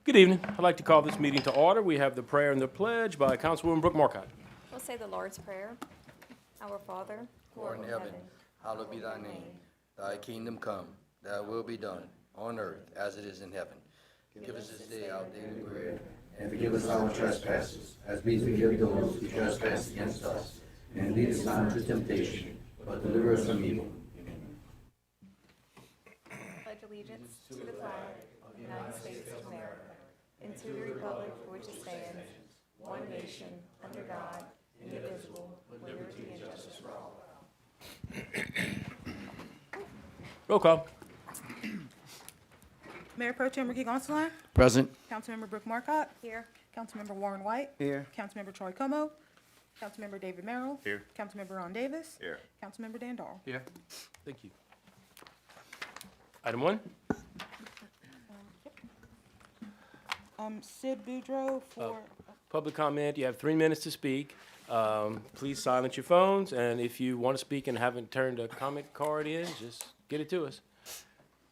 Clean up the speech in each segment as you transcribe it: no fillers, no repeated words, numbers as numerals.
Good evening. I'd like to call this meeting to order. We have the prayer and the pledge by Councilwoman Brooke Marcotte. We'll say the Lord's Prayer. Our Father, who art in heaven, hallowed be thy name. Thy kingdom come, thy will be done, on earth as it is in heaven. Give us this day our daily bread, and forgive us our trespasses, as we forgive those who trespass against us. And lead us not into temptation, but deliver us from evil. Pledge allegiance to the flag of the United States of America, and to the republic for which it stands, one nation, under God, indivisible, with liberty and justice for all. Roll call. Mayor Pro Tem Ricky Gonsalas. Present. Councilmember Brooke Marcotte. Here. Councilmember Warren White. Here. Councilmember Troy Como. Councilmember David Merrill. Here. Councilmember Ron Davis. Here. Councilmember Dan Darrell. Here. Thank you. Item 1. Sid Boudreau for, Public comment. You have 3 minutes to speak. Please silence your phones, and if you want to speak and haven't turned a comment card in, just get it to us.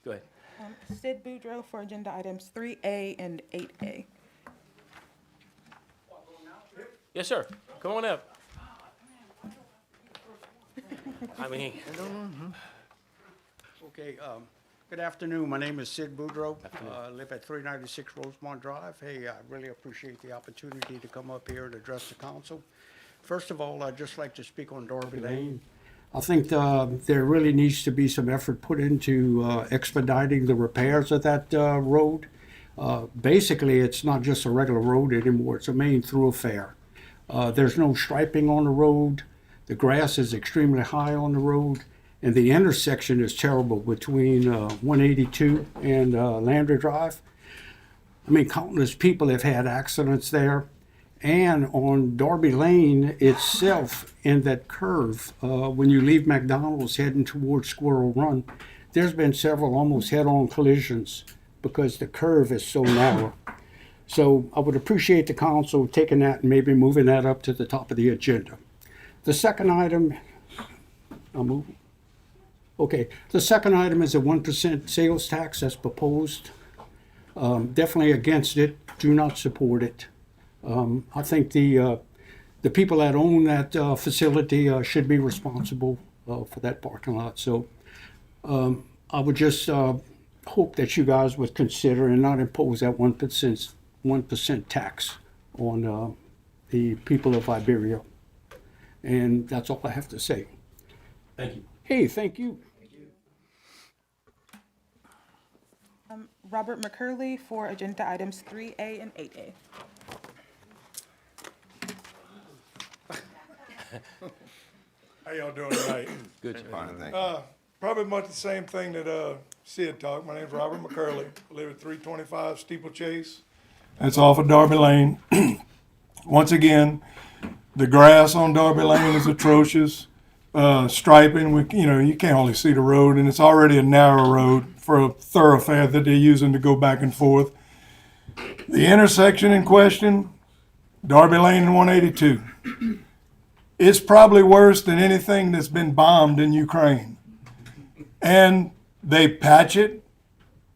Go ahead. Sid Boudreau for agenda items 3A and 8A. Yes, sir. Come on up. I mean, Okay, good afternoon. My name is Sid Boudreau. I live at 396 Rosemont Drive. Hey, I really appreciate the opportunity to come up here and address the council. First of all, I'd just like to speak on Darby Lane. I think there really needs to be some effort put into expediting the repairs of that road. Basically, it's not just a regular road anymore. It's a main thoroughfare. There's no striping on the road. The grass is extremely high on the road. And the intersection is terrible between 182 and Landry Drive. I mean, countless people have had accidents there. And on Darby Lane itself, in that curve, when you leave McDonald's heading towards Squirrel Run, there's been several almost head-on collisions because the curve is so narrow. So I would appreciate the council taking that and maybe moving that up to the top of the agenda. The second item, I'll move. Okay, the second item is a 1% sales tax that's proposed. Definitely against it, do not support it. I think the people that own that facility should be responsible for that parking lot. So I would just hope that you guys would consider and not impose that 1% tax on the people of Iberia. And that's all I have to say. thank you. Hey, thank you. Robert McCurley for agenda items 3A and 8A. How y'all doing tonight? Good. Probably much the same thing that Sid talked. My name's Robert McCurley. I live at 325 Steeplechase. That's off of Darby Lane. Once again, the grass on Darby Lane is atrocious. Striping, you can't hardly see the road, and it's already a narrow road for a thoroughfare that they're using to go back and forth. The intersection in question, Darby Lane and 182. It's probably worse than anything that's been bombed in Ukraine. And they patch it,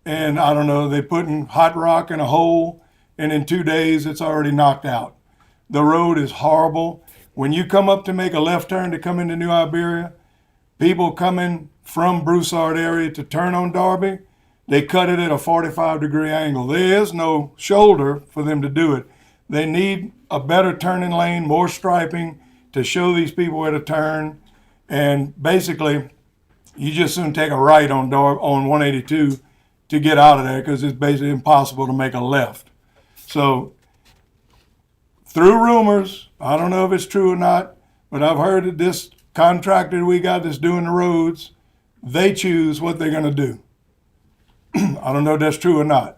and I don't know, they put in hot rock in a hole, and in 2 days it's already knocked out. The road is horrible. When you come up to make a left turn to come into New Iberia, people coming from Broussard area to turn on Darby, they cut it at a 45-degree angle. There is no shoulder for them to do it. They need a better turning lane, more striping to show these people where to turn. And basically, you just soon take a right on 182 to get out of there because it's basically impossible to make a left. So through rumors, I don't know if it's true or not, but I've heard that this contractor we got that's doing the roads, they choose what they're going to do. I don't know if that's true or not.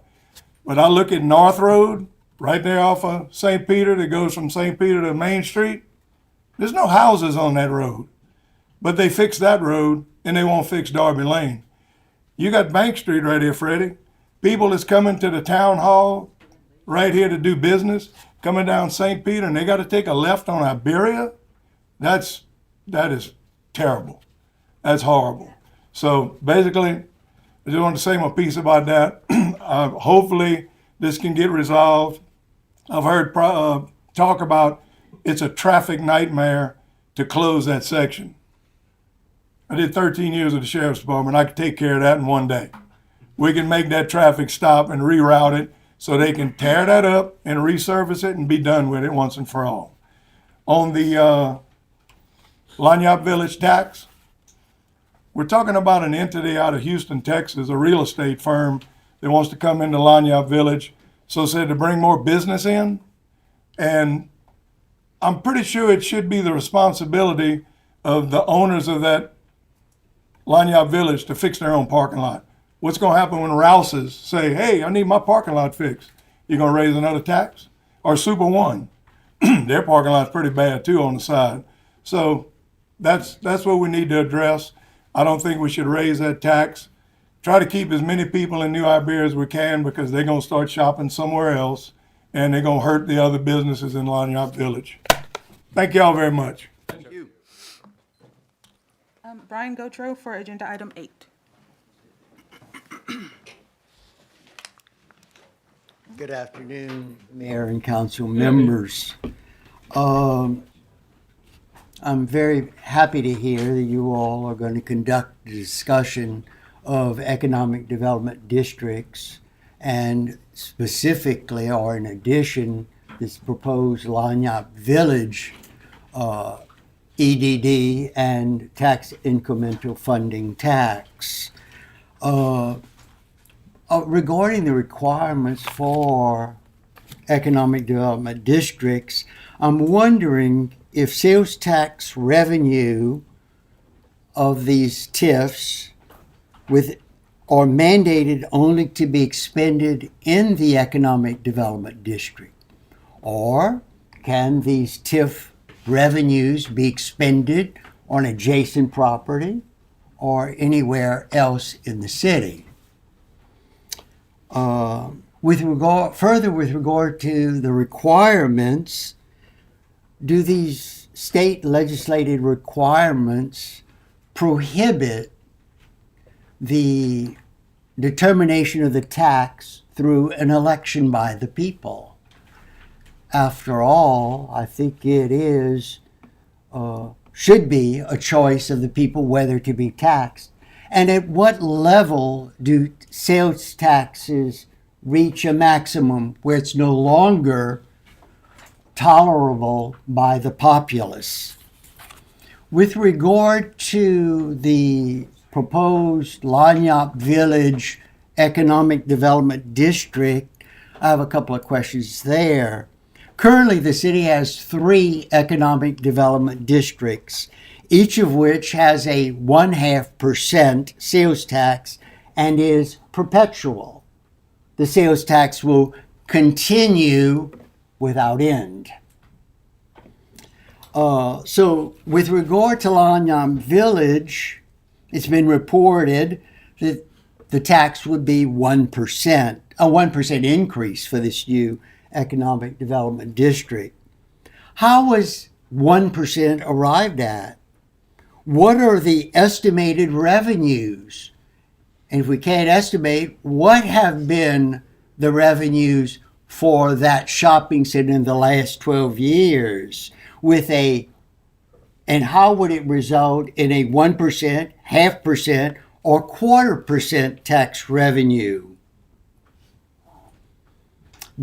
But I look at North Road, right there off of St. Peter that goes from St. Peter to Main Street. There's no houses on that road. But they fixed that road, and they won't fix Darby Lane. You got Bank Street right here, Freddie. People that's coming to the town hall right here to do business, coming down St. Peter, and they got to take a left on Iberia. That is terrible. That's horrible. So basically, I just want to say my piece about that. Hopefully this can get resolved. I've heard talk about it's a traffic nightmare to close that section. I did 13 years of the sheriff's department. I could take care of that in one day. We can make that traffic stop and reroute it so they can tear that up and resurface it and be done with it once and for all. On the Lanyap Village tax, we're talking about an entity out of Houston, Texas, a real estate firm that wants to come into Lanyap Village, so said to bring more business in. And I'm pretty sure it should be the responsibility of the owners of that Lanyap Village to fix their own parking lot. What's going to happen when Rouse's say, hey, I need my parking lot fixed? You going to raise another tax? Or Super One, their parking lot's pretty bad too on the side. So that's what we need to address. I don't think we should raise that tax. Try to keep as many people in New Iberia as we can, because they're going to start shopping somewhere else and they're going to hurt the other businesses in Lanyap Village. Thank y'all very much. Thank you. Brian Gotro for agenda item 8. Good afternoon, Mayor and council members. I'm very happy to hear that you all are going to conduct a discussion of economic development districts, and specifically, or in addition, this proposed Lanyap Village EDD and tax incremental funding tax. Regarding the requirements for economic development districts, I'm wondering if sales tax revenue of these TIFs are mandated only to be expended in the economic development district, or can these TIF revenues be expended on adjacent property or anywhere else in the city? With regard to the requirements, do these state legislated requirements prohibit the determination of the tax through an election by the people? After all, I think it should be a choice of the people whether to be taxed. And at what level do sales taxes reach a maximum where it's no longer tolerable by the populace? With regard to the proposed Lanyap Village Economic Development District, I have a couple of questions there. Currently, the city has 3 economic development districts, each of which has a 0.5% sales tax and is perpetual. The sales tax will continue without end. So with regard to Lanyap Village, it's been reported that the tax would be 1%, a 1% increase for this new economic development district. How was 1% arrived at? What are the estimated revenues? And if we can't estimate, what have been the revenues for that shopping center in the last 12 years? And how would it result in a 1%, 0.5%, or 0.25% tax revenue?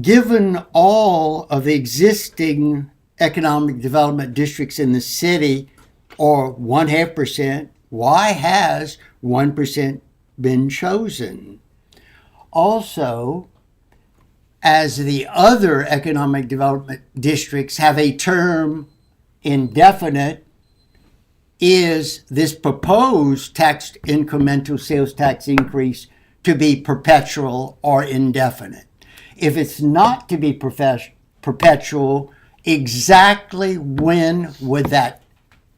Given all of the existing economic development districts in the city, or 0.5%, why has 1% been chosen? Also, as the other economic development districts have a term indefinite, is this proposed tax incremental sales tax increase to be perpetual or indefinite? If it's not to be perpetual, exactly when would that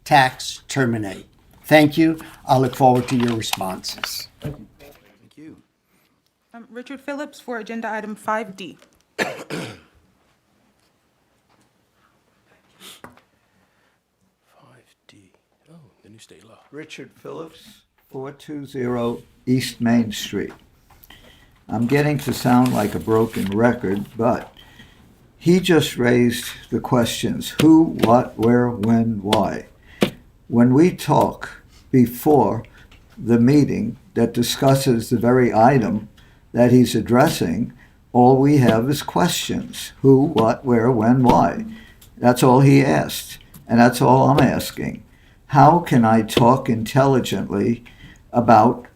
tax terminate? Thank you. I look forward to your responses. Thank you. Richard Phillips for agenda item 5D. 5D. Oh, the new state law. Richard Phillips, 420 East Main Street. I'm getting to sound like a broken record, but he just raised the questions: who, what, where, when, why. When we talk before the meeting that discusses the very item that he's addressing, all we have is questions: who, what, where, when, why. That's all he asked, and that's all I'm asking. How can I talk intelligently about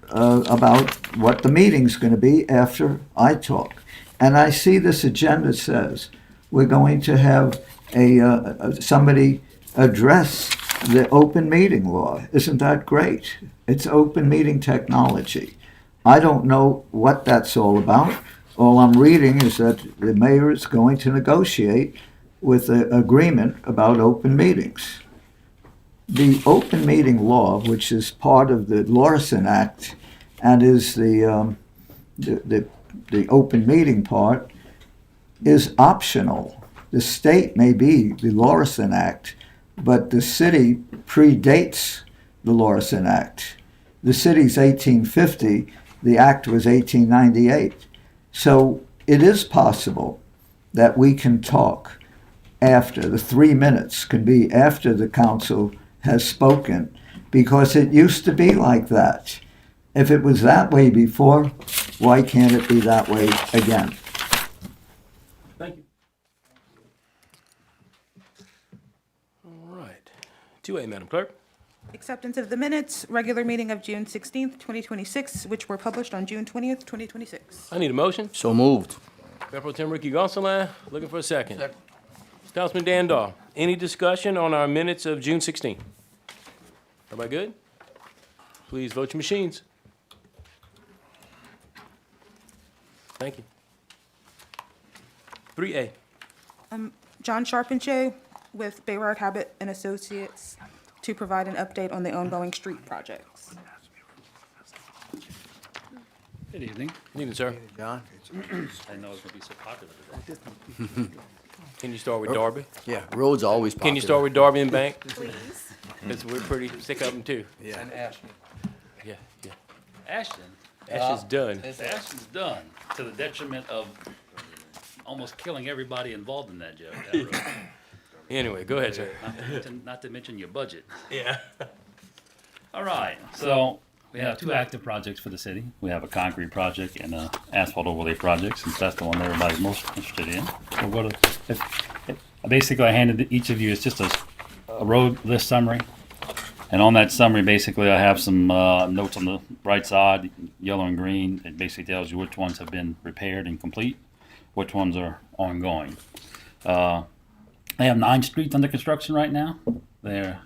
what the meeting's going to be after I talk? And I see this agenda says we're going to have somebody address the open meeting law. Isn't that great? It's open meeting technology. I don't know what that's all about. All I'm reading is that the mayor is going to negotiate with an agreement about open meetings. The open meeting law, which is part of the Lawson Act and is the open meeting part, is optional. The state may be the Lawson Act, but the city predates the Lawson Act. The city's 1850, the act was 1898. So it is possible that we can talk after. The 3 minutes can be after the council has spoken, because it used to be like that. If it was that way before, why can't it be that way again? Thank you. All right. 2A, Madam Clerk. Acceptance of the minutes, regular meeting of June 16th, 2026, which were published on June 20th, 2026. I need a motion. So moved. Mayor Pro Tem Ricky Gonsalas, looking for a second. Councilman Dandahl, any discussion on our minutes of June 16th? Everybody good? Please vote your machines. Thank you. 3A. John Charpentier with Bayrard Habit and Associates to provide an update on the ongoing street projects. Good evening. Good evening, sir. John? I didn't know it was going to be so popular today. Can you start with Darby? Yeah, roads are always popular. Can you start with Darby and Bank? Please. Because we're pretty sick of them too. Yeah. And Ashland. Yeah, yeah. Ashton, Ash is done. Ashton's done to the detriment of almost killing everybody involved in that joke. That road. Anyway, go ahead, sir. Not to mention your budget. Yeah. All right, so we have two active projects for the city. We have a concrete project and a asphalt overlay project, since that's the one everybody's most interested in. So basically, I handed each of you, it's just a road list summary. And on that summary, basically, I have some notes on the right side, yellow and green. It basically tells you which ones have been repaired and complete, which ones are ongoing. I have 9 streets under construction right now. They're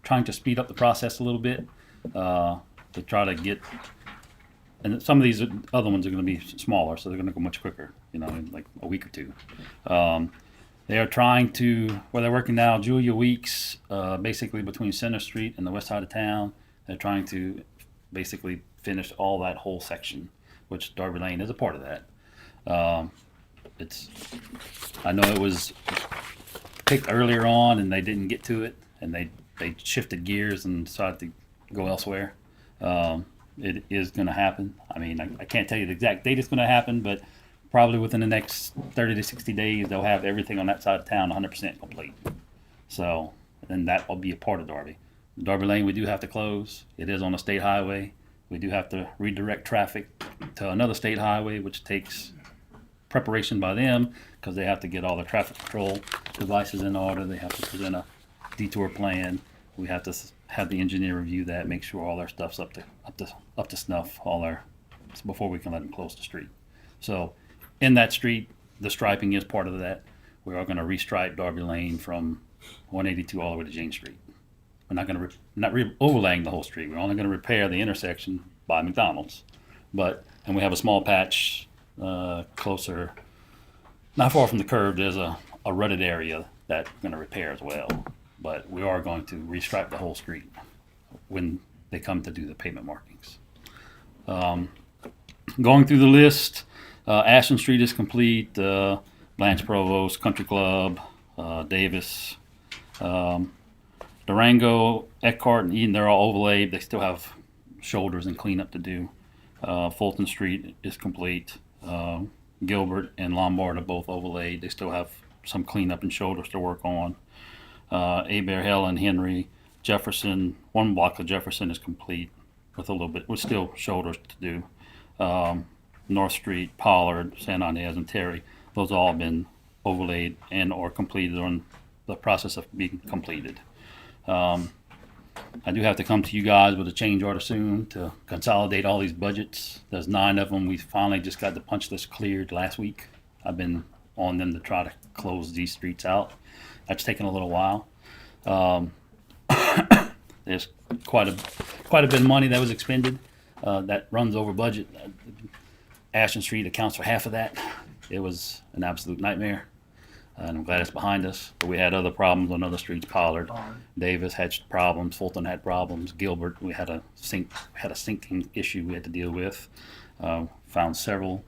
trying to speed up the process a little bit to try to get. And some of these other ones are going to be smaller, so they're going to go much quicker. In like a week or two. They are trying to. Where they're working now, Julia Weeks, basically between Center Street and the west side of town. They're trying to basically finish all that whole section, which Darby Lane is a part of that. I know it was picked earlier on and they didn't get to it, and they shifted gears and decided to go elsewhere. It is going to happen. I mean, I can't tell you the exact date it's going to happen, but probably within the next 30 to 60 days, they'll have everything on that side of town 100% complete. So, then that will be a part of Darby. Darby Lane, we do have to close. It is on a state highway. We do have to redirect traffic to another state highway, which takes preparation by them, because they have to get all the traffic control devices in order. They have to present a detour plan. We have to have the engineer review that, make sure all our stuff's up to snuff, before we can let them close the street. So, in that street, the striping is part of that. We are going to restripe Darby Lane from 182 all the way to Jane Street. We're not going to overlaying the whole street. We're only going to repair the intersection by McDonald's. And we have a small patch closer, not far from the curb. There's a rutted area that we're going to repair as well. But we are going to restripe the whole street when they come to do the pavement markings. Going through the list, Ashland Street is complete. Blanche Provost, Country Club, Davis, Durango, Eckhart, and Eden, they're all overlaid. They still have shoulders and cleanup to do. Fulton Street is complete. Gilbert and Lombard are both overlaid. They still have some cleanup and shoulders to work on. Iberia Hill and Henry, Jefferson, one block of Jefferson is complete with a little bit, with still shoulders to do. North Street, Pollard, San Inez, and Terry, those all been overlaid and or completed, on the process of being completed. I do have to come to you guys with a change order soon to consolidate all these budgets. There's 9 of them. We finally just got the punch list cleared last week. I've been on them to try to close these streets out. That's taken a little while. There's quite a bit of money that was expended that runs over budget. Ashton Street accounts for half of that. It was an absolute nightmare, and I'm glad it's behind us. But we had other problems on other streets. Pollard, Davis had problems. Fulton had problems. Gilbert, we had a sinking issue we had to deal with. Found several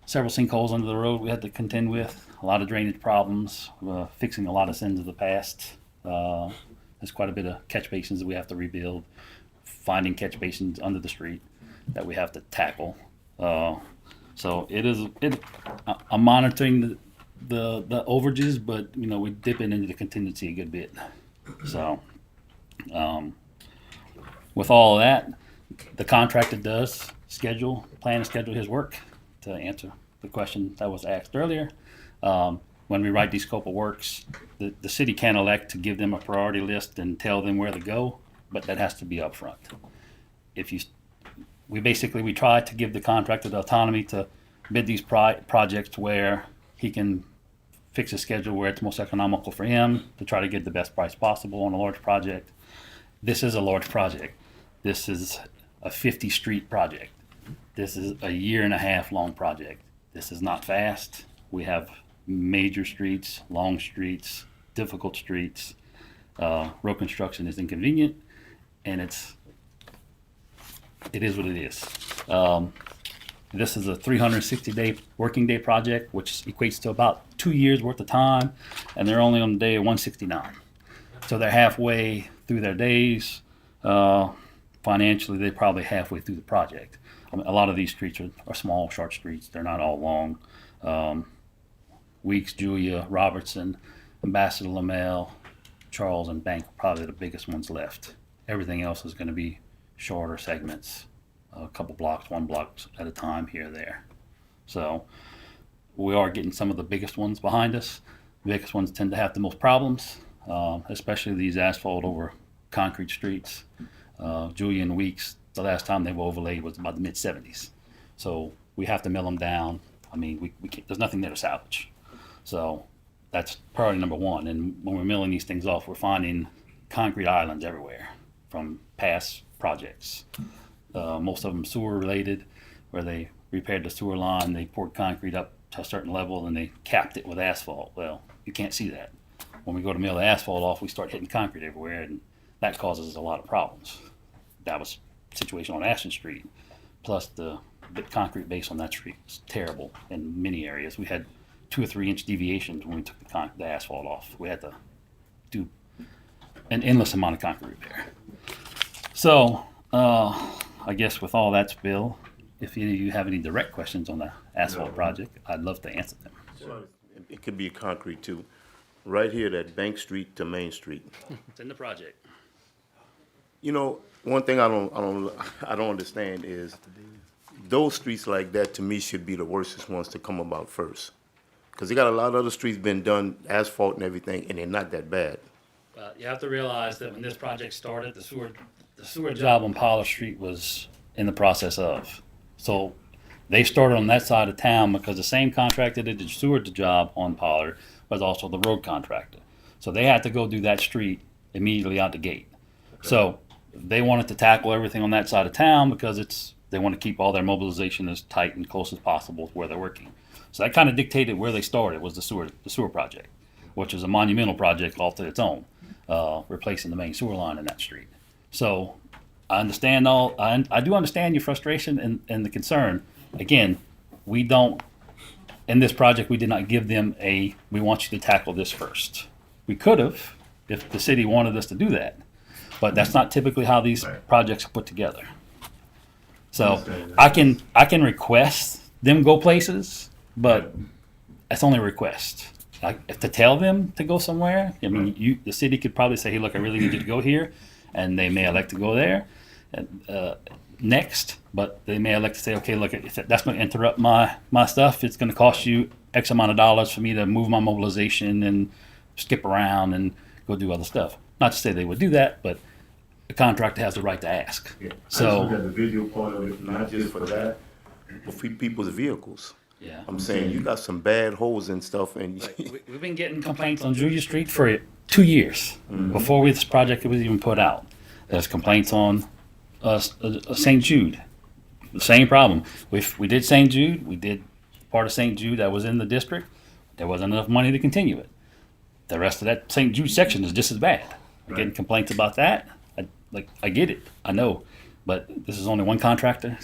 sinkholes under the road we had to contend with. A lot of drainage problems. Fixing a lot of sins of the past. There's quite a bit of catch basins that we have to rebuild. Finding catch basins under the street that we have to tackle. So I'm monitoring the overages, but we're dipping into the contingency a good bit. So with all of that, the contractor does plan to schedule his work. To answer the question that was asked earlier, when we write these scope of works, the city can elect to give them a priority list and tell them where to go, but that has to be upfront. We try to give the contractor the autonomy to bid these projects where he can fix a schedule where it's most economical for him to try to get the best price possible on a large project. This is a large project. This is a 50 street project. This is a 1.5 year long project. This is not fast. We have major streets, long streets, difficult streets. Road construction is inconvenient, and it is what it is. This is a 360-day working day project, which equates to about 2 years worth of time, and they're only on day 169. So they're halfway through their days. Financially, they're probably halfway through the project. A lot of these streets are small, short streets. They're not all long. Weeks, Julia, Robertson, Ambassador Lamel, Charles, and Bank are probably the biggest ones left. Everything else is going to be shorter segments, a couple blocks, 1 block at a time here or there. So we are getting some of the biggest ones behind us. The biggest ones tend to have the most problems, especially these asphalt over concrete streets. Julia and Weeks, the last time they were overlaid was about the mid-70s. So we have to mill them down. I mean, we can't, there's nothing there to salvage. So that's priority number 1. And when we're milling these things off, we're finding concrete islands everywhere from past projects. Most of them sewer related, where they repaired the sewer line, they poured concrete up to a certain level, and they capped it with asphalt. Well, you can't see that. When we go to mill the asphalt off, we start hitting concrete everywhere, and that causes a lot of problems. That was the situation on Ashton Street. Plus the concrete base on that street was terrible in many areas. We had 2 or 3 inch deviations when we took the asphalt off. We had to do an endless amount of concrete repair. So I guess with all that spill, if any of you have any direct questions on the asphalt project, I'd love to answer them. Well, it could be concrete too. Right here, that Bank Street to Main Street. It's in the project. One thing I don't understand is those streets like that to me should be the worstest ones to come about first, because they got a lot of other streets been done, asphalt and everything, and they're not that bad. You have to realize that when this project started, the sewer job on Pollard Street was in the process of. So they started on that side of town because the same contractor that did the sewer job on Pollard was also the road contractor. So they had to go do that street immediately out the gate. So they wanted to tackle everything on that side of town because they want to keep all their mobilization as tight and close as possible to where they're working. So that kind of dictated where they started was the sewer project, which is a monumental project all to its own, replacing the main sewer line in that street. So I do understand your frustration and the concern. Again, in this project, we did not give them we want you to tackle this first. We could have if the city wanted us to do that, but that's not typically how these projects are put together. So I can request them go places, but that's only a request. Like to tell them to go somewhere, I mean, the city could probably say, "Hey, look, I really need you to go here," and they may elect to go there next. But they may elect to say, "Okay, look, if that's going to interrupt my stuff, it's going to cost you X amount of dollars for me to move my mobilization and skip around and go do other stuff." Not to say they would do that, but the contractor has the right to ask. Yeah. So- I just look at the visual part of it, not just for that, but for people's vehicles. Yeah. I'm saying you got some bad holes and stuff, and We've been getting complaints on Julia Street for 2 years before this project was even put out. There's complaints on St. Jude. The same problem. We did St. Jude. We did part of St. Jude that was in the district. There wasn't enough money to continue it. The rest of that St. Jude section is just as bad. We're getting complaints about that. I get it. I know, but this is only one contractor.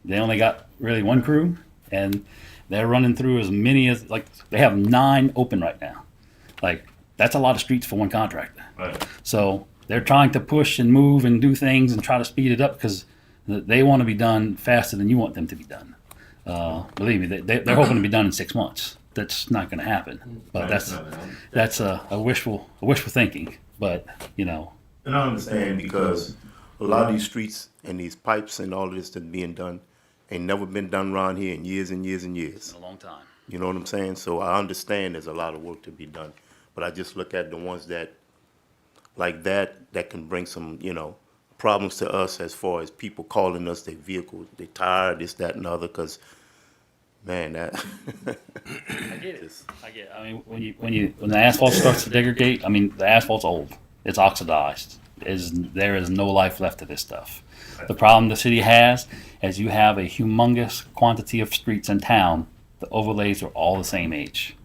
They only got really one crew, and they're running through as many as they have 9 open right now. That's a lot of streets for one contractor. Right. So they're trying to push and move and do things and try to speed it up because they want to be done faster than you want them to be done. Believe me, they're hoping to be done in 6 months. That's not going to happen. But that's a wishful thinking. But And I understand because a lot of these streets and these pipes and all of this that's being done ain't never been done around here in years and years and years. a long time. You know what I'm saying? So I understand there's a lot of work to be done. But I just look at the ones that can bring some, problems to us as far as people calling us their vehicle, they tired, this, that, and the other, because, man, that. I get it. I mean, when the asphalt starts to degrade, I mean, the asphalt's old. It's oxidized. There is no life left to this stuff. The problem the city has is you have a humongous quantity of streets in town. The overlays are all the same age.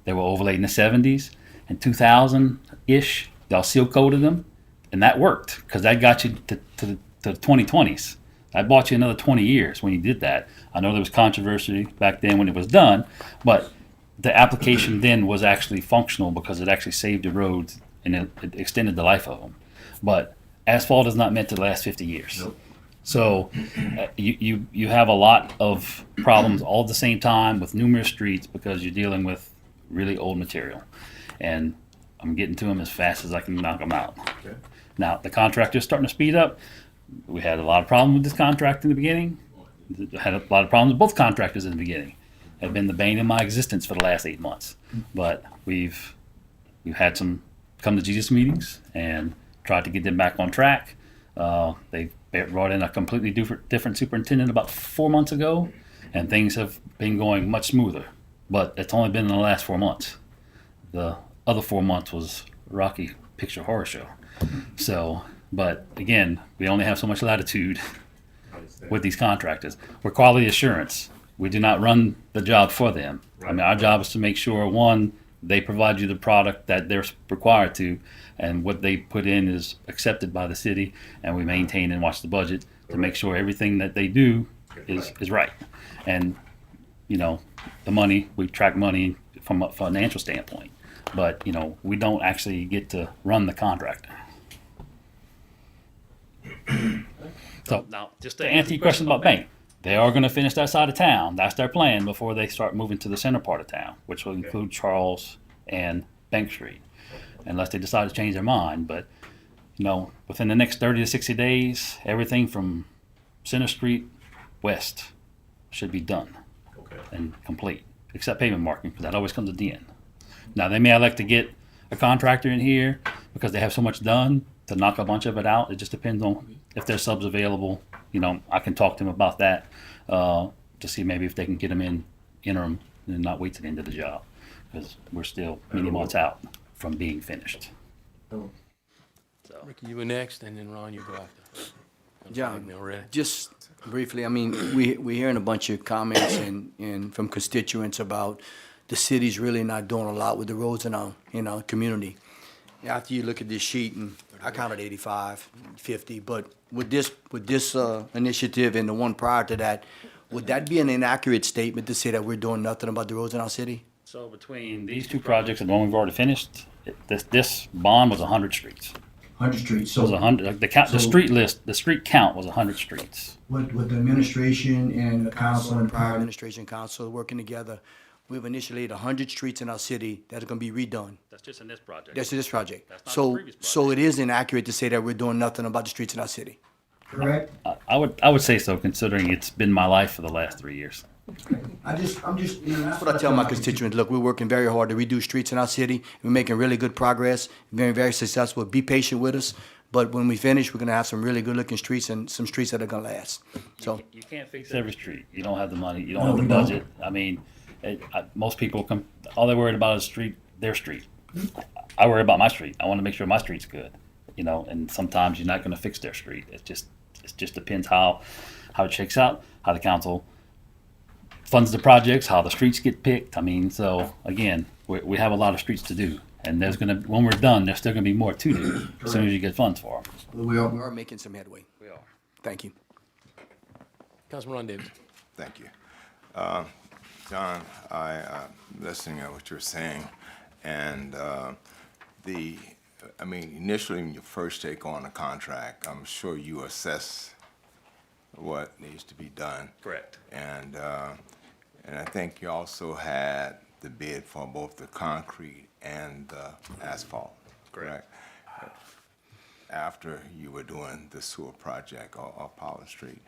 They were overlaid in the 70s and 2000-ish. Y'all seal coated them, and that worked because that got you to the 2020s. That bought you another 20 years when you did that. I know there was controversy back then when it was done, but the application then was actually functional because it actually saved the roads and it extended the life of them. But asphalt is not meant to last 50 years. Nope. So you have a lot of problems all at the same time with numerous streets because you're dealing with really old material. And I'm getting to them as fast as I can knock them out. Okay. Now, the contractor's starting to speed up. We had a lot of problems with this contract in the beginning. Had a lot of problems with both contractors in the beginning. Have been the bane of my existence for the last 8 months. But we've had some come to Jesus meetings and tried to get them back on track. They brought in a completely different superintendent about 4 months ago, and things have been going much smoother. But it's only been in the last 4 months. The other 4 months was Rocky Picture Horror Show. So, but again, we only have so much latitude with these contractors. We're quality assurance. We do not run the job for them. I mean, our job is to make sure, one, they provide you the product that they're required to, and what they put in is accepted by the city, and we maintain and watch the budget to make sure everything that they do is right. And, the money, we track money from a financial standpoint, but, we don't actually get to run the contractor. So now, just to answer your question about Bank, they are going to finish that side of town. That's their plan before they start moving to the center part of town, which will include Charles and Bank Street, unless they decide to change their mind. But, within the next 30 to 60 days, everything from Center Street west should be done and complete, except pavement marking, because that always comes at the end. Now, they may elect to get a contractor in here because they have so much done to knock a bunch of it out. It just depends on if there's subs available. I can talk to them about that to see maybe if they can get them in interim and not wait to the end of the job, because we're still many months out from being finished. Ricky, you were next, and then Ron, you go after. John, Already. just briefly, I mean, we're hearing a bunch of comments and from constituents about the city's really not doing a lot with the roads in our community. After you look at this sheet, and I counted 85, 50, but with this initiative and the one prior to that, would that be an inaccurate statement to say that we're doing nothing about the roads in our city? So between these two projects and the one we've already finished, this bond was 100 streets. 100 streets. It was So 100. The count, the so- street list, the street count was 100 streets. with the administration and the council and Prior prior, administration council working together, we've initiated 100 streets in our city that are gonna be redone. That's just in this project. That's this project. That's not the So, previous so it is inaccurate to say that we're doing nothing about the streets in our city. correct? I would say so, considering it's been my life for the last 3 years. I'm just, you know, That's what I tell my constituents, look, we're working very hard to redo streets in our city. We're making really good progress, very, very successful. Be patient with us. But when we finish, we're gonna have some really good-looking streets and some streets that are gonna last. So, You can't fix every street. You don't have the money. You don't No, have the we don't. budget. I mean, most people come. All they're worried about is their street. I worry about my street. I want to make sure my street's good. You know, and sometimes you're not going to fix their street. It just depends how it shakes out, how the council funds the projects, how the streets get picked. I mean, so again, we have a lot of streets to do, and when we're done, there's still gonna be more to do as soon as you get funds for them. we are making some headway. We are. Thank you. Councilman Ron Davis. Thank you. John, listening to what you're saying, and initially when you first take on a contract, I'm sure you assess what needs to be done. Correct. And I think you also had the bid for both the concrete and the asphalt. Correct. After you were doing the sewer project or Pollard Street.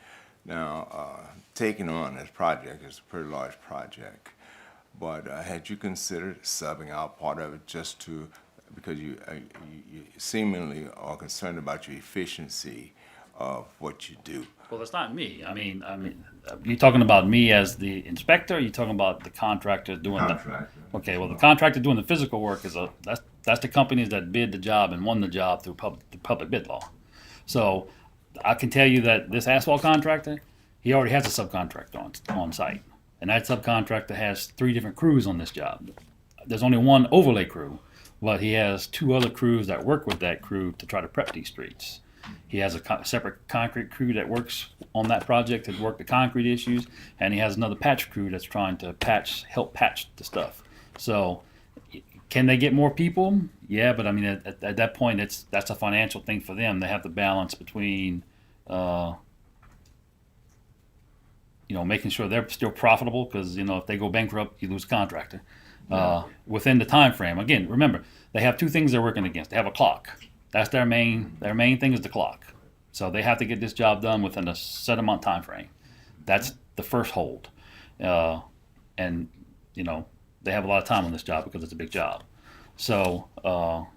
Now, taking on this project is a pretty large project, but had you considered subbing out part of it just to, because you seemingly are concerned about your efficiency of what you do? Well, that's not me. I mean, you talking about me as the inspector? Or you talking about the contractor doing Contractor. Okay. Well, the contractor doing the physical work that's the companies that bid the job and won the job through the public bid law. So I can tell you that this asphalt contractor, he already has a subcontractor on site, and that subcontractor has 3 different crews on this job. There's only one overlay crew, but he has 2 other crews that work with that crew to try to prep these streets. He has a separate concrete crew that works on that project to work the concrete issues, and he has another patch crew that's trying to help patch the stuff. So, can they get more people? Yeah, but I mean, at that point, that's a financial thing for them. They have to balance between, making sure they're still profitable, because if they go bankrupt, you lose a contractor. Within the time frame. Again, remember, they have 2 things they're working against. They have a clock. That's their main thing is the clock. So they have to get this job done within a set amount time frame. That's the first hold. And they have a lot of time on this job because it's a big job. So, but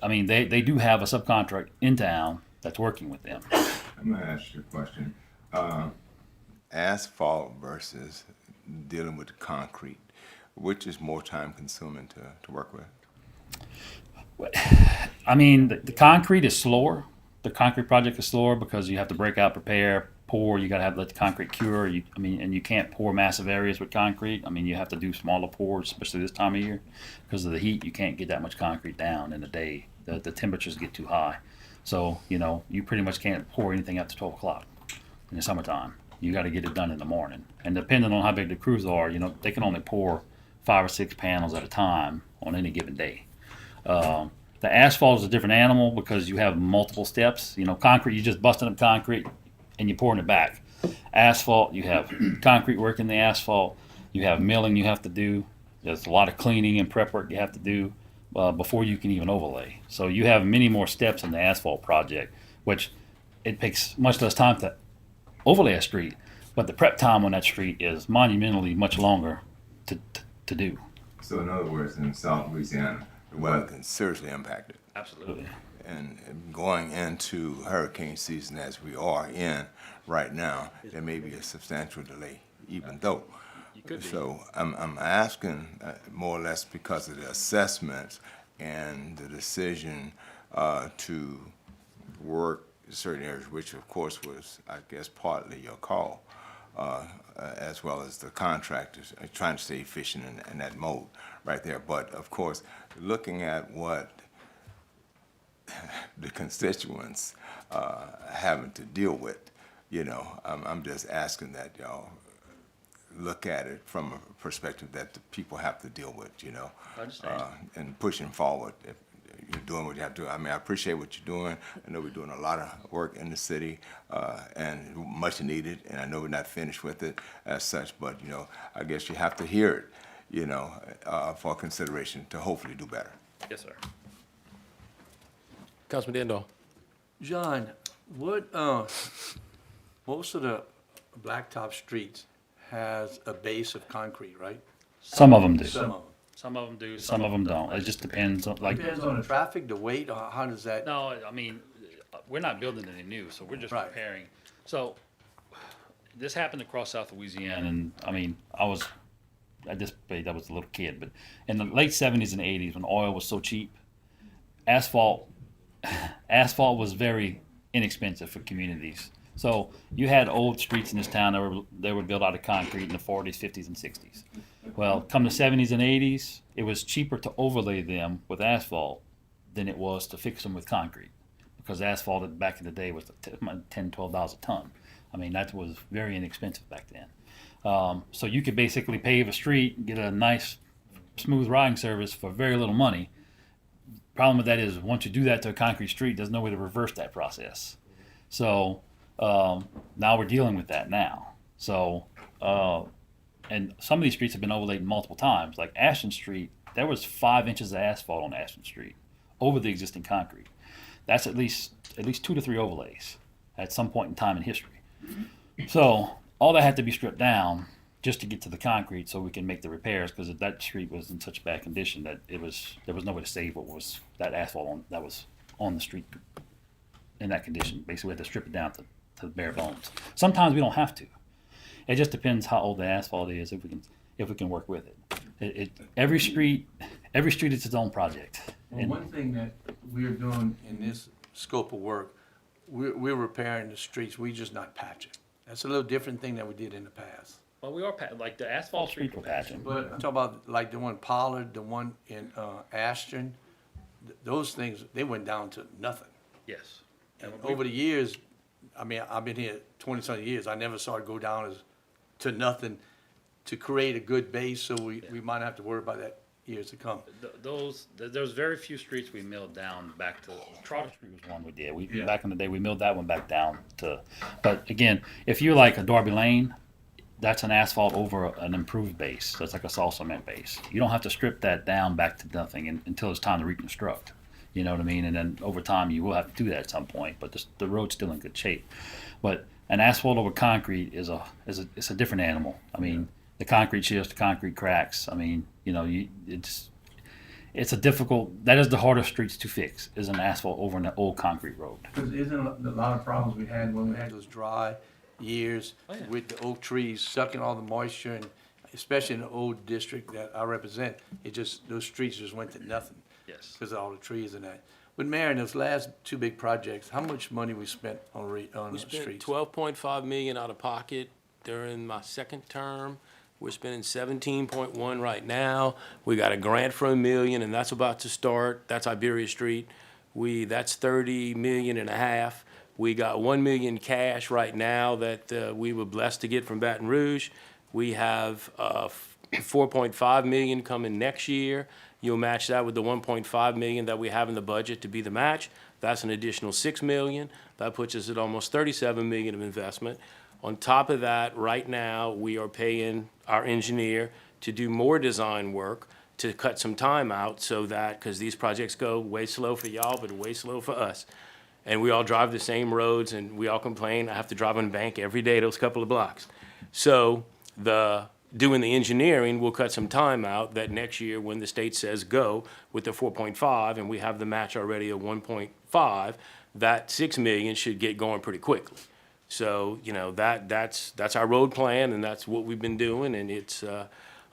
I mean, they do have a subcontract in town that's working with them. I'm gonna ask you a question. Asphalt versus dealing with the concrete, which is more time consuming to work with? I mean, the concrete is slower. The concrete project is slower because you have to break out, prepare, pour. You got to let the concrete cure. And you can't pour massive areas with concrete. I mean, you have to do smaller pours, especially this time of year, because of the heat. You can't get that much concrete down in a day. The temperatures get too high. So you pretty much can't pour anything after 12 o'clock in the summertime. You got to get it done in the morning. And depending on how big the crews are, they can only pour 5 or 6 panels at a time on any given day. The asphalt is a different animal because you have multiple steps. Concrete, you're just busting up concrete and you're pouring it back. Asphalt, you have concrete work in the asphalt. You have milling you have to do. There's a lot of cleaning and prep work you have to do before you can even overlay. So you have many more steps in the asphalt project, which it takes much less time to overlay a street, but the prep time on that street is monumentally much longer to do. So in other words, in South Louisiana, the weather can seriously impact it. Absolutely. And going into hurricane season as we are in right now, there may be a substantial delay, even though. So I'm asking more or less because of the assessments and the decision to work in certain areas, which of course was, I guess, partly your call, as well as the contractors trying to stay efficient in that mode right there. But of course, looking at what the constituents having to deal with, I'm just asking that y'all look at it from a perspective that the people have to deal with, I understand. and pushing forward, you're doing what you have to do. I mean, I appreciate what you're doing. I know we're doing a lot of work in the city, and much needed, and I know we're not finished with it as such, but, you know, I guess you have to hear it, you know, for consideration to hopefully do better. Yes, sir. Councilman Dandall. John, most of the blacktop streets has a base of concrete, right? Some of them do. Some of them. Some of them do, some of them don't. It just depends on, like. Depends on the traffic, the weight, or how does that? No, I mean, we're not building any new, so we're just Right. repairing. So this happened across South Louisiana, and I mean, I was at this point, I was a little kid, but in the late 70s and 80s, when oil was so cheap, asphalt was very inexpensive for communities. So you had old streets in this town that were built out of concrete in the 40s, 50s, and 60s. Well, come the 70s and 80s, it was cheaper to overlay them with asphalt than it was to fix them with concrete, because asphalt back in the day was $10, $12 a ton. I mean, that was very inexpensive back then. So you could basically pave a street and get a nice, smooth riding service for very little money. Problem with that is, once you do that to a concrete street, there's no way to reverse that process. So now we're dealing with that now. So, and some of these streets have been overlaid multiple times. Like Ashton Street, there was 5 inches of asphalt on Ashton Street over the existing concrete. That's at least 2 to 3 overlays at some point in time in history. So all that had to be stripped down just to get to the concrete, so we can make the repairs, because that street was in such bad condition that there was no way to save what was that asphalt that was on the street in that condition. Basically, we had to strip it down to the bare bones. Sometimes we don't have to. It just depends how old the asphalt is, if we can work with it. Every street is its own project. Well, one thing that we're doing in this scope of work, we're repairing the streets, we're just not patching. That's a little different thing than we did in the past. Well, we are like the asphalt street we're patching. But I'm talking about like the one Pollard, the one in Ashton, those things, they went down to nothing. Yes. And over the years, I mean, I've been here 20-something years, I never saw it go down to nothing to create a good base, so we might have to worry about that years to come. There's very few streets we milled down back to. Trotter Street was one we did. Back in the day, we milled that one back down to. But again, if you're like a Darby Lane, that's an asphalt over an improved base. That's like a salt cement base. You don't have to strip that down back to nothing until it's time to reconstruct. You know what I mean? And then over time, you will have to do that at some point. But the road's still in good shape. But an asphalt over concrete is a different animal. I mean, the concrete shifts, the concrete cracks. I mean, you know, it's a difficult. That is the hardest streets to fix, is an asphalt over an old concrete road. Because isn't a lot of problems we had when we had those dry years with the oak trees sucking all the moisture, and especially in the old district that I represent, those streets just went to nothing. Yes. Because of all the trees and that. But Mayor, in those last 2 big projects, how much money we spent on We the spent streets? $12.5 million out of pocket during my second term. We're spending 17.1 right now. We got a grant for $1 million, and that's about to start. That's Iberia Street. That's 30 million and a half. We got $1 million cash right now that we were blessed to get from Baton Rouge. We have 4.5 million coming next year. You'll match that with the 1.5 million that we have in the budget to be the match. That's an additional 6 million. That puts us at almost 37 million of investment. On top of that, right now, we are paying our engineer to do more design work to cut some time out, so that, because these projects go way slow for y'all, but way slow for us. And we all drive the same roads, and we all complain. I have to drive on the bank every day, those couple of blocks. So doing the engineering will cut some time out, that next year, when the state says go with the 4.5, and we have the match already at 1.5, that 6 million should get going pretty quickly. So, you know, that's our road plan, and that's what we've been doing. And it's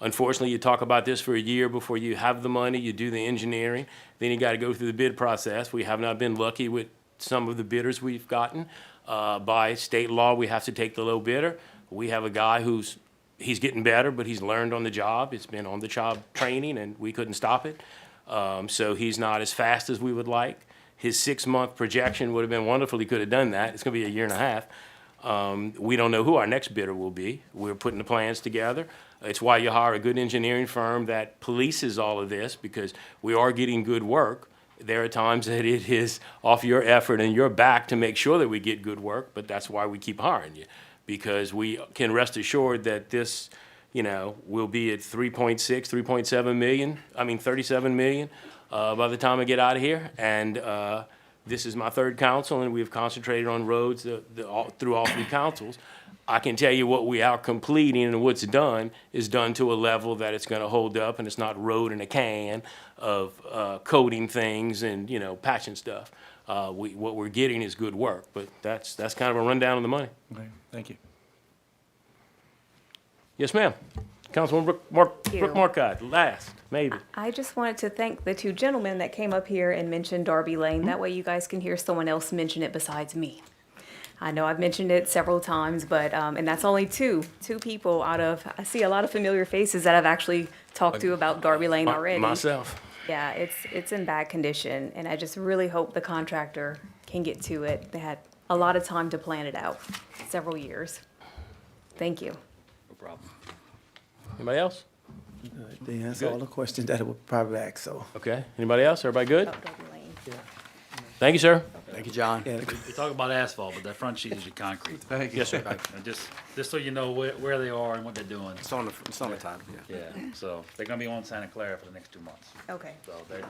unfortunately, you talk about this for a year before you have the money, you do the engineering, then you got to go through the bid process. We have not been lucky with some of the bidders we've gotten. By state law, we have to take the low bidder. We have a guy he's getting better, but he's learned on the job. It's been on the job training, and we couldn't stop it. So he's not as fast as we would like. His 6-month projection would have been wonderful. He could have done that. It's going to be a year and a half. We don't know who our next bidder will be. We're putting the plans together. It's why you hire a good engineering firm that polices all of this, because we are getting good work, There are times that it is off your effort and your back to make sure that we get good work, but that's why we keep hiring you. Because we can rest assured that this, will be at 3.6, 3.7 million, 37 million, by the time I get out of here. And, this is my third council, and we've concentrated on roads through all three councils. I can tell you what we are completing and what's done is done to a level that it's gonna hold up, and it's not road in a can of, coating things and, patching stuff. What we're getting is good work, but that's kind of a rundown of the money. Okay, thank you. Yes, ma'am. Councilwoman Brooke you. Marcotte, last, maybe. I just wanted to thank the two gentlemen that came up here and mentioned Darby Lane. That way you guys can hear someone else mention it besides me. I know I've mentioned it several times, but, and that's only two people out of, I see a lot of familiar faces that I've actually talked to about Darby Lane already. Myself. Yeah, it's in bad condition, and I just really hope the contractor can get to it. They had a lot of time to plan it out, several years. Thank you. No problem. Anybody else? They answer all the questions that were probably asked, so. Okay. Anybody else? Everybody good? About Darby Lane. Thank you, sir. Thank you, John. Yeah, We talk about asphalt, but that front sheet is your concrete. Thank you. Yes, sir. And just so you know where they are and what they're doing. It's on the time, yeah. Yeah, so they're gonna be on Santa Clara for the next 2 months. Okay. So they're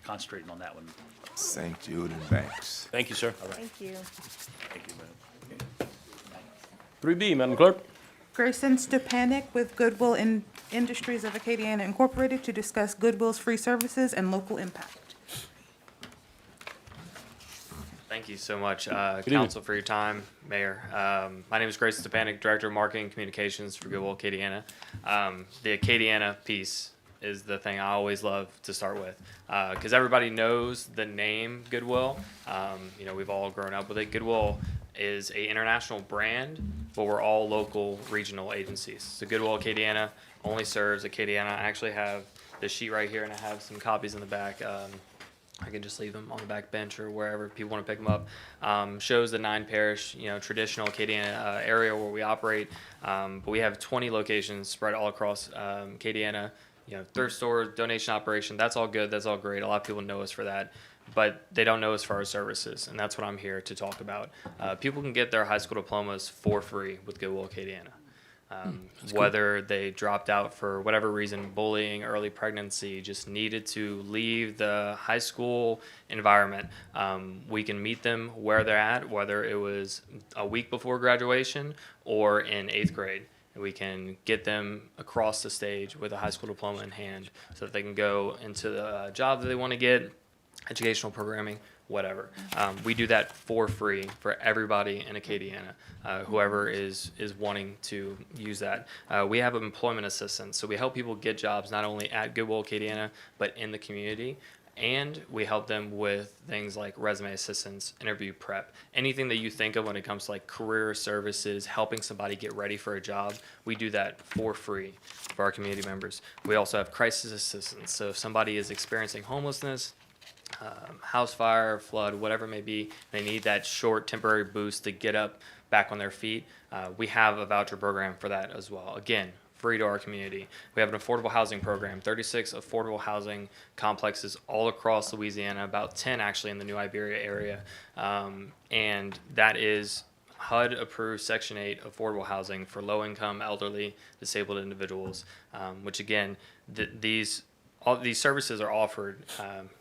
concentrating on that one. St. Jude and Banks. Thank you, sir. Thank you. Thank you, man. 3B, Madam Clerk. Grayson Stepanek with Goodwill Industries of Acadiana Incorporated to discuss Goodwill's free services and local impact. Thank you so much, evening. Council, for your time, Mayor. My name is Grayson Stepanek, Director of Marketing and Communications for Goodwill Acadiana. The Acadiana piece is the thing I always love to start with, because everybody knows the name Goodwill. We've all grown up with it. Goodwill is an international brand, but we're all local regional agencies. So Goodwill Acadiana only serves Acadiana. I actually have the sheet right here, and I have some copies in the back. I can just leave them on the back bench or wherever people want to pick them up. Shows the 9 parish, traditional Acadiana area where we operate. But we have 20 locations spread all across Acadiana. Thrift store, donation operation. That's all good. That's all great. A lot of people know us for that, but they don't know us for our services, and that's what I'm here to talk about. People can get their high school diplomas for free with Goodwill Acadiana. Whether they dropped out for whatever reason, bullying, early pregnancy, just needed to leave the high school environment, we can meet them where they're at, whether it was a week before graduation or in 8th grade. We can get them across the stage with a high school diploma in hand so that they can go into the job that they want to get, educational programming, whatever. We do that for free for everybody in Acadiana, whoever is wanting to use that. We have employment assistance, so we help people get jobs not only at Goodwill Acadiana, but in the community. And we help them with things like resume assistance, interview prep, anything that you think of when it comes to like career services, helping somebody get ready for a job. We do that for free for our community members. We also have crisis assistance. So if somebody is experiencing homelessness, house fire, flood, whatever it may be, they need that short temporary boost to get up back on their feet. We have a voucher program for that as well. Again, free to our community. We have an affordable housing program, 36 affordable housing complexes all across Louisiana, about 10 actually in the new Iberia area. And that is HUD approved Section 8 affordable housing for low income, elderly, disabled individuals, which again, all these services are offered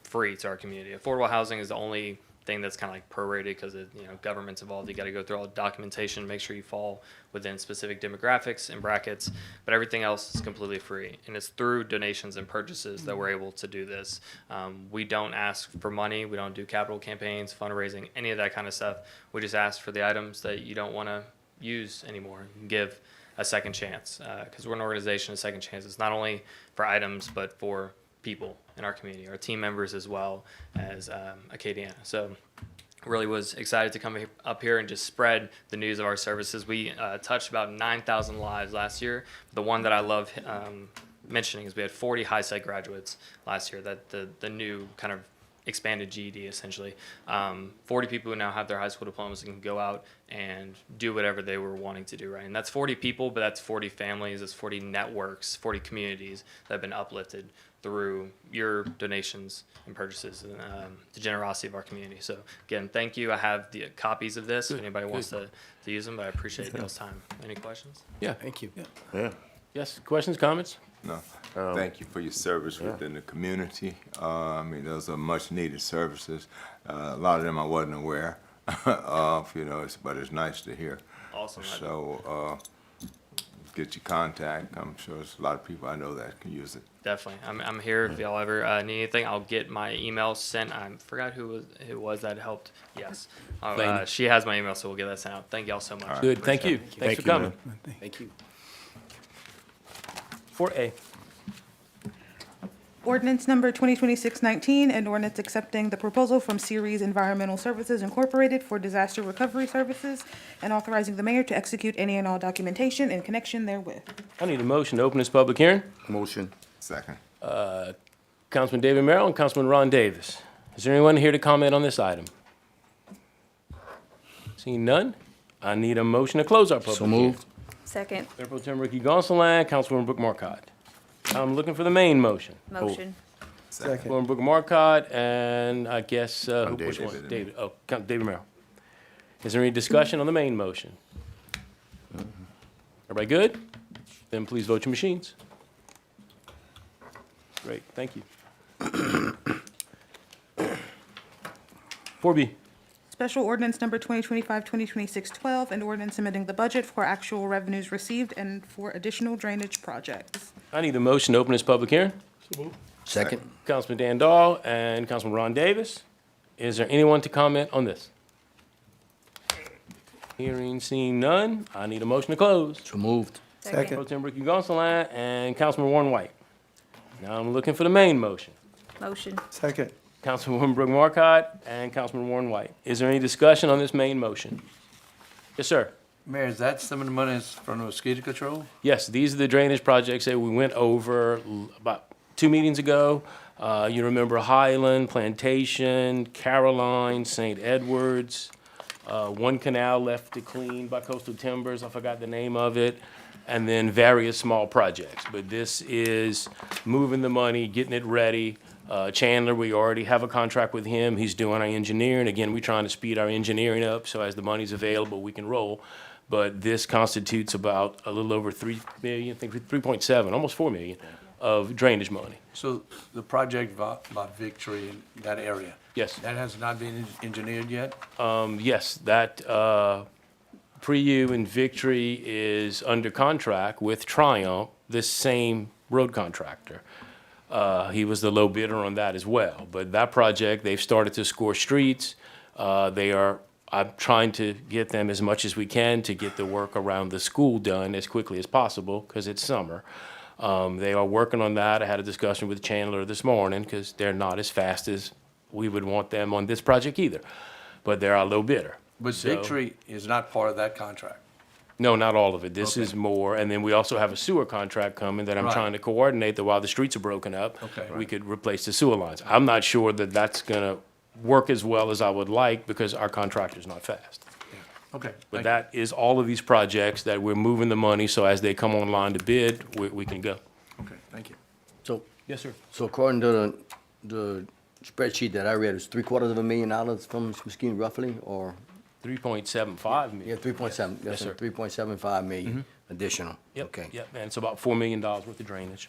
free to our community. Affordable housing is the only thing that's kind of like prorated because government's involved. You got to go through all the documentation, make sure you fall within specific demographics and brackets, but everything else is completely free. And it's through donations and purchases that we're able to do this. We don't ask for money. We don't do capital campaigns, fundraising, any of that kind of stuff. We just ask for the items that you don't want to use anymore. You can give a second chance because we're an organization of second chances, not only for items, but for people in our community, our team members as well as Acadiana. So really was excited to come up here and just spread the news of our services. We touched about 9,000 lives last year. The one that I love mentioning is we had 40 high site graduates last year, that the new kind of expanded GED essentially. 40 people who now have their high school diplomas and can go out and do whatever they were wanting to do, right? And that's 40 people, but that's 40 families, that's 40 networks, 40 communities that have been uplifted through your donations and purchases and the generosity of our community. So again, thank you. I have the copies of this if anybody wants to use them, but I appreciate y'all's time. Any questions? Yeah. Thank you. Yeah. Yes, questions, comments? No, thank you for your service within the community. I mean, those are much needed services. A lot of them I wasn't aware of, you know, but it's nice to hear. Awesome. So, get your contact. I'm sure there's a lot of people I know that can use it. Definitely. I'm here if y'all ever need anything. I'll get my email sent. I forgot who it was that helped. Yes. Lane. She has my email, so we'll get that sent out. Thank y'all so much. Good, thank you. Thanks for coming. Thank you. 4A. Ordinance number 2026-19, an ordinance accepting the proposal from Ceres Environmental Services Incorporated for disaster recovery services and authorizing the mayor to execute any and all documentation in connection therewith. I need a motion to open this public hearing. Motion. Second. Councilman David Merrill and Councilman Ron Davis. Is there anyone here to comment on this item? Seeing none, I need a motion to close our public So hearing. moved. Second. Mayor Pro Tem Ricky Gonsalas, Councilwoman Brooke Marcotte. I'm looking for the main motion. Motion. Second. Councilwoman Brooke Marcotte, and I guess, I'm which David. one? David, David Merrill. Is there any discussion on the main motion? Everybody good? Then please vote your machines. Great, thank you. 4B. Special ordinance number 2025-2026-12, an ordinance amending the budget for actual revenues received and for additional drainage projects. I need a motion to open this public hearing. Second. Councilman Dan Dahl and Councilman Ron Davis. Is there anyone to comment on this? Hearing, seeing none, I need a motion to close. So moved. Second. Pro Tem Ricky Gonsalas and Councilman Warren White. Now I'm looking for the main motion. Motion. Second. Councilwoman Brooke Marcotte and Councilman Warren White. Is there any discussion on this main motion? Yes, sir. Mayor, is that some of the monies from the mosquito control? Yes, these are the drainage projects that we went over about 2 meetings ago. You remember Highland, Plantation, Caroline, St. Edwards, one canal left to clean by Coastal Timbers, I forgot the name of it, and then various small projects. But this is moving the money, getting it ready. Chandler, we already have a contract with him. He's doing our engineering. Again, we're trying to speed our engineering up, so as the money's available, we can roll. But this constitutes about a little over 3 million, I think 3.7, almost 4 million of drainage money. So the project about Victory in that area? Yes. That has not been engineered yet? Yes, that, Preview and Victory is under contract with Triumph, this same road contractor. He was the low bidder on that as well. But that project, they've started to score streets. I'm trying to get them as much as we can to get the work around the school done as quickly as possible because it's summer. They are working on that. I had a discussion with Chandler this morning because they're not as fast as we would want them on this project either. But they're our low bidder. But So- Victory is not part of that contract? No, not all of it. This Okay. is more, and then we also have a sewer contract coming that I'm Right. trying to coordinate that while the streets are broken up, Okay. we could replace the sewer lines. I'm not sure that that's gonna work as well as I would like because our contractor's not fast. Okay. But thank you. that is all of these projects that we're moving the money, so as they come online to bid, we can go. Okay, thank you. So, Yes, sir. so according to the spreadsheet that I read, it's $750,000 from Mesquite roughly, or? 3.75 Yeah, million. 3.7, Yes, yes, sir. 3.75 million additional. Yep, Okay. yep, and it's about $4 million worth of drainage.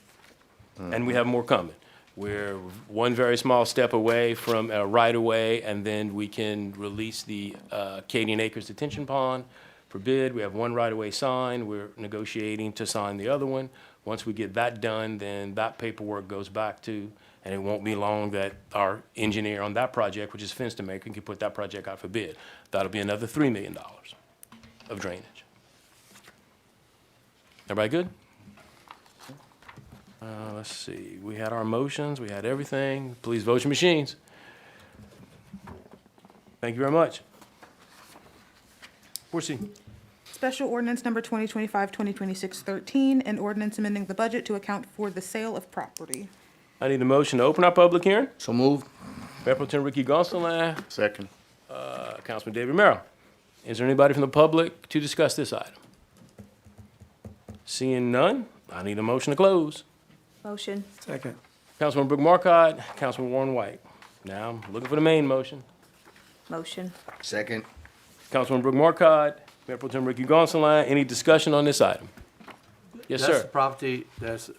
And we have more coming. We're one very small step away from a right-of-way, and then we can release the Acadian Acres Detention Pond for bid. We have one right-of-way signed. We're negotiating to sign the other one. Once we get that done, then that paperwork goes back to, and it won't be long that our engineer on that project, which is Fenster-Maker, can put that project out for bid. That'll be another $3 million of drainage. Everybody good? Let's see, we had our motions, we had everything. Please vote your machines. Thank you very much. 4C. Special ordinance number 2025-2026-13, an ordinance amending the budget to account for the sale of property. I need a motion to open our public hearing. So moved. Mayor Pro Tem Ricky Gonsalas, Second. Councilman David Merrill. Is there anybody from the public to discuss this item? Seeing none, I need a motion to close. Motion. Second. Councilman Brooke Markcott, Councilman Warren White. Now, I'm looking for the main motion. Motion. Second. Councilman Brooke Markcott, Mayor Pro Tem Ricky Gonsalas, any discussion on this item? Yes, That's sir. the property that's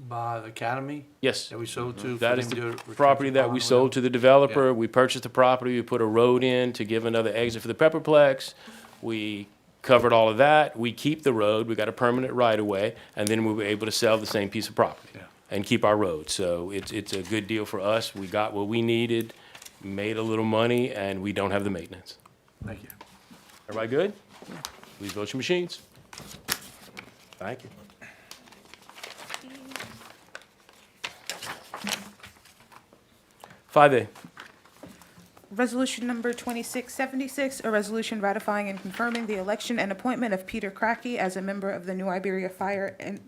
by the academy Yes. that we sold to. That for is them to the retention property that pond we or sold whatever. to the developer. Yeah. We purchased the property, we put a road in to give another exit for the Pepperplex. We covered all of that. We keep the road, we got a permanent right of way, and then we were able to sell the same piece of property Yeah. and keep our road. So it's a good deal for us. We got what we needed, made a little money, and we don't have the maintenance. Thank you. Everybody good? Please vote your machines. Thank you. Five A. Resolution number 2676, a resolution ratifying and confirming the election and appointment of Peter Crackey as a member of the New Iberia Fire and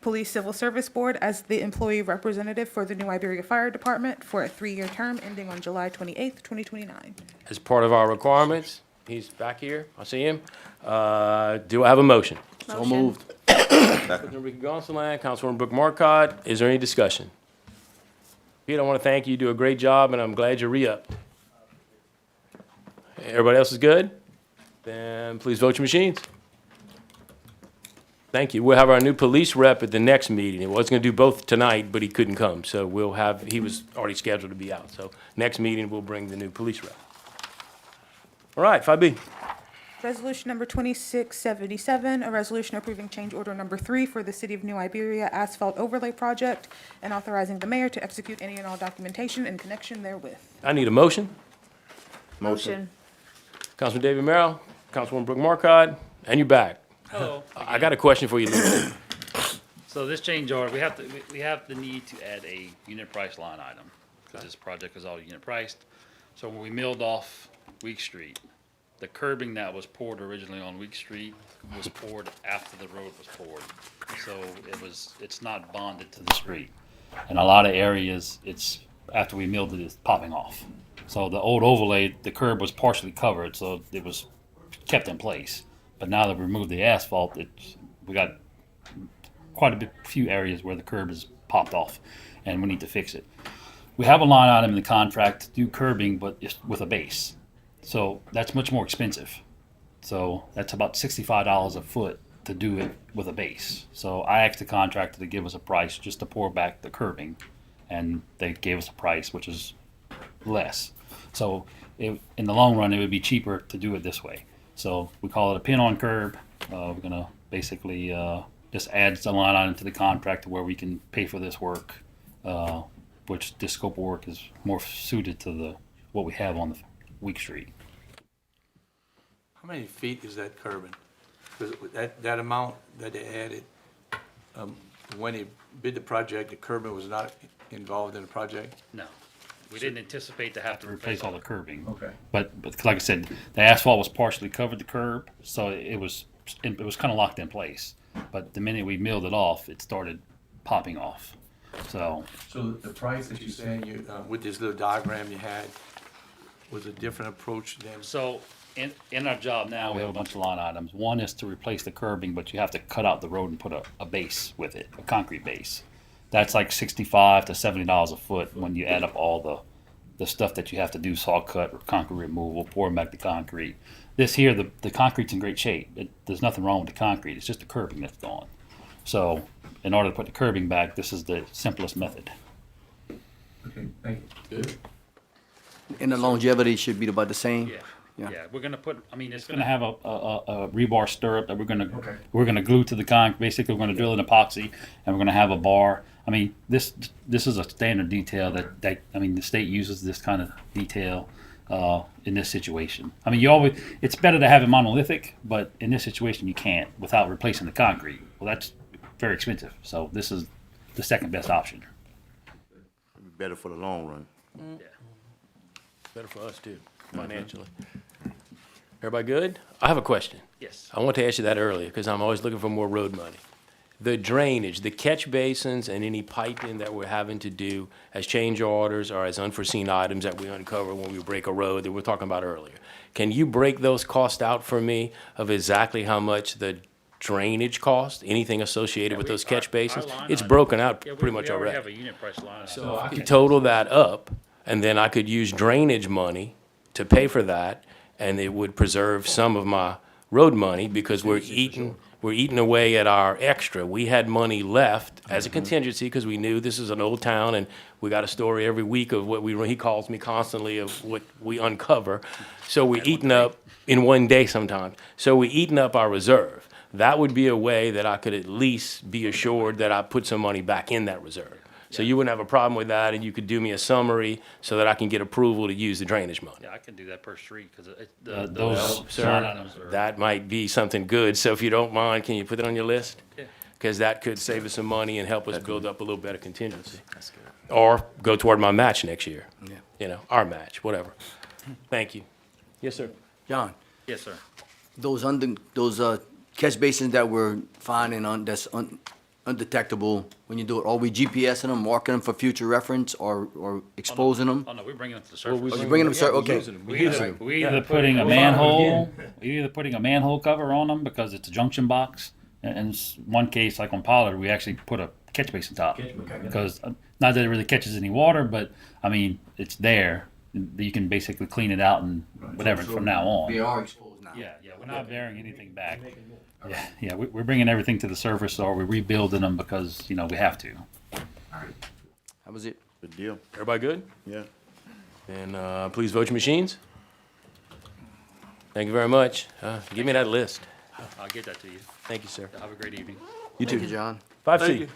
Police Civil Service Board as the employee representative for the New Iberia Fire Department for a 3-year term ending on July 28th, 2029. As part of our requirements, he's back here, I see him. Do I have a motion? So moved. Councilman Ricky Gonsalas, Councilwoman Brooke Markcott, is there any discussion? Pete, I want to thank you, you do a great job, and I'm glad you're re-upped. Everybody else is good? Then please vote your machines. Thank you. We'll have our new police rep at the next meeting. He was going to do both tonight, but he couldn't come, so we'll have, he was already scheduled to be out. So next meeting, we'll bring the new police rep. All right, 5B. Resolution number 2677, a resolution approving change order number 3 for the City of New Iberia Asphalt Overlay Project and authorizing the mayor to execute any and all documentation in connection therewith. I need a motion. Motion. Councilman David Merrill, Councilwoman Brooke Markcott, and you're back. Hello. I got a question for you, Lou. So this change order, we have the need to add a unit price line item, because this project is all unit priced. So when we milled off Week Street, the curbing that was poured originally on Week Street was poured after the road was poured. So it's not bonded to the street. In a lot of areas, after we milled it, it's popping off. So the old overlay, the curb was partially covered, so it was kept in place. But now that we removed the asphalt, we got quite a few areas where the curb is popped off, and we need to fix it. We have a line item in the contract to do curbing, but it's with a base. So that's much more expensive. So that's about $65 a foot to do it with a base. So I asked the contractor to give us a price just to pour back the curbing, and they gave us a price which is less. So in the long run, it would be cheaper to do it this way. So we call it a pin-on curb. We're gonna basically just add the line item to the contract to where we can pay for this work, which this scope of work is more suited to what we have on the Week Street. How many feet is that curbing? Because that amount that they added, when they bid the project, the curbing was not involved in the project? No, we didn't anticipate to have to replace all the curbing. Okay. But like I said, the asphalt was partially covered the curb, so it was kind of locked in place. But the minute we milled it off, it started popping off. So The price that you're saying, with this little diagram you had, was a different approach than? So in our job now, we have a bunch of line items. One is to replace the curbing, but you have to cut out the road and put a base with it, a concrete base. That's like $65 to $70 a foot when you add up all the stuff that you have to do, saw cut, concrete removal, pouring back the concrete. This here, the concrete's in great shape. There's nothing wrong with the concrete. It's just the curbing that's gone. So in order to put the curbing back, this is the simplest method. Okay, thank you. Good. And the longevity should be about the same? Yeah, we're gonna it's gonna have a rebar stirrup that we're gonna glue to the concrete. Basically, we're gonna drill in epoxy, and we're gonna have a bar. I mean, this is a standard detail that the state uses this kind of detail in this situation. I mean, it's better to have it monolithic, but in this situation, you can't without replacing the concrete. Well, that's very expensive. So this is the second best option. Better for the long run. Yeah. Better for us too, financially. Everybody good? I have a question. Yes. I want to ask you that earlier because I'm always looking for more road money. The drainage, the catch basins and any piping that we're having to do as change orders or as unforeseen items that we uncover when we break a road that we were talking about earlier. Can you break those costs out for me of exactly how much the drainage cost, anything associated with those catch basins? It's broken out pretty much already. have a unit price line. So I could total that up, and then I could use drainage money to pay for that, and it would preserve some of my road money, because we're eating away at our extra. We had money left as a contingency, because we knew this is an old town, and we got a story every week of he calls me constantly of what we uncover. So we're eating up in one day sometimes. So we're eating up our reserve. That would be a way that I could at least be assured that I put some money back in that reserve. So you wouldn't have a problem with that, and you could do me a summary so that I can get approval to use the drainage money. Yeah, I can do that per street, because Well, those line sir, items are. that might be something good. So if you don't mind, can you put it on your list? Yeah. Because that could save us some money and help us build up a little better contingency. That's good. Or go toward my match next year. Yeah. You know, our match, whatever. Thank you. Yes, sir. John, Yes, sir. those catch basins that we're finding undetectable, when you do it, are we GPSing them, marking them for future reference, or exposing them? Oh, no, we're bringing them to the surface. Are you bringing them, sir? Okay. We're either putting a manhole, we're either putting a manhole cover on them because it's a junction box. And in one case, like on Pollard, we actually put a catch basin top. Because, not that it really catches any water, but, I mean, it's there. You can basically clean it out and whatever from now on. They are exposed now. Yeah, we're not bearing anything back. Yeah, we're bringing everything to the surface, or we're rebuilding them because, we have to. That was it. Good deal. Everybody good? Yeah. And please vote your machines. Thank you very much. Give me that list. I'll get that to you. Thank you, sir. Have a great evening. You Thank too. you, John. 5C.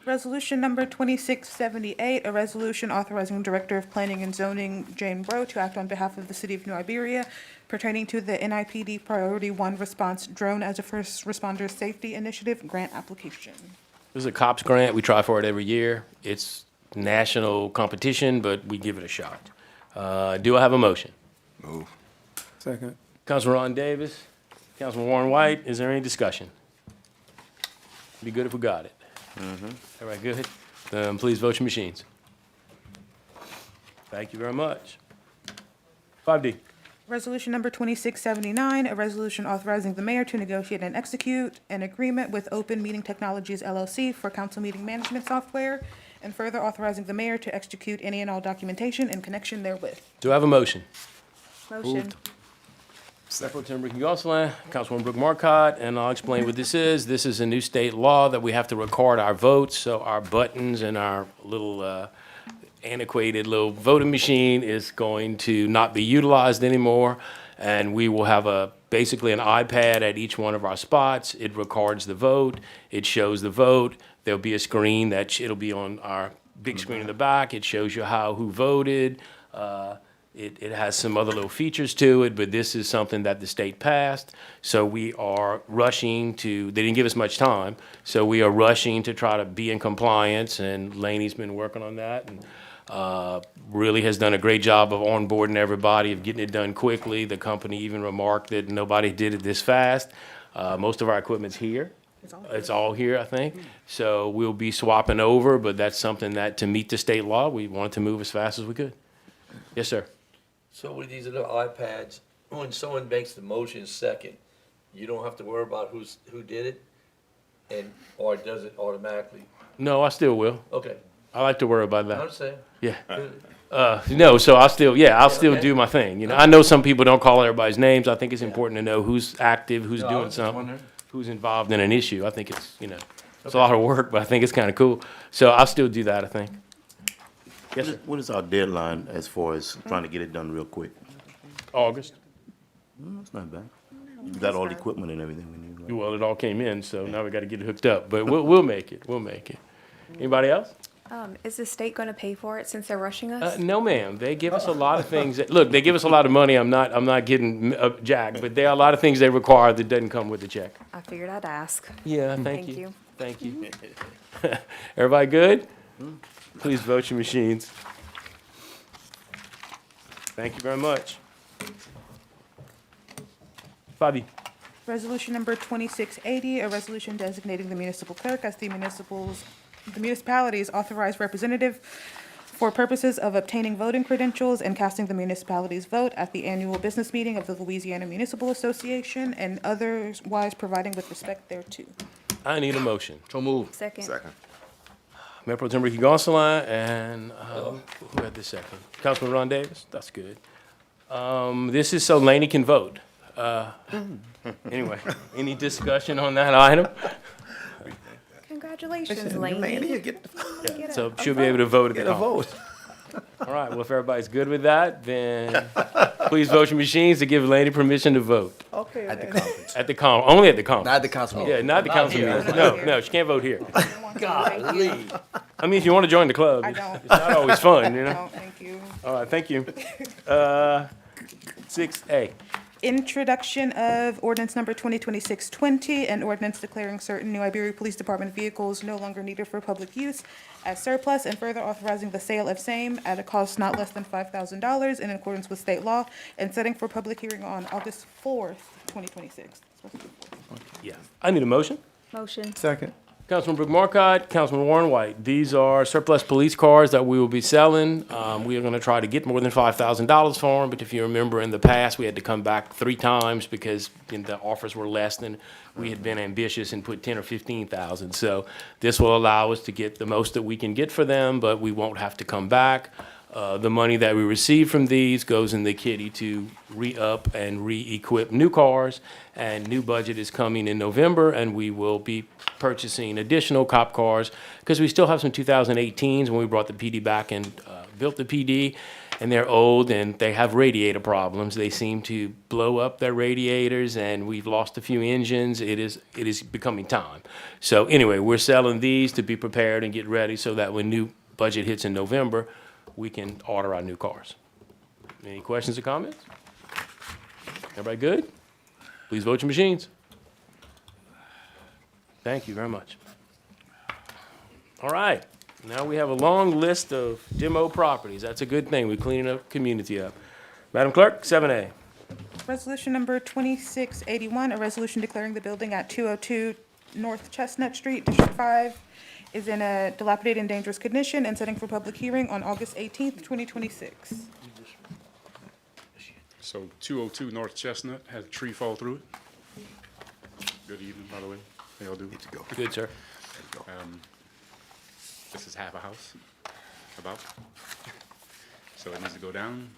Resolution number 2678, a resolution authorizing Director of Planning and Zoning Jane Bro to act on behalf of the City of New Iberia pertaining to the NIPD Priority 1 Response Drone as a First Responder Safety Initiative grant application. This is a COPS grant. We try for it every year. It's national competition, but we give it a shot. Do I have a motion? Move. Second. Councilman Ron Davis, Councilman Warren White, is there any discussion? Be good if we got it. All right, good. Please vote your machines. Thank you very much. 5D. Resolution number 2679, a resolution authorizing the mayor to negotiate and execute an agreement with Open Meeting Technologies LLC for council meeting management software, and further authorizing the mayor to execute any and all documentation in connection therewith. Do I have a motion? Motion. Pro Tem Ricky Gosselin, Councilwoman Brooke Marcotte, and I'll explain what this is. This is a new state law that we have to record our votes, so our buttons and our little antiquated little voting machine is going to not be utilized anymore, and we will have basically an iPad at each one of our spots. It records the vote, it shows the vote. There'll be a screen it'll be on our big screen in the back. It shows you who voted. It has some other little features to it, but this is something that the state passed. So we are rushing they didn't give us much time, so we are rushing to try to be in compliance, and Laney's been working on that, and really has done a great job of onboarding everybody, of getting it done quickly. The company even remarked that nobody did it this fast. Most of our equipment's here. It's all here, I think. So we'll be swapping over, but that's something that, to meet the state law, we wanted to move as fast as we could. Yes, sir. So with these little iPads, when someone makes the motion second, you don't have to worry about who did it, or does it automatically? No, I still will. Okay, I like to worry about I that. understand. Yeah. No, so I'll still Okay. do my thing. I know some people don't call everybody's names. I think it's important to know who's active, who's No, I doing was just something, wondering. who's involved in an issue. I think it's a lot of work, but I think it's kind of cool. So I'll still do that, I think. Yes, sir. What is our deadline as far as trying to get it done real quick? August. That's not bad. You got all the equipment and everything we need, right? Well, it all came in, so now we got to get it hooked up, but we'll make it. We'll make it. Anybody else? Is the state going to pay for it since they're rushing us? No, ma'am. They give us a lot of things. Look, they give us a lot of money. I'm not getting jack, but there are a lot of things they require that doesn't come with the check. I figured I'd ask. Yeah, Thank you. Thank you. Everybody good? Please vote your machines. Thank you very much. Fabi. Resolution number 2680, a resolution designating the municipal clerk as the municipality's authorized representative for purposes of obtaining voting credentials and casting the municipality's vote at the annual business meeting of the Louisiana Municipal Association and otherwise providing with respect thereto. I need a motion. So moved. Second. Mayor Pro Tem Ricky Gonsalas and, who had the second? Councilman Ron Davis? That's good. This is so Laney can vote. Anyway, any discussion on that item? Congratulations, Laney. Yeah, so she'll be able to vote at the conference. All right, well, if everybody's good with that, then please vote your machines to give Laney permission to vote. Okay. At the conference. At the only at the conference. Not at the council meeting. Yeah, not the council here. meeting. No, she can't vote here. Golly. I mean, if you want to join the club, I it's don't. it's not always fun, you know? No, thank you. All right, thank you. 6A. Introduction of ordinance number 2026-20, an ordinance declaring certain New Iberia Police Department vehicles no longer needed for public use as surplus and further authorizing the sale of same at a cost not less than $5,000 in accordance with state law and setting for public hearing on August 4th, 2026. Yeah, I need a motion. Motion. Second. Councilman Brooke Marcotte, Councilman Warren White. These are surplus police cars that we will be selling. We are gonna try to get more than $5,000 for them, but if you remember in the past, we had to come back 3 times because the offers were less than we had been ambitious and put 10 or 15,000. So this will allow us to get the most that we can get for them, but we won't have to come back. The money that we receive from these goes in the kitty to re-up and re-equip new cars. And new budget is coming in November, and we will be purchasing additional cop cars because we still have some 2018s when we brought the PD back and built the PD. And they're old and they have radiator problems. They seem to blow up their radiators, and we've lost a few engines. It is becoming time. So anyway, we're selling these to be prepared and get ready so that when new budget hits in November, we can order our new cars. Any questions or comments? Everybody good? Please vote your machines. Thank you very much. All right, now we have a long list of demo properties. That's a good thing. We're cleaning up community up. Madam Clerk, 7A. Resolution number 2681, a resolution declaring the building at 202 North Chestnut Street, District 5, is in a dilapidated and dangerous condition and setting for public hearing on August 18th, 2026. So 202 North Chestnut had a tree fall through it. Good evening, by the way. How y'all doing? Good, sir. This is half a house, about. So it needs to go down.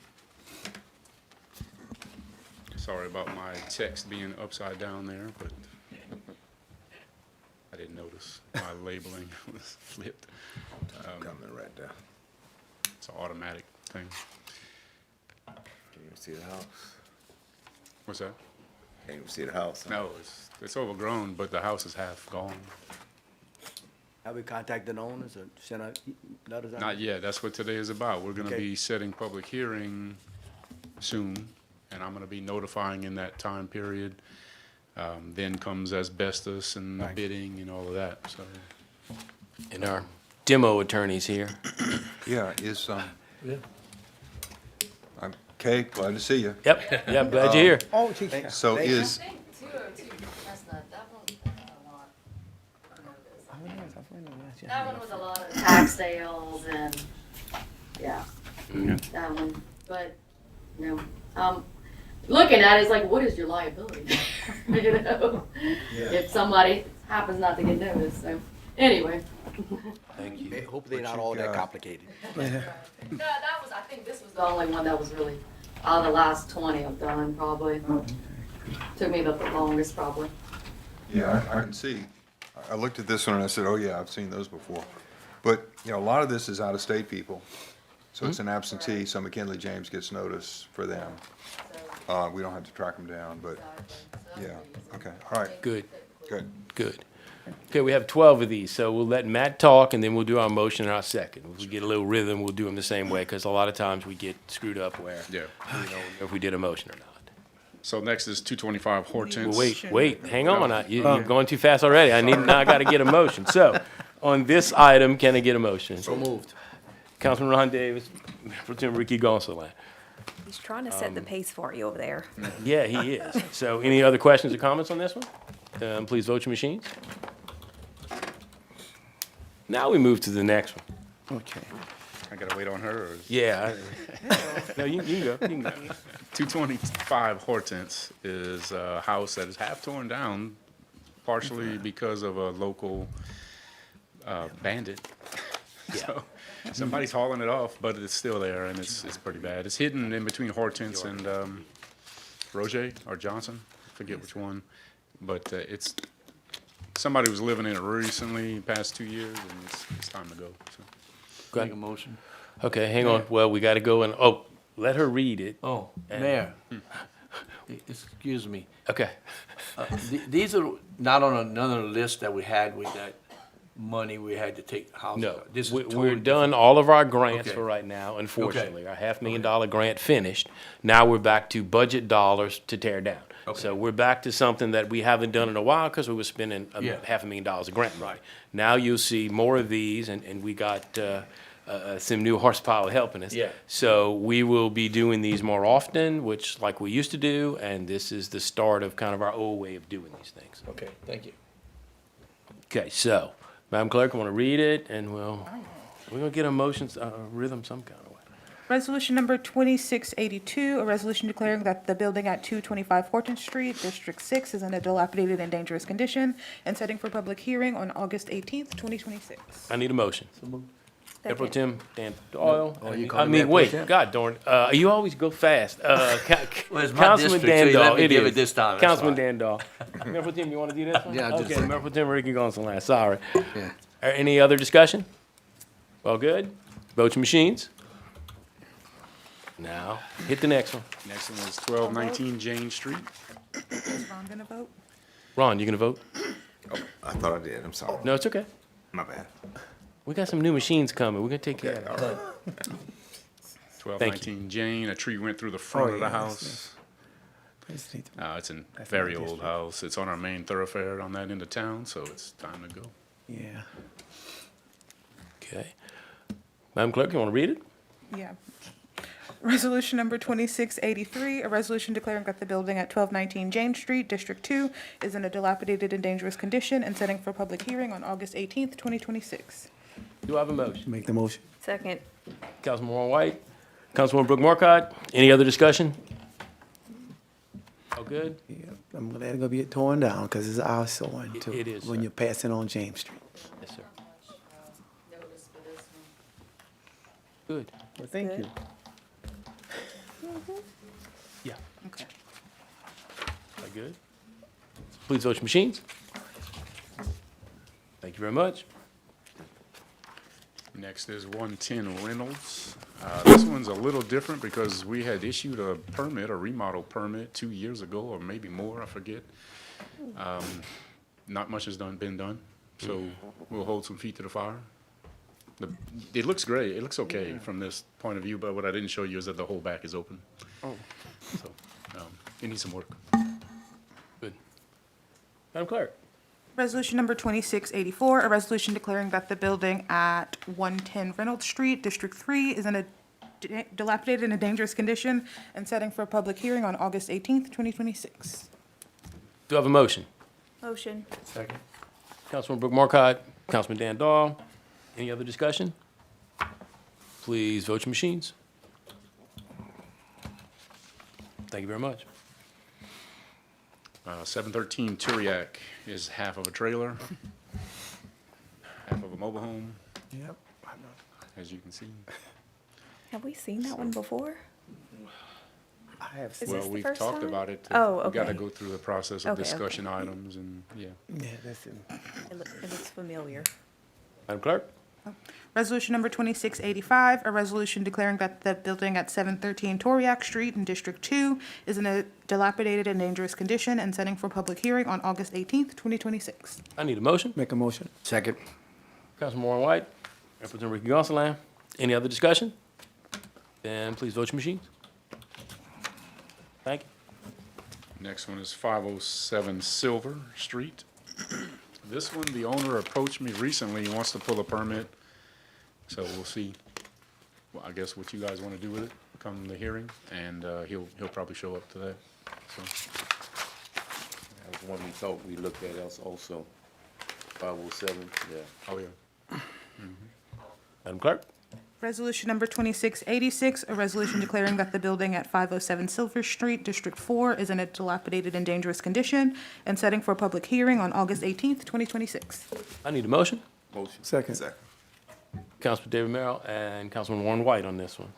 Sorry about my text being upside down there, but I didn't notice my labeling was flipped. Coming right there. It's an automatic thing. Can you see the house? What's that? Can't even see the house. Huh? No, it's overgrown, but the house is half gone. Have we contacted the owners or sent out letters out? Not yet. That's what today is about. We're gonna Okay. be setting public hearing soon, and I'm gonna be notifying in that time period. Then comes asbestos and Right. bidding and all of that, so. And our demo attorney's here. Yeah, it's, Yeah. okay, glad to see you. Yep, yeah, glad you're here. Oh, geez. So is, 202 Chestnut, that one, a lot. That one was a lot of tax sales and, yeah, that one, but, you know, looking at it, it's like, what is your liability? You know, if somebody happens not to get noticed, so, anyway. Thank you. Hopefully they're not all that complicated. No, that was, I think this was the only one that was really, out of the last 20 I've done, probably. Took me the longest, probably. yeah, I can see. I looked at this one and I said, oh yeah, I've seen those before. But, you know, a lot of this is out-of-state people. So it's an absentee, so McKinley James gets notice for them. We don't have to track them down, but, yeah, okay, all right, Good, good. good. Okay, we have 12 of these, so we'll let Matt talk, and then we'll do our motion in our second. If we get a little rhythm, we'll do them the same way, because a lot of times we get screwed up where Yeah. we don't know if we did a motion or not. So next is 225 Hortense. Well, wait, hang on. You're going too fast already. Now I got to get a motion. So, on this item, can I get a motion? So moved. Councilman Ron Davis, Pro Tem Ricky Gonsalas. He's trying to set the pace for you over there. Yeah, he is. So any other questions or comments on this one? Please vote your machines. Now we move to the next one. Okay. I gotta wait on her, or? Yeah. No, you can go. You can go. 225 Hortense is a house that is half torn down, partially because of a local bandit. So somebody's hauling it off, but it's still there, and it's pretty bad. It's hidden in between Hortense and Roger or Johnson, I forget which one. But it's somebody was living in it recently, past 2 years, and it's time to go. So. Go Make ahead. a motion. Okay, hang on. Well, we got to go and, let her read it. Oh, And- Mayor, excuse me. Okay. These are not on another list that we had with that money we had to take houses. No, This is we're totally done different. all of our grants Okay. for right now, unfortunately. Our $500,000 grant finished. Now we're back to budget dollars to tear down. Okay. So we're back to something that we haven't done in a while because we were spending Yeah. $500,000 of grant money. Now you'll see more of these, and we got some new horsepower helping us. Yeah. So we will be doing these more often, which like we used to do, and this is the start of kind of our old way of doing these things. Okay, thank you. Okay, so, Madam Clerk, I want to read it, and we're going to get a motion, rhythm some kind of way. Resolution number 2682, a resolution declaring that the building at 225 Horton Street, District 6, is in a dilapidated and dangerous condition, and setting for public hearing on August 18th, 2026. I need a motion. Mayor Pro Second. Tem Dan Doyle. Oh, you I calling mean, Mayor Pro wait, Tem? God darn, you always go fast. Well, it's my Councilman district, so Dan you let Dahl, me it give is. it this time, that's Councilman fine. Dan Dahl. Mayor Pro Tem, you want to do this one? Yeah, I'll do the Okay, second. Mayor Pro Tem Ricky Gonsalas, sorry. Yeah. Any other discussion? All good? Vote your machines. Now, hit the next one. Next one is 1219 Jane Street. Is Ron gonna vote? Ron, you gonna vote? I thought I did, I'm sorry. No, it's okay. My bad. We got some new machines coming. We're gonna take care of it. 1219 Jane, a tree went through the front Oh, of the yeah, house. Just need to- It's a That's very my old district. house. It's on our main thoroughfare on that end of town, so it's time to go. Yeah. Okay. Madam Clerk, you want to read it? Yeah. Resolution number 2683, a resolution declaring that the building at 1219 Jane Street, District 2, is in a dilapidated and dangerous condition, and setting for public hearing on August 18th, 2026. Do I have a motion? Make the motion. Second. Councilman Warren White, Councilwoman Brooke Marcotte, any other discussion? All good? Yeah, I'm glad it's gonna be torn down because it's our sewing too. It is, When sir. you're passing on James Street. Yes, sir. Notice for this one. Good. Well, thank you. Yeah. Okay. All good? Please vote your machines. Thank you very much. Next is 110 Reynolds. This one's a little different because we had issued a permit, a remodel permit 2 years ago, or maybe more, I forget. Not much has been done, so we'll hold some feet to the fire. It looks great, it looks okay from this point of view, but what I didn't show you is that the whole back is open. Oh. So, it needs some work. Good. Madam Clerk? Resolution number 2684, a resolution declaring that the building at 110 Reynolds Street, District 3, is in a dilapidated and a dangerous condition, and setting for a public hearing on August 18th, 2026. Do I have a motion? Motion. Second. Councilman Brooke Marcotte, Councilman Dan Dahl, any other discussion? Please vote your machines. Thank you very much. 713 Turiak is half of a trailer, half of a mobile home, Yep. as you can see. Have we seen that one before? I have Is seen. this Well, the we've first talked time? about it. Oh, We gotta okay. go through the process of Okay, okay. discussion items and, yeah. Yeah, that's it. It looks familiar. Madam Clerk? Resolution number 2685, a resolution declaring that the building at 713 Toriak Street in District 2 is in a dilapidated and dangerous condition, and setting for public hearing on August 18th, 2026. I need a motion. Make a motion. Second. Councilman Warren White, Representative Ricky Gonsalas, any other discussion? Then please vote your machines. Thank you. Next one is 507 Silver Street. This one, the owner approached me recently, he wants to pull a permit, so we'll see, well, I guess what you guys want to do with it. come the hearing, and he'll probably show up to that. So That was one we thought we looked at else also. 507, yeah. oh yeah. Madam Clerk? Resolution number 2686, a resolution declaring that the building at 507 Silver Street, District 4, is in a dilapidated and dangerous condition, and setting for a public hearing on August 18th, 2026. I need a motion. Motion. Second. Councilman David Merrill and Councilman Warren White on this one.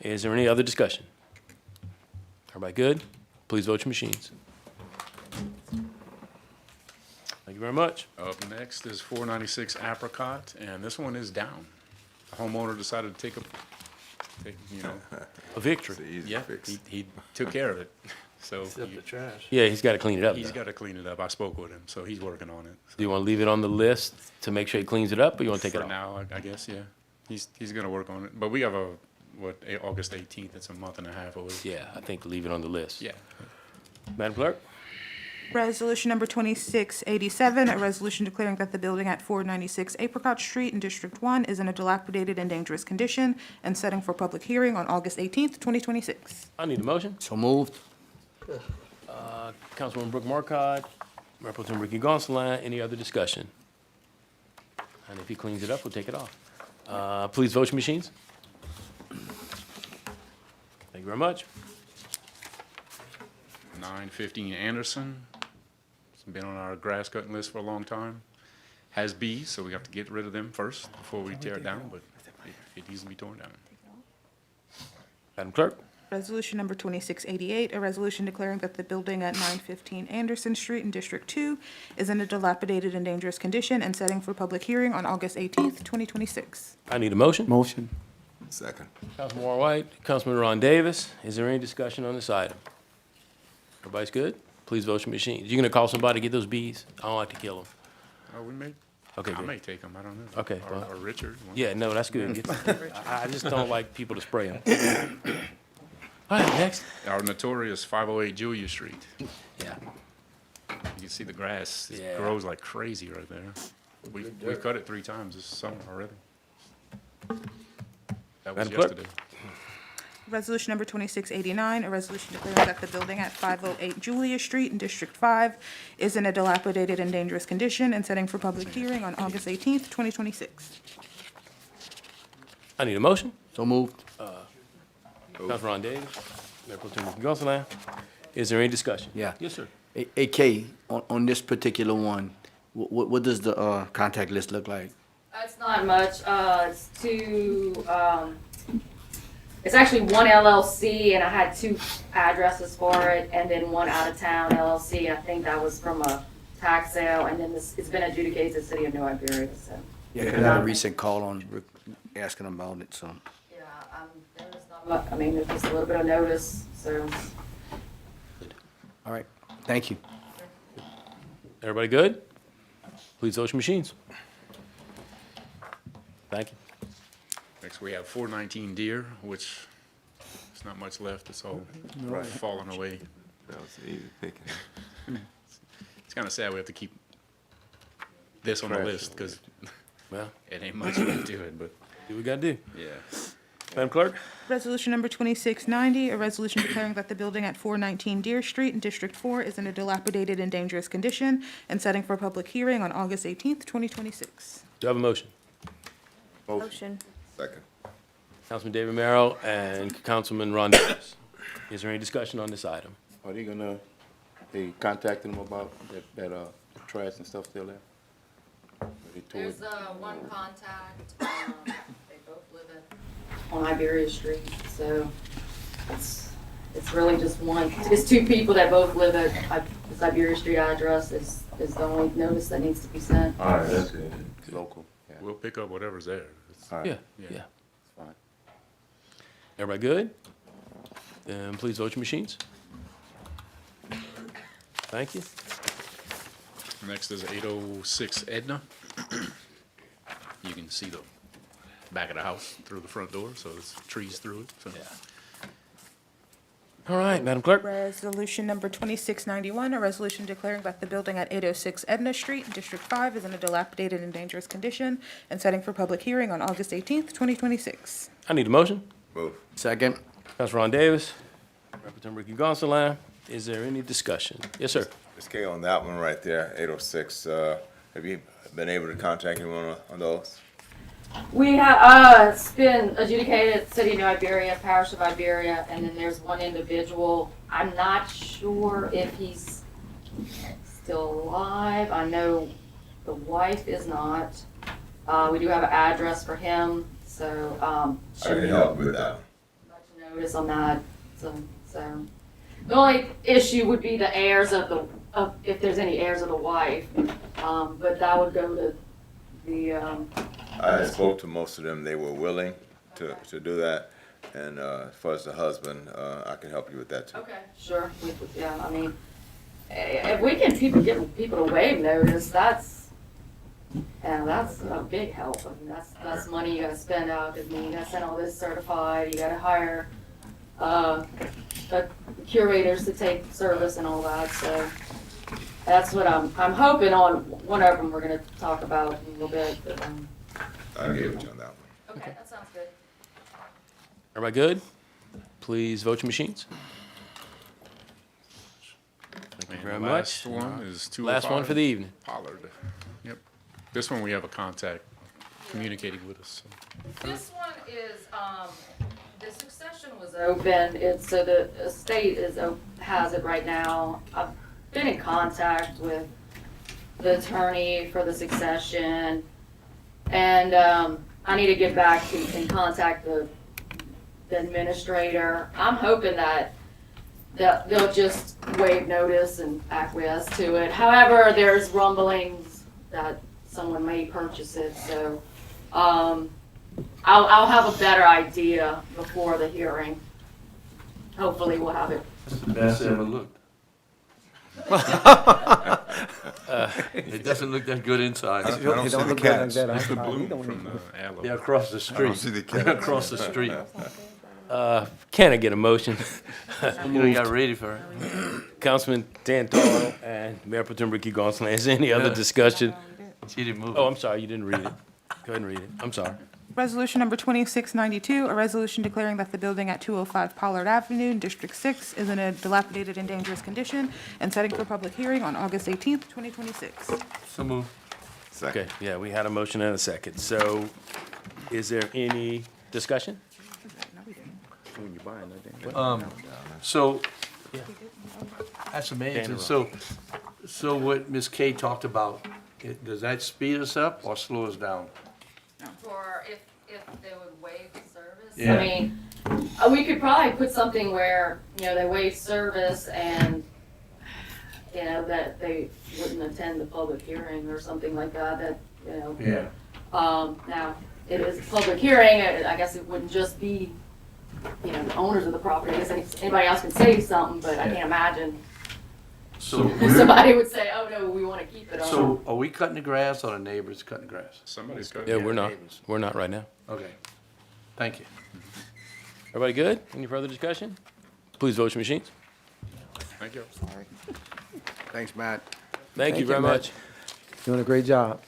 Is there any other discussion? Everybody good? Please vote your machines. Thank you very much. Up next is 496 Apricot, and this one is down. The homeowner decided to take, A victory. It's an easy yeah, fix. he took care of it. So Except the trash. Yeah, he's got to clean it up. he's though. got to clean it up. I spoke with him, so he's working on it. Do you want to leave it on the list to make sure he cleans it up, or you want to take it For off? now, I guess, yeah. He's gonna work on it. But we have August 18th, it's a month and a half away. Yeah, I think leave it on the list. Yeah. Madam Clerk? Resolution number 2687, a resolution declaring that the building at 496 Apricot Street in District 1 is in a dilapidated and dangerous condition, and setting for public hearing on August 18th, 2026. I need a motion. So moved. Councilwoman Brooke Marcotte, Representative Ricky Gonsalas, any other discussion? And if he cleans it up, we'll take it off. Please vote your machines. Thank you very much. 915 Anderson, it's been on our grass cutting list for a long time. Has bees, so we have to get rid of them first before we tear it down, but it needs to be torn down. Madam Clerk? Resolution number 2688, a resolution declaring that the building at 915 Anderson Street in District 2 is in a dilapidated and dangerous condition, and setting for public hearing on August 18th, 2026. I need a motion. Motion. Second. Councilman Warren White, Councilman Ron Davis, is there any discussion on this item? Everybody's good? Please vote your machines. You gonna call somebody to get those bees? I don't like to kill them. Oh, we may, Okay, I good. may take them, I don't know. Okay, Or well. or Richard. Yeah, no, that's good. I just don't like people to spray them. All right, next. Our notorious 508 Julia Street. Yeah. You can see the grass, it Yeah. grows like crazy right there. We've cut it 3 times this summer already. That was Madam Clerk? yesterday. Resolution number 2689, a resolution declaring that the building at 508 Julia Street in District 5 is in a dilapidated and dangerous condition, and setting for public hearing on August 18th, 2026. I need a motion. So moved. Councilman Ron Davis, Representative Ricky Gonsalas, is there any discussion? Yeah. Yes, sir. AK, on this particular one, what does the contact list look like? It's not much, it's it's actually one LLC, and I had 2 addresses for it, and then one out-of-town LLC. I think that was from a tax sale, and then it's been adjudicated to the city of New Iberia, so. Yeah, 'cause I had a recent call on asking about it, so. Yeah, there's not much, I mean, there's just a little bit of notice, so. All right, thank you. Everybody good? Please vote your machines. Thank you. Next, we have 419 Deer, which there's not much left. It's all falling away. That was easy picking. It's kind of sad we have to keep this on the list because Well, it ain't much left to it, but do what we gotta do. yeah. Madam Clerk? Resolution number 2690, a resolution declaring that the building at 419 Deer Street in District 4 is in a dilapidated and dangerous condition, and setting for a public hearing on August 18th, 2026. Do I have a motion? Motion. Second. Councilman David Merrill and Councilman Ron Davis. Is there any discussion on this item? Are they contacting them about that trash and stuff still there? Are they tore it? There's one contact, they both live on Iberia Street, so it's really just one, it's 2 people that both live at this Iberia Street address is the only notice that needs to be sent. All right, that's good. Local, yeah. We'll pick up whatever's there. It's- All right. Yeah, Yeah. yeah. It's fine. Everybody good? Then please vote your machines. Thank you. Next is 806 Edna. You can see the back of the house through the front door, so there's trees through it. So. All right, Madam Clerk? Resolution number 2691, a resolution declaring that the building at 806 Edna Street in District 5 is in a dilapidated and dangerous condition, and setting for public hearing on August 18th, 2026. I need a motion. Move. Second. Councilor Ron Davis, Representative Ricky Gonsalas, is there any discussion? Yes, sir. Ms. K, on that one right there, 806, have you been able to contact anyone on those? We have, it's been adjudicated, City of New Iberia, Parish of Iberia, and then there's one individual. I'm not sure if he's still alive. I know the wife is not. We do have an address for him, so, I should can we help with that. notice on that, so. The only issue would be the heirs of if there's any heirs of the wife, but that would go to the, I spoke to most of them. They were willing to do that. And as far as the husband, I can help you with that too. Okay, sure, yeah, I mean, if we can get people to waive notice, that's a big help. I mean, that's money you gotta spend out, I mean, you gotta send all this certified, you gotta hire, curators to take service and all that, so that's what I'm hoping on. One of them we're gonna talk about in a little bit, but, I'll get with you on that one. okay, that sounds good. Everybody good? Please vote your machines. Thank you And very the much. Last one is 205. Last one for the evening. Pollard. Yep. This one we have a contact communicating with us. So. This one is, the succession was open, so the estate has it right now. I've been in contact with the attorney for the succession, and, I need to get back and contact the administrator. I'm hoping that they'll just waive notice and acquiesce to it. However, there's rumblings that someone may purchase it, so, I'll have a better idea before the hearing. Hopefully we'll have it. That's the best ever looked. It doesn't look that good inside. I don't see the cats. It's the blue from the aloe. They're across the street. see the cat. They're across the street. Can I get a motion? You got ready for it. Councilman Tantoro and Mayor Pro Tem Ricky Gonsalas. Is there any other discussion? She didn't move. Oh, I'm sorry, you didn't read it. Go ahead and read it. I'm sorry. Resolution number 2692, a resolution declaring that the building at 205 Pollard Avenue, District 6, is in a dilapidated and dangerous condition, and setting for public hearing on August 18th, 2026. So move. Okay, yeah, we had a motion and a second. So is there any discussion? So, that's amazing. So what Ms. K talked about, does that speed us up or slow us down? For if they would waive the service? Yeah. I mean, we could probably put something where, they waive service and, that they wouldn't attend the public hearing or something like that, Yeah. Now, it is a public hearing, I guess it wouldn't just be, the owners of the property. I guess anybody else can say something, but I can't imagine So, somebody would say, oh, no, we want to keep it on. so are we cutting the grass or the neighbors cutting the grass? Somebody's got. Yeah, we're not. We're not right now. Okay. Thank you. Everybody good? Any further discussion? Please vote your machines. Thank you. Thanks, Matt. Thank you very Matt. much. Doing a great job.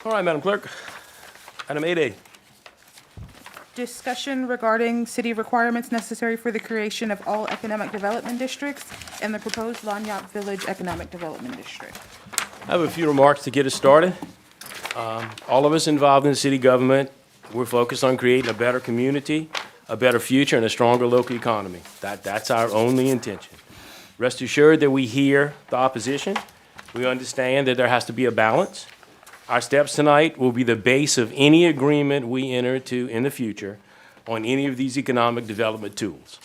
All right, Madam Clerk. Item 8A. Discussion regarding city requirements necessary for the creation of all economic development districts and the proposed Lanyap Village Economic Development District. I have a few remarks to get us started. All of us involved in city government, we're focused on creating a better community, a better future, and a stronger local economy. That's our only intention. Rest assured that we hear the opposition. We understand that there has to be a balance. Our steps tonight will be the base of any agreement we enter into in the future on any of these economic development tools.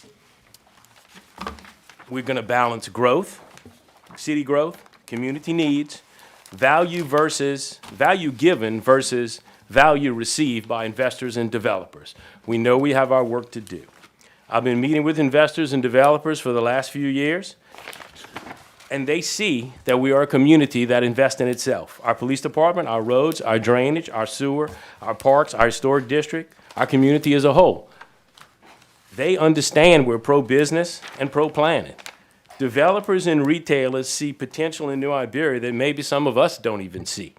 We're going to balance growth, city growth, community needs, value given versus value received by investors and developers. We know we have our work to do. I've been meeting with investors and developers for the last few years, and they see that we are a community that invests in itself. Our police department, our roads, our drainage, our sewer, our parks, our historic district, our community as a whole. They understand we're pro-business and pro-planning. Developers and retailers see potential in New Iberia that maybe some of us don't even see.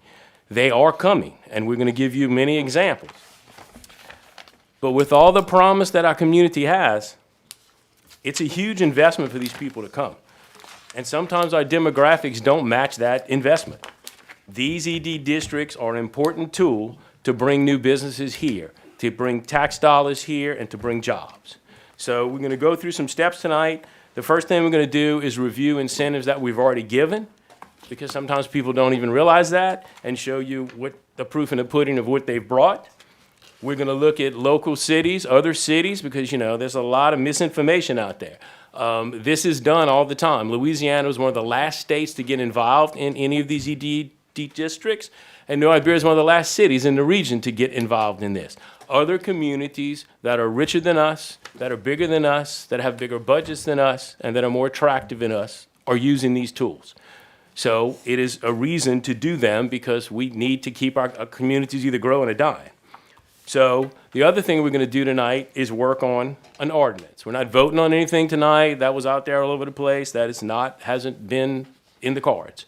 They are coming, and we're going to give you many examples. But with all the promise that our community has, it's a huge investment for these people to come. And sometimes our demographics don't match that investment. These ED districts are an important tool to bring new businesses here, to bring tax dollars here, and to bring jobs. So we're going to go through some steps tonight. The first thing we're going to do is review incentives that we've already given, because sometimes people don't even realize that, and show you what the proof in the pudding of what they've brought. We're going to look at local cities, other cities, because, you know, there's a lot of misinformation out there. This is done all the time. Louisiana was one of the last states to get involved in any of these ED districts, and New Iberia is one of the last cities in the region to get involved in this. Other communities that are richer than us, that are bigger than us, that have bigger budgets than us, and that are more attractive than us are using these tools. So it is a reason to do them, because we need to keep our communities either growing or dying. So the other thing we're going to do tonight is work on an ordinance. We're not voting on anything tonight. That was out there all over the place. That is not, hasn't been in the cards.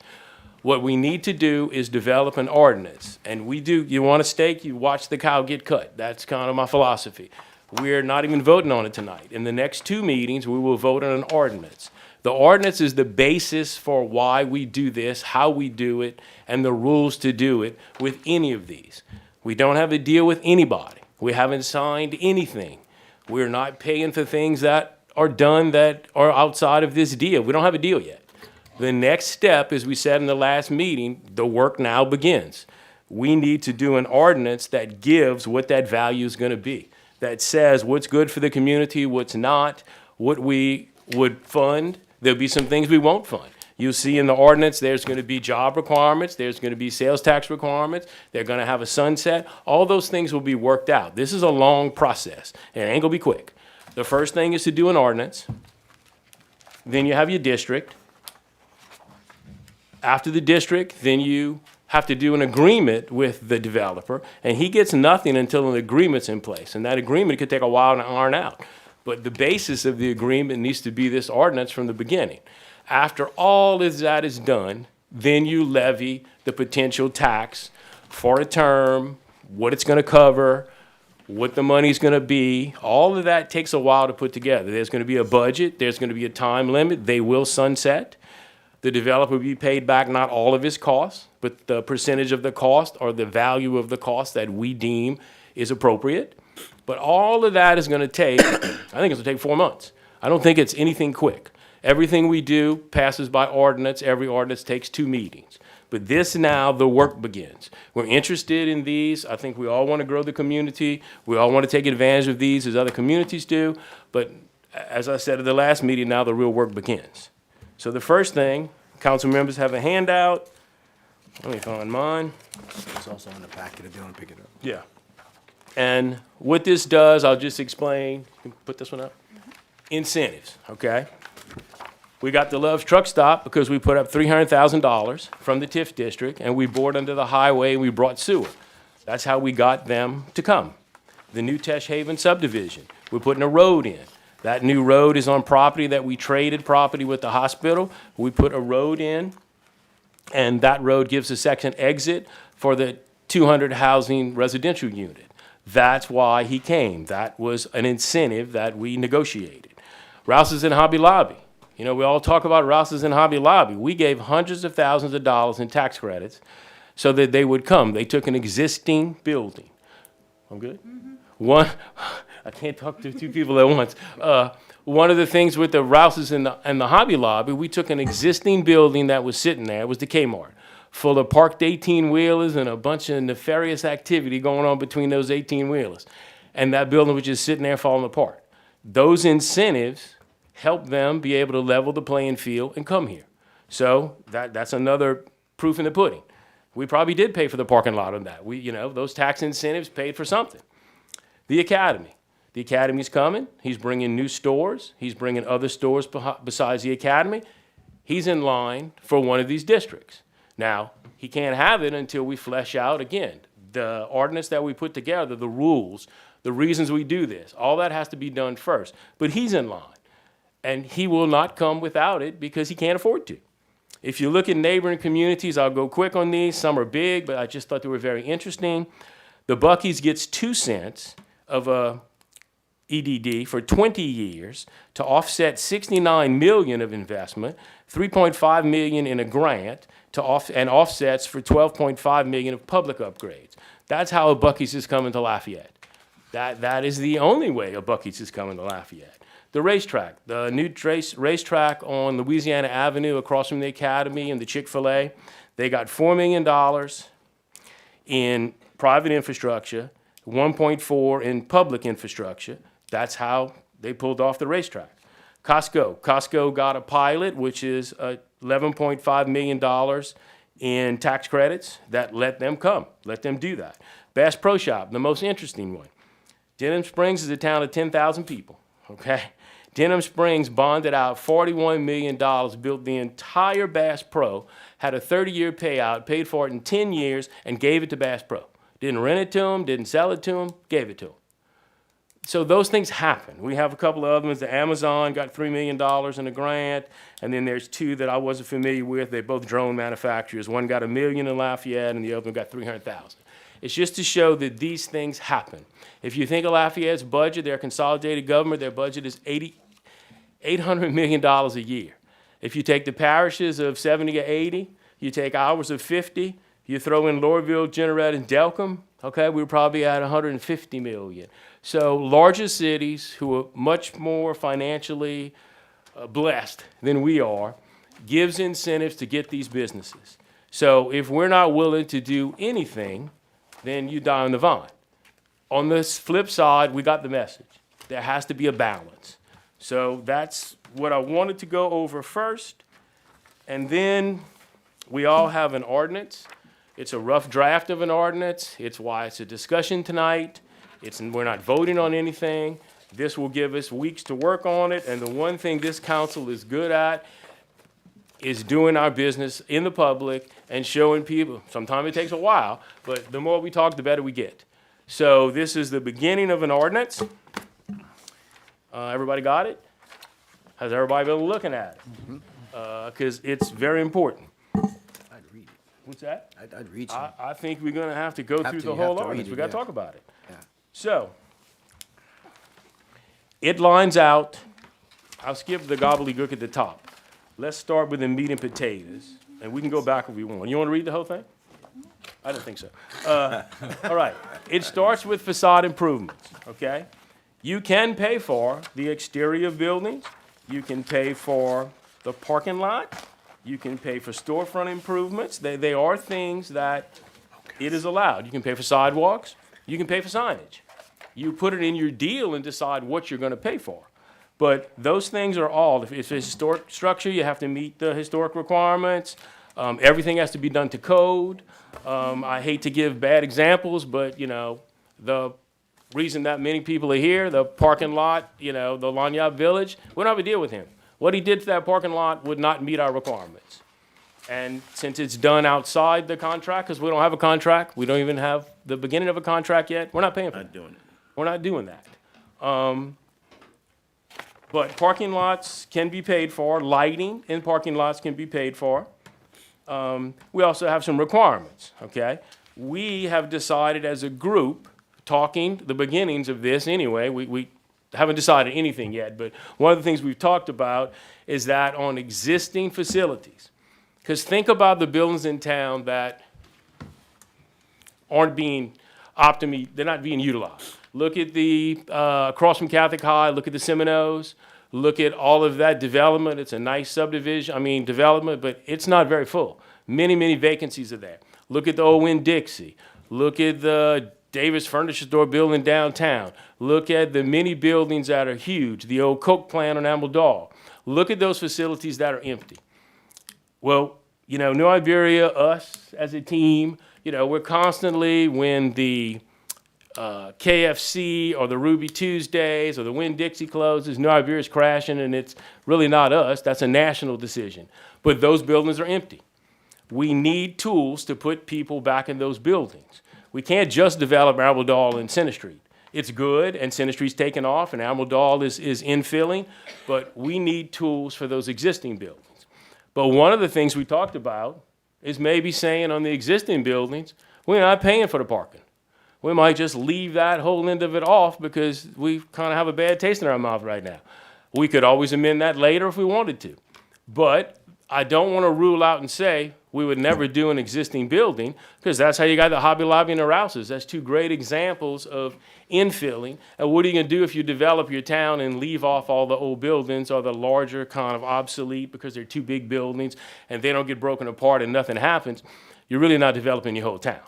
What we need to do is develop an ordinance. And we do, you want a steak, you watch the cow get cut. That's kind of my philosophy. We're not even voting on it tonight. In the next 2 meetings, we will vote on an ordinance. The ordinance is the basis for why we do this, how we do it, and the rules to do it with any of these. We don't have a deal with anybody. We haven't signed anything. We're not paying for things that are done that are outside of this deal. We don't have a deal yet. The next step, as we said in the last meeting, the work now begins. We need to do an ordinance that gives what that value is going to be, that says what's good for the community, what's not, what we would fund. There'll be some things we won't fund. You'll see in the ordinance, there's going to be job requirements, there's going to be sales tax requirements, they're going to have a sunset. All those things will be worked out. This is a long process, and it ain't going to be quick. The first thing is to do an ordinance. Then you have your district. After the district, then you have to do an agreement with the developer, and he gets nothing until an agreement's in place. And that agreement could take a while to iron out. But the basis of the agreement needs to be this ordinance from the beginning. After all of that is done, then you levy the potential tax for a term, what it's going to cover, what the money's going to be. All of that takes a while to put together. There's going to be a budget. There's going to be a time limit. They will sunset. The developer will be paid back not all of his costs, but the percentage of the cost or the value of the cost that we deem is appropriate. But all of that is going to take, I think it's going to take 4 months. I don't think it's anything quick. Everything we do passes by ordinance. Every ordinance takes 2 meetings. But this now, the work begins. We're interested in these. I think we all want to grow the community. We all want to take advantage of these as other communities do. But as I said at the last meeting, now the real work begins. So the first thing, council members have a handout. Let me find mine. It's also in the packet if you want to pick it up. Yeah. And what this does, I'll just explain. You can put this one up. Incentives, okay? We got the Love's Truck Stop because we put up $300,000 from the TIF district, and we bored under the highway, and we brought sewer. That's how we got them to come. The new Tesh Haven subdivision, we're putting a road in. That new road is on property that we traded property with the hospital. We put a road in, and that road gives a second exit for the 200 housing residential unit. That's why he came. That was an incentive that we negotiated. Rouse's and Hobby Lobby. You know, we all talk about Rouse's and Hobby Lobby. We gave hundreds of thousands of dollars in tax credits so that they would come. They took an existing building. I'm good? One, I can't talk to 2 people at once. One of the things with the Rouse's and the Hobby Lobby, we took an existing building that was sitting there. It was the Kmart, full of parked 18-wheelers and a bunch of nefarious activity going on between those 18-wheelers. And that building was just sitting there falling apart. Those incentives help them be able to level the playing field and come here. So that's another proof in the pudding. We probably did pay for the parking lot on that. Those tax incentives paid for something. The Academy. The Academy's coming. He's bringing new stores. He's bringing other stores besides the Academy. He's in line for one of these districts. Now, he can't have it until we flesh out, again, the ordinance that we put together, the rules, the reasons we do this. All that has to be done first. But he's in line. And he will not come without it because he can't afford to. If you look at neighboring communities, I'll go quick on these. Some are big, but I just thought they were very interesting. The Buc-ee's gets 2 cents of a EDD for 20 years to offset 69 million of investment, 3.5 million in a grant and offsets for 12.5 million of public upgrades. That's how a Buc-ee's is coming to Lafayette. That is the only way a Buc-ee's is coming to Lafayette. The racetrack, the new racetrack on Louisiana Avenue across from the Academy and the Chick-fil-A, they got $4 million in private infrastructure, 1.4 in public infrastructure. That's how they pulled off the racetrack. Costco got a pilot, which is $11.5 million in tax credits that let them do that. Bass Pro Shop, the most interesting one. Denham Springs is a town of 10,000 people, okay? Denham Springs bonded out $41 million, built the entire Bass Pro, had a 30-year payout, paid for it in 10 years, and gave it to Bass Pro. Didn't rent it to them, didn't sell it to them, gave it to them. So those things happen. We have a couple of other ones. The Amazon got $3 million in a grant, and then there's 2 that I wasn't familiar with. They're both drone manufacturers. One got $1 million in Lafayette, and the other one got $300,000. It's just to show that these things happen. If you think of Lafayette's budget, their consolidated government, their budget is $800 million a year. If you take the parishes of 70 or 80, you take ours of 50, you throw in Lorville, Jeanerette, and Delcombe, okay, we're probably at 150 million. So larger cities who are much more financially blessed than we are gives incentives to get these businesses. So if we're not willing to do anything, then you die on the vine. On this flip side, we got the message. There has to be a balance. So that's what I wanted to go over first. And then we all have an ordinance. It's a rough draft of an ordinance. It's why it's a discussion tonight. We're not voting on anything. This will give us weeks to work on it. And the one thing this council is good at is doing our business in the public and showing people. Sometimes it takes a while, but the more we talk, the better we get. So this is the beginning of an ordinance. Everybody got it? Has everybody been looking at it? Because it's very important. I'd read it. What's that? I'd read some. I think we're going to have to go through the whole ordinance. We got to talk about it. Yeah. So it lines out. I'll skip the gobbledygook at the top. Let's start with the meat and potatoes, and we can go back if we want. You want to read the whole thing? I don't think so. All right. It starts with facade improvements, okay? You can pay for the exterior of buildings. You can pay for the parking lot. You can pay for storefront improvements. They are things that it is allowed. You can pay for sidewalks. You can pay for signage. You put it in your deal and decide what you're going to pay for. But those things are all, if it's a historic structure, you have to meet the historic requirements. Everything has to be done to code. I hate to give bad examples, but, you know, the reason that many people are here, the parking lot, you know, the Lanyard Village, we don't have a deal with him. What he did to that parking lot would not meet our requirements. And since it's done outside the contract, because we don't have a contract, we don't even have the beginning of a contract yet, we're not paying for it. We're not doing that. But parking lots can be paid for. Lighting in parking lots can be paid for. We also have some requirements, okay? We have decided as a group, talking the beginnings of this anyway, we haven't decided anything yet, but one of the things we've talked about is that on existing facilities, because think about the buildings in town that aren't being they're not being utilized. Look at the, across from Catholic High, look at the Seminoles, look at all of that development. It's a nice subdivision, development, but it's not very full. Many, many vacancies are there. Look at the old Winn-Dixie. Look at the Davis Furniture Store building downtown. Look at the many buildings that are huge, the old Coke plant on Amaldahl. Look at those facilities that are empty. Well, you know, New Iberia, us as a team, you know, we're constantly, when the KFC or the Ruby Tuesdays or the Winn-Dixie closes, New Iberia's crashing, and it's really not us. That's a national decision. But those buildings are empty. We need tools to put people back in those buildings. We can't just develop Amaldahl and Center Street. It's good, and Center Street's taken off, and Amaldahl is infilling, but we need tools for those existing buildings. But one of the things we talked about is maybe saying on the existing buildings, we're not paying for the parking. We might just leave that whole end of it off because we kind of have a bad taste in our mouth right now. We could always amend that later if we wanted to. But I don't want to rule out and say we would never do an existing building, because that's how you got the Hobby Lobby and the Rouses. That's two great examples of infilling. And what are you going to do if you develop your town and leave off all the old buildings or the larger kind of obsolete because they're too big buildings and they don't get broken apart and nothing happens? You're really not developing your whole town.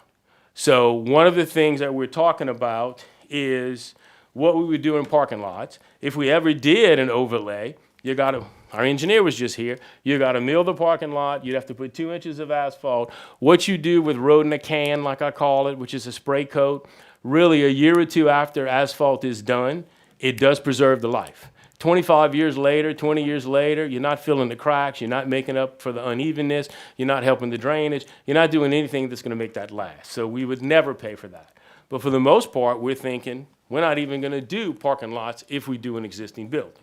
So one of the things that we're talking about is what we would do in parking lots. If we ever did an overlay, you got to, our engineer was just here, you got to mill the parking lot, you'd have to put 2 inches of asphalt. What you do with road in a can, like I call it, which is a spray coat, really a year or two after asphalt is done, it does preserve the life. 25 years later, 20 years later, you're not filling the cracks, you're not making up for the unevenness, you're not helping the drainage, you're not doing anything that's going to make that last. So we would never pay for that. But for the most part, we're thinking we're not even going to do parking lots if we do an existing building.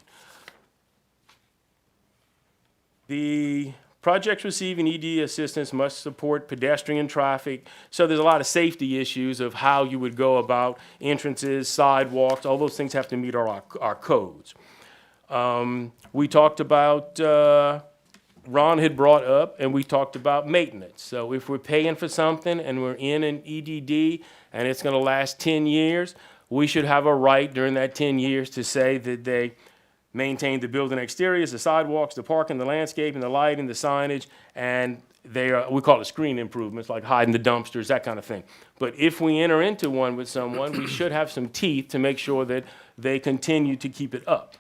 The projects receiving ED assistance must support pedestrian traffic. So there's a lot of safety issues of how you would go about entrances, sidewalks, all those things have to meet our codes. We talked about, Ron had brought up, and we talked about maintenance. So if we're paying for something and we're in an EDD and it's gonna last 10 years, we should have a right during that 10 years to say that they maintain the building exteriors, the sidewalks, the parking, the landscaping, the lighting, the signage, and they are, we call it screen improvements, like hiding the dumpsters, that kind of thing. But if we enter into one with someone, we should have some teeth to make sure that they continue to keep it up.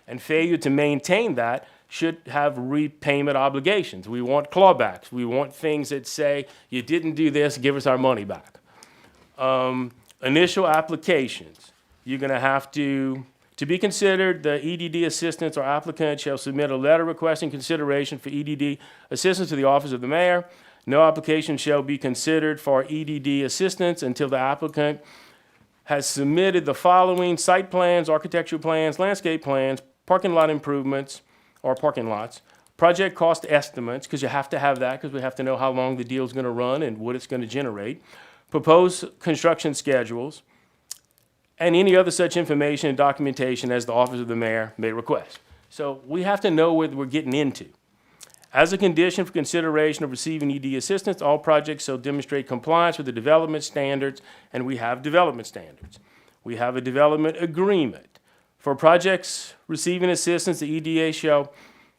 And failure to maintain that should have repayment obligations. We want clawbacks. We want things that say, you didn't do this, give us our money back. Initial applications, you're gonna have to be considered, the EDD assistance or applicant shall submit a letter requesting consideration for EDD assistance to the office of the mayor. No application shall be considered for EDD assistance until the applicant has submitted the following: site plans, architectural plans, landscape plans, parking lot improvements or parking lots, project cost estimates, because you have to have that because we have to know how long the deal's gonna run and what it's gonna generate, proposed construction schedules, and any other such information and documentation as the office of the mayor may request. So we have to know what we're getting into. As a condition for consideration of receiving ED assistance, all projects shall demonstrate compliance with the development standards, and we have development standards. We have a development agreement. For projects receiving assistance, the EDA shall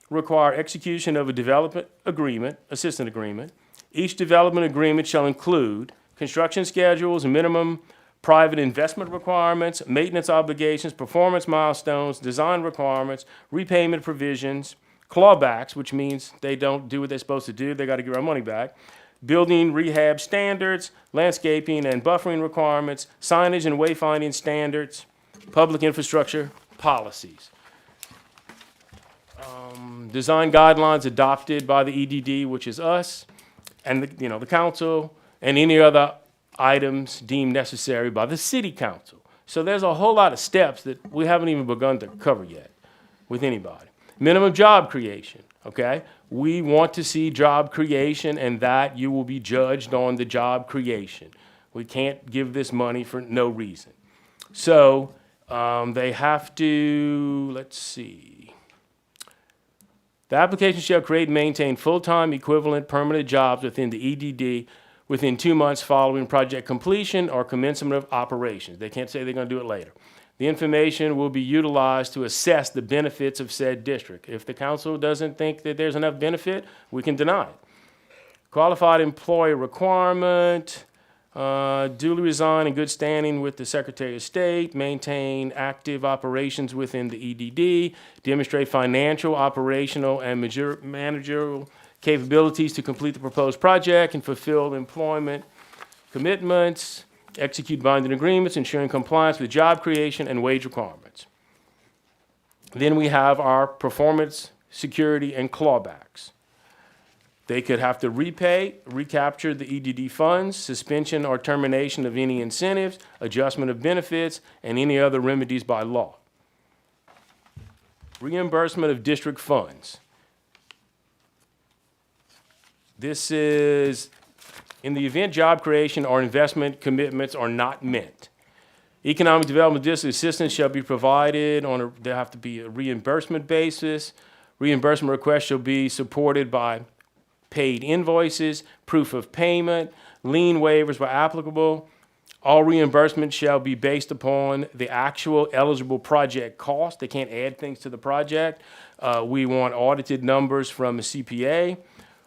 require execution of a development agreement, assistance agreement. Each development agreement shall include construction schedules, minimum private investment requirements, maintenance obligations, performance milestones, design requirements, repayment provisions, clawbacks, which means they don't do what they're supposed to do, they got to give our money back, building rehab standards, landscaping and buffering requirements, signage and wayfinding standards, public infrastructure policies. Design guidelines adopted by the EDD, which is us, and the council, and any other items deemed necessary by the city council. So there's a whole lot of steps that we haven't even begun to cover yet with anybody. Minimum job creation, okay? We want to see job creation, and that you will be judged on the job creation. We can't give this money for no reason. So they have to, let's see. The application shall create and maintain full-time equivalent permanent jobs within the EDD within 2 months following project completion or commencement of operations. They can't say they're going to do it later. The information will be utilized to assess the benefits of said district. If the council doesn't think that there's enough benefit, we can deny it. Qualified employee requirement, duly resign in good standing with the Secretary of State, maintain active operations within the EDD, demonstrate financial, operational, and managerial capabilities to complete the proposed project and fulfill employment commitments, execute binding agreements, ensuring compliance with job creation and wage requirements. Then we have our performance, security, and clawbacks. They could have to repay, recapture the EDD funds, suspension or termination of any incentives, adjustment of benefits, and any other remedies by law. Reimbursement of district funds. This is, in the event job creation or investment commitments are not met. Economic Development District assistance shall be provided there have to be a reimbursement basis. Reimbursement requests shall be supported by paid invoices, proof of payment, lien waivers where applicable. All reimbursements shall be based upon the actual eligible project cost. They can't add things to the project. We want audited numbers from a CPA.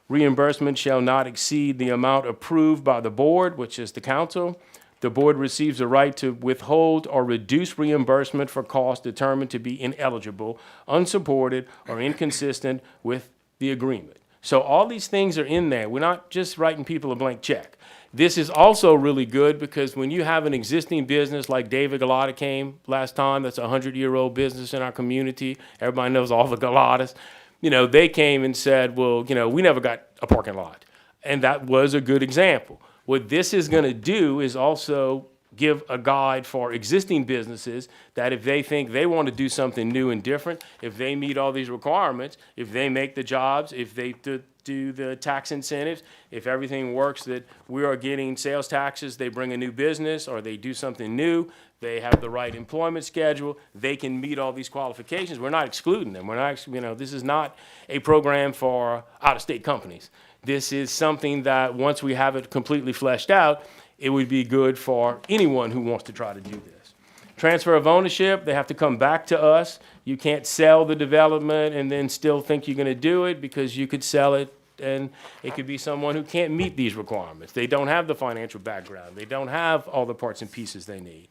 Reimbursement shall not exceed the amount approved by the board, which is the council. The board receives the right to withhold or reduce reimbursement for costs determined to be ineligible, unsupported, or inconsistent with the agreement. So all these things are in there. We're not just writing people a blank check. This is also really good because when you have an existing business like David Galata came last time, that's a 100-year-old business in our community. Everybody knows all the Galatas. You know, they came and said, well, you know, we never got a parking lot. And that was a good example. What this is going to do is also give a guide for existing businesses that if they think they want to do something new and different, if they meet all these requirements, if they make the jobs, if they do the tax incentives, if everything works, that we are getting sales taxes, they bring a new business or they do something new, they have the right employment schedule, they can meet all these qualifications. We're not excluding them. We're not, you know, this is not a program for out-of-state companies. This is something that once we have it completely fleshed out, it would be good for anyone who wants to try to do this. Transfer of ownership, they have to come back to us. You can't sell the development and then still think you're going to do it because you could sell it and it could be someone who can't meet these requirements. They don't have the financial background. They don't have all the parts and pieces they need.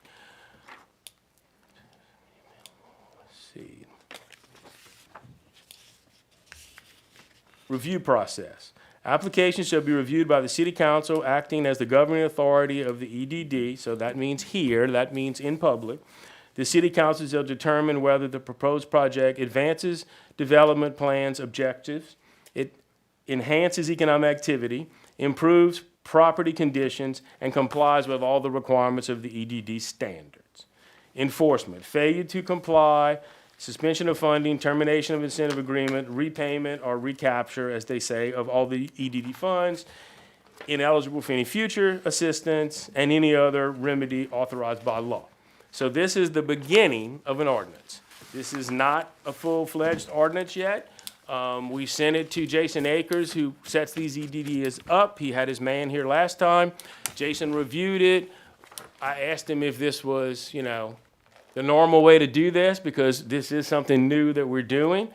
Let's see. Review process. Applications shall be reviewed by the city council acting as the governing authority of the EDD, so that means here, that means in public. The city council shall determine whether the proposed project advances development plans objectives, it enhances economic activity, improves property conditions, and complies with all the requirements of the EDD standards. Enforcement, failure to comply, suspension of funding, termination of incentive agreement, repayment or recapture, as they say, of all the EDD funds, ineligible for any future assistance, and any other remedy authorized by law. So this is the beginning of an ordinance. This is not a full-fledged ordinance yet. We sent it to Jason Akers, who sets these EDDs up. He had his man here last time. Jason reviewed it. I asked him if this was, you know, the normal way to do this because this is something new that we're doing.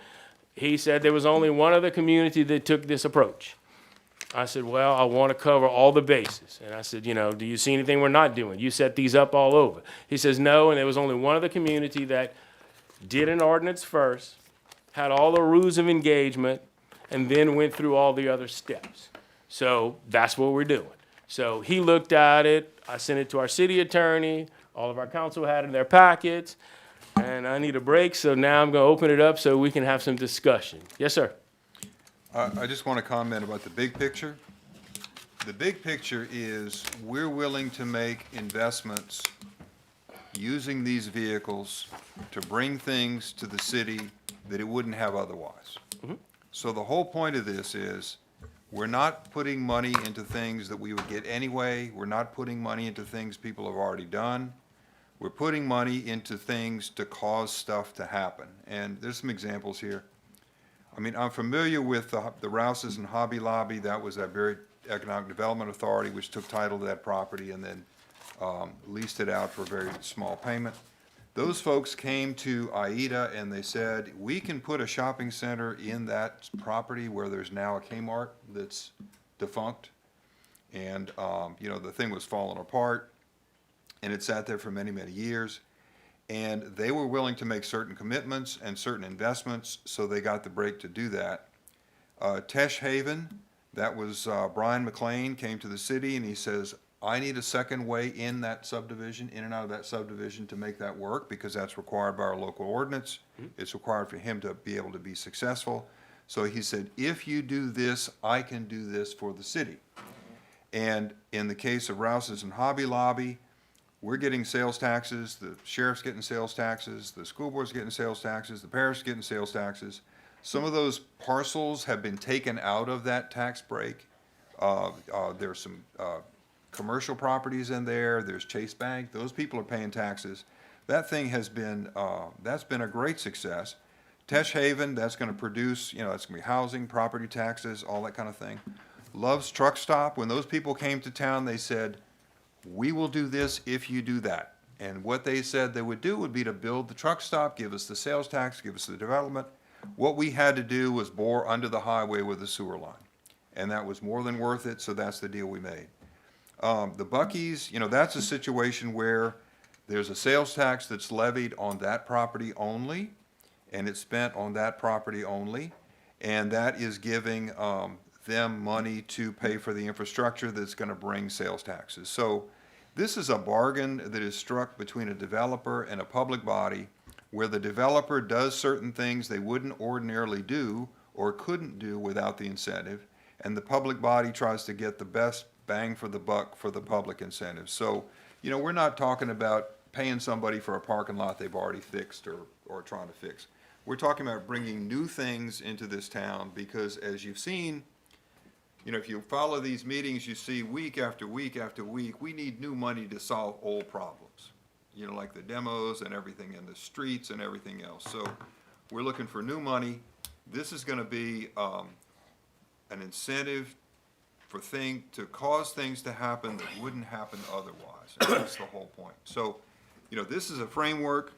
He said there was only one other community that took this approach. I said, well, I want to cover all the bases. And I said, you know, do you see anything we're not doing? You set these up all over. He says, no, and there was only one other community that did an ordinance first, had all the rules of engagement, and then went through all the other steps. So that's what we're doing. So he looked at it. I sent it to our city attorney. All of our council had it in their packets. And I need a break, so now I'm going to open it up so we can have some discussion. Yes, sir. I just want to comment about the big picture. The big picture is we're willing to make investments using these vehicles to bring things to the city that it wouldn't have otherwise. Mhm. So the whole point of this is we're not putting money into things that we would get anyway. We're not putting money into things people have already done. We're putting money into things to cause stuff to happen. And there's some examples here. I mean, I'm familiar with the Rouses and Hobby Lobby. That was Iberia Economic Development Authority, which took title to that property and then leased it out for a very small payment. Those folks came to AIDA and they said, we can put a shopping center in that property where there's now a Kmart that's defunct. And, you know, the thing was falling apart and it sat there for many, many years. And they were willing to make certain commitments and certain investments, so they got the break to do that. Tesh Haven, that was Brian McLean, came to the city and he says, I need a second way in that subdivision, in and out of that subdivision to make that work because that's required by our local ordinance. It's required for him to be able to be successful. So he said, if you do this, I can do this for the city. And in the case of Rouse's and Hobby Lobby, we're getting sales taxes, the sheriff's getting sales taxes, the school board's getting sales taxes, the parish is getting sales taxes. Some of those parcels have been taken out of that tax break There's some commercial properties in there. There's Chase Bank. Those people are paying taxes. That thing has been, that's been a great success. Tesh Haven, that's going to produce, that's going to be housing, property taxes, all that kind of thing. Love's Truck Stop, when those people came to town, they said, we will do this if you do that. And what they said they would do would be to build the truck stop, give us the sales tax, give us the development. What we had to do was bore under the highway with a sewer line. And that was more than worth it, so that's the deal we made. The Buc-ee's, that's a situation where there's a sales tax that's levied on that property only, and it's spent on that property only, and that is giving them money to pay for the infrastructure that's going to bring sales taxes. So this is a bargain that is struck between a developer and a public body, where the developer does certain things they wouldn't ordinarily do or couldn't do without the incentive, and the public body tries to get the best bang for the buck for the public incentive. So, we're not talking about paying somebody for a parking lot they've already fixed or trying to fix. We're talking about bringing new things into this town because, as you've seen, if you follow these meetings, you see week after week after week, we need new money to solve old problems. Like the demos and everything in the streets and everything else. So we're looking for new money. This is going to be an incentive to cause things to happen that wouldn't happen otherwise. And that's the whole point. So, this is a framework.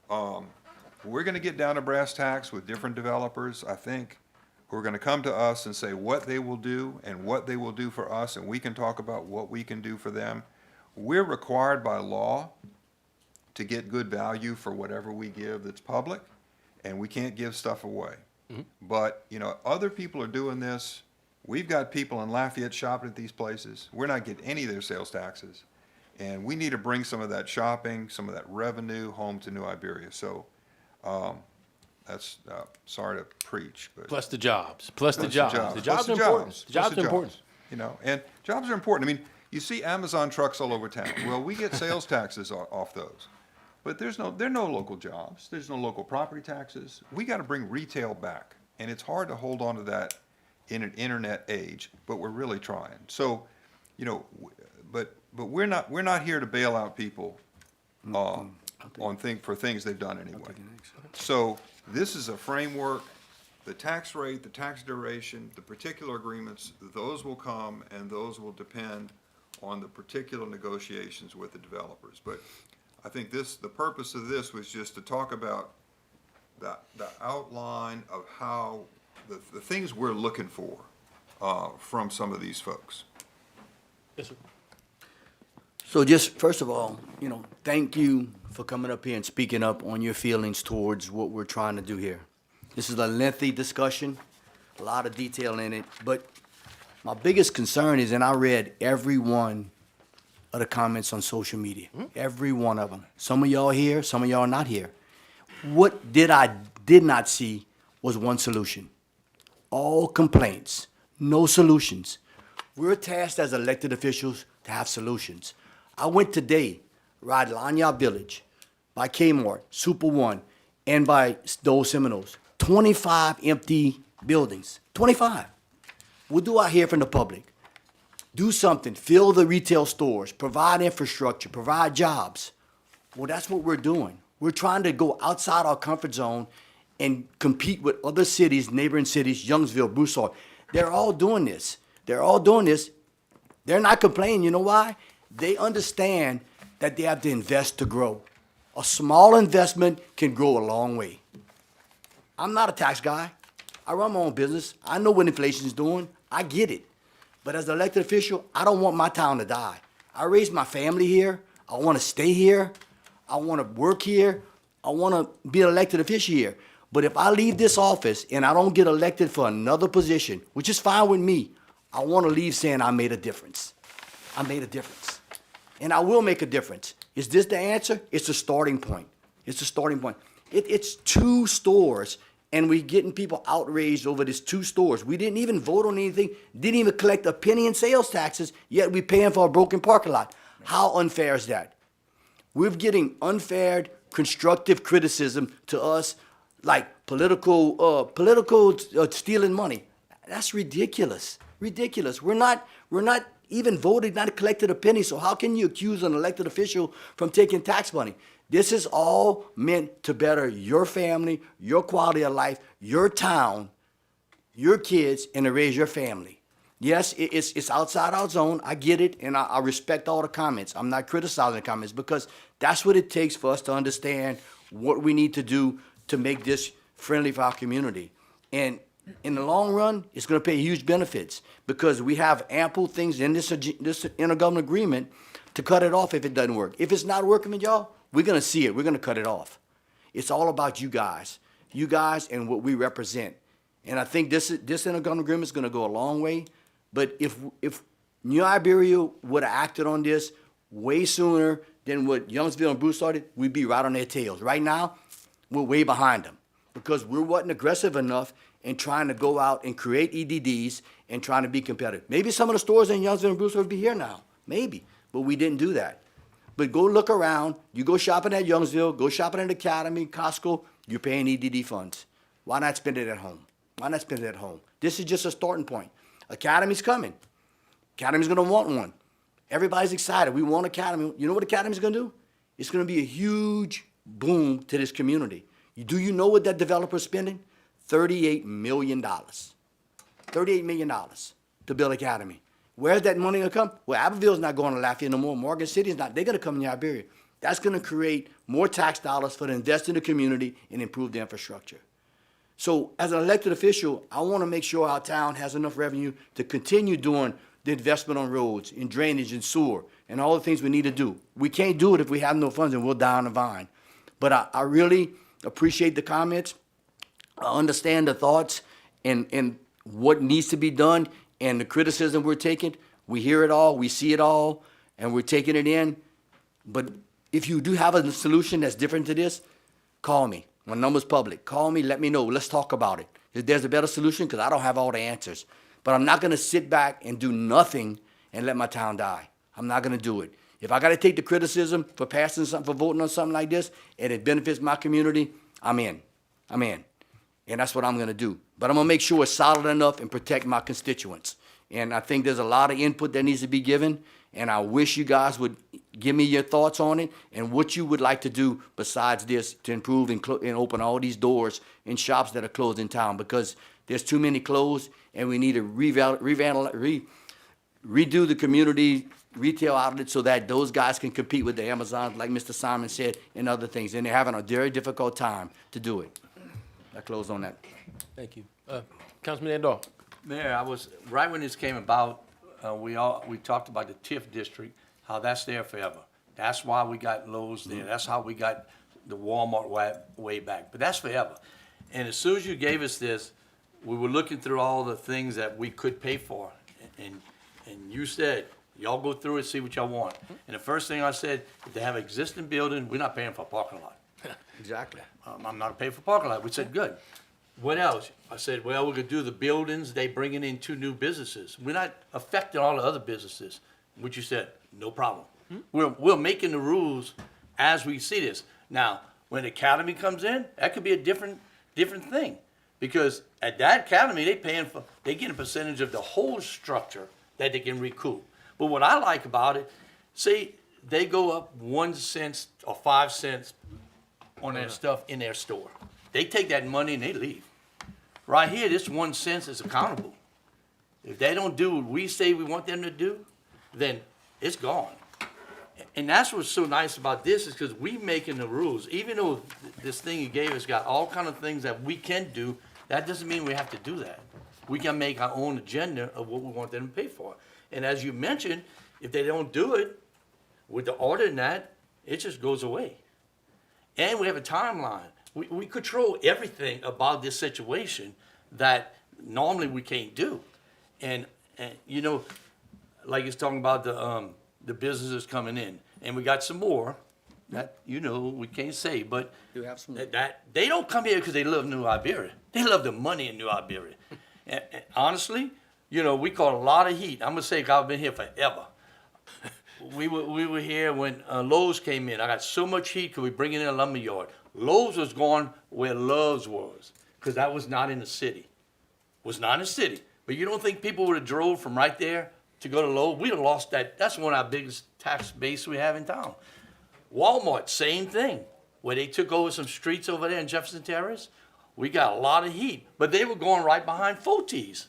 We're going to get down to brass tacks with different developers, I think, who are going to come to us and say what they will do and what they will do for us, and we can talk about what we can do for them. We're required by law to get good value for whatever we give that's public, and we can't give stuff away. But, other people are doing this. We've got people in Lafayette shopping at these places. We're not getting any of their sales taxes. And we need to bring some of that shopping, some of that revenue home to New Iberia. So that's, sorry to preach, but. Plus the jobs, plus the jobs. The jobs are important. The jobs are important. And jobs are important. I mean, you see Amazon trucks all over town. Well, we get sales taxes off those. But there are no local jobs. There's no local property taxes. We got to bring retail back. And it's hard to hold on to that in an internet age, but we're really trying. So, but we're not here to bail out people for things they've done anyway. So this is a framework. The tax rate, the tax duration, the particular agreements, those will come, and those will depend on the particular negotiations with the developers. But I think the purpose of this was just to talk about the outline of how the things we're looking for from some of these folks. Yes, sir. So just, first of all, thank you for coming up here and speaking up on your feelings towards what we're trying to do here. This is a lengthy discussion, a lot of detail in it, but my biggest concern is, and I read every one of the comments on social media, every one of them. Some of y'all here, some of y'all not here. What I did not see was one solution. All complaints, no solutions. We're tasked as elected officials to have solutions. I went today, ride Lanyard Village, by Kmart, Super One, and by those Seminoles. 25 empty buildings, 25. What do I hear from the public? Do something, fill the retail stores, provide infrastructure, provide jobs. Well, that's what we're doing. We're trying to go outside our comfort zone and compete with other cities, neighboring cities, Youngsville, Broussard. They're all doing this. They're all doing this. They're not complaining. You know why? They understand that they have to invest to grow. A small investment can grow a long way. I'm not a tax guy. I run my own business. I know what inflation is doing. I get it. But as an elected official, I don't want my town to die. I raised my family here. I want to stay here. I want to work here. I want to be an elected official here. But if I leave this office and I don't get elected for another position, which is fine with me, I want to leave saying I made a difference. I made a difference. And I will make a difference. Is this the answer? It's a starting point. It's a starting point. It's 2 stores, and we're getting people outraged over this 2 stores. We didn't even vote on anything, didn't even collect a penny in sales taxes, yet we're paying for a broken parking lot. How unfair is that? We're getting unfair, constructive criticism to us, like political stealing money. That's ridiculous. Ridiculous. We're not even voted, not collected a penny, so how can you accuse an elected official from taking tax money? This is all meant to better your family, your quality of life, your town, your kids, and to raise your family. Yes, it's outside our zone. I get it, and I respect all the comments. I'm not criticizing the comments because that's what it takes for us to understand what we need to do to make this friendly for our community. And in the long run, it's going to pay huge benefits because we have ample things in this intergovernmental agreement to cut it off if it doesn't work. If it's not working with y'all, we're going to see it. We're going to cut it off. It's all about you guys and what we represent. And I think this intergovernmental agreement is going to go a long way. But if New Iberia would have acted on this way sooner than what Youngsville and Bruce started, we'd be right on their tails. Right now, we're way behind them because we wasn't aggressive enough in trying to go out and create EDDs and trying to be competitive. Maybe some of the stores in Youngsville and Bruce would be here now, maybe, but we didn't do that. But go look around. You go shopping at Youngsville, go shopping at Academy, Costco, you're paying EDD funds. Why not spend it at home? Why not spend it at home? This is just a starting point. Academy's coming. Academy's gonna want one. Everybody's excited. We want Academy. You know what Academy's gonna do? It's gonna be a huge boom to this community. Do you know what that developer's spending? $38 million. $38 million to build Academy. Where's that money gonna come? Well, Abbeville's not going to Lafayette no more. Morgan City's not. They're gonna come in Iberia. That's gonna create more tax dollars for to invest in the community and improve the infrastructure. So as an elected official, I want to make sure our town has enough revenue to continue doing the investment on roads, in drainage, and sewer, and all the things we need to do. We can't do it if we have no funds, and we'll die on the vine. But I really appreciate the comments. I understand the thoughts and what needs to be done and the criticism we're taking. We hear it all, we see it all, and we're taking it in. But if you do have a solution that's different to this, call me. My number's public. Call me, let me know. Let's talk about it. If there's a better solution, because I don't have all the answers. But I'm not going to sit back and do nothing and let my town die. I'm not going to do it. If I got to take the criticism for passing something, for voting on something like this, and it benefits my community, I'm in. I'm in. And that's what I'm going to do. But I'm going to make sure it's solid enough and protect my constituents. And I think there's a lot of input that needs to be given. And I wish you guys would give me your thoughts on it and what you would like to do besides this to improve and open all these doors in shops that are closed in town, because there's too many closed and we need to redo the community retail outlet so that those guys can compete with the Amazons, like Mr. Simon said, and other things. And they're having a very difficult time to do it. I close on that. Thank you. Councilman Andor. Mayor, I was, right when this came about, we talked about the TIF district, how that's there forever. That's why we got Lowe's there. That's how we got the Walmart way back. But that's forever. And as soon as you gave us this, we were looking through all the things that we could pay for. And you said, y'all go through it, see what y'all want. And the first thing I said, if they have an existing building, we're not paying for a parking lot. Exactly. I'm not paying for parking lot. We said, good. What else? I said, well, we're gonna do the buildings, they bringing in 2 new businesses. We're not affecting all the other businesses, which you said, no problem. We're making the rules as we see this. Now, when the academy comes in, that could be a different thing. Because at that academy, they get a percentage of the whole structure that they can recoup. But what I like about it, say they go up 1 cent or 5 cents on that stuff in their store. They take that money and they leave. Right here, this 1 cent is accountable. If they don't do what we say we want them to do, then it's gone. And that's what's so nice about this is because we making the rules. Even though this thing you gave us got all kind of things that we can do, that doesn't mean we have to do that. We can make our own agenda of what we want them to pay for. And as you mentioned, if they don't do it with the order in that, it just goes away. And we have a timeline. We control everything about this situation that normally we can't do. And you know, like it's talking about the businesses coming in, and we got some more that we can't say, but that they don't come here because they love New Iberia. They love the money in New Iberia. And honestly, we caught a lot of heat. I'm gonna say I've been here forever. We were here when Lowe's came in. I got so much heat because we bring in a lumber yard. Lowe's was going where Love's was because that was not in the city. Was not in the city. But you don't think people would have drove from right there to go to Lowell? We'd have lost that. That's one of our biggest tax base we have in town. Walmart, same thing. Where they took over some streets over there in Jefferson Terrace, we got a lot of heat. But they were going right behind Fotis.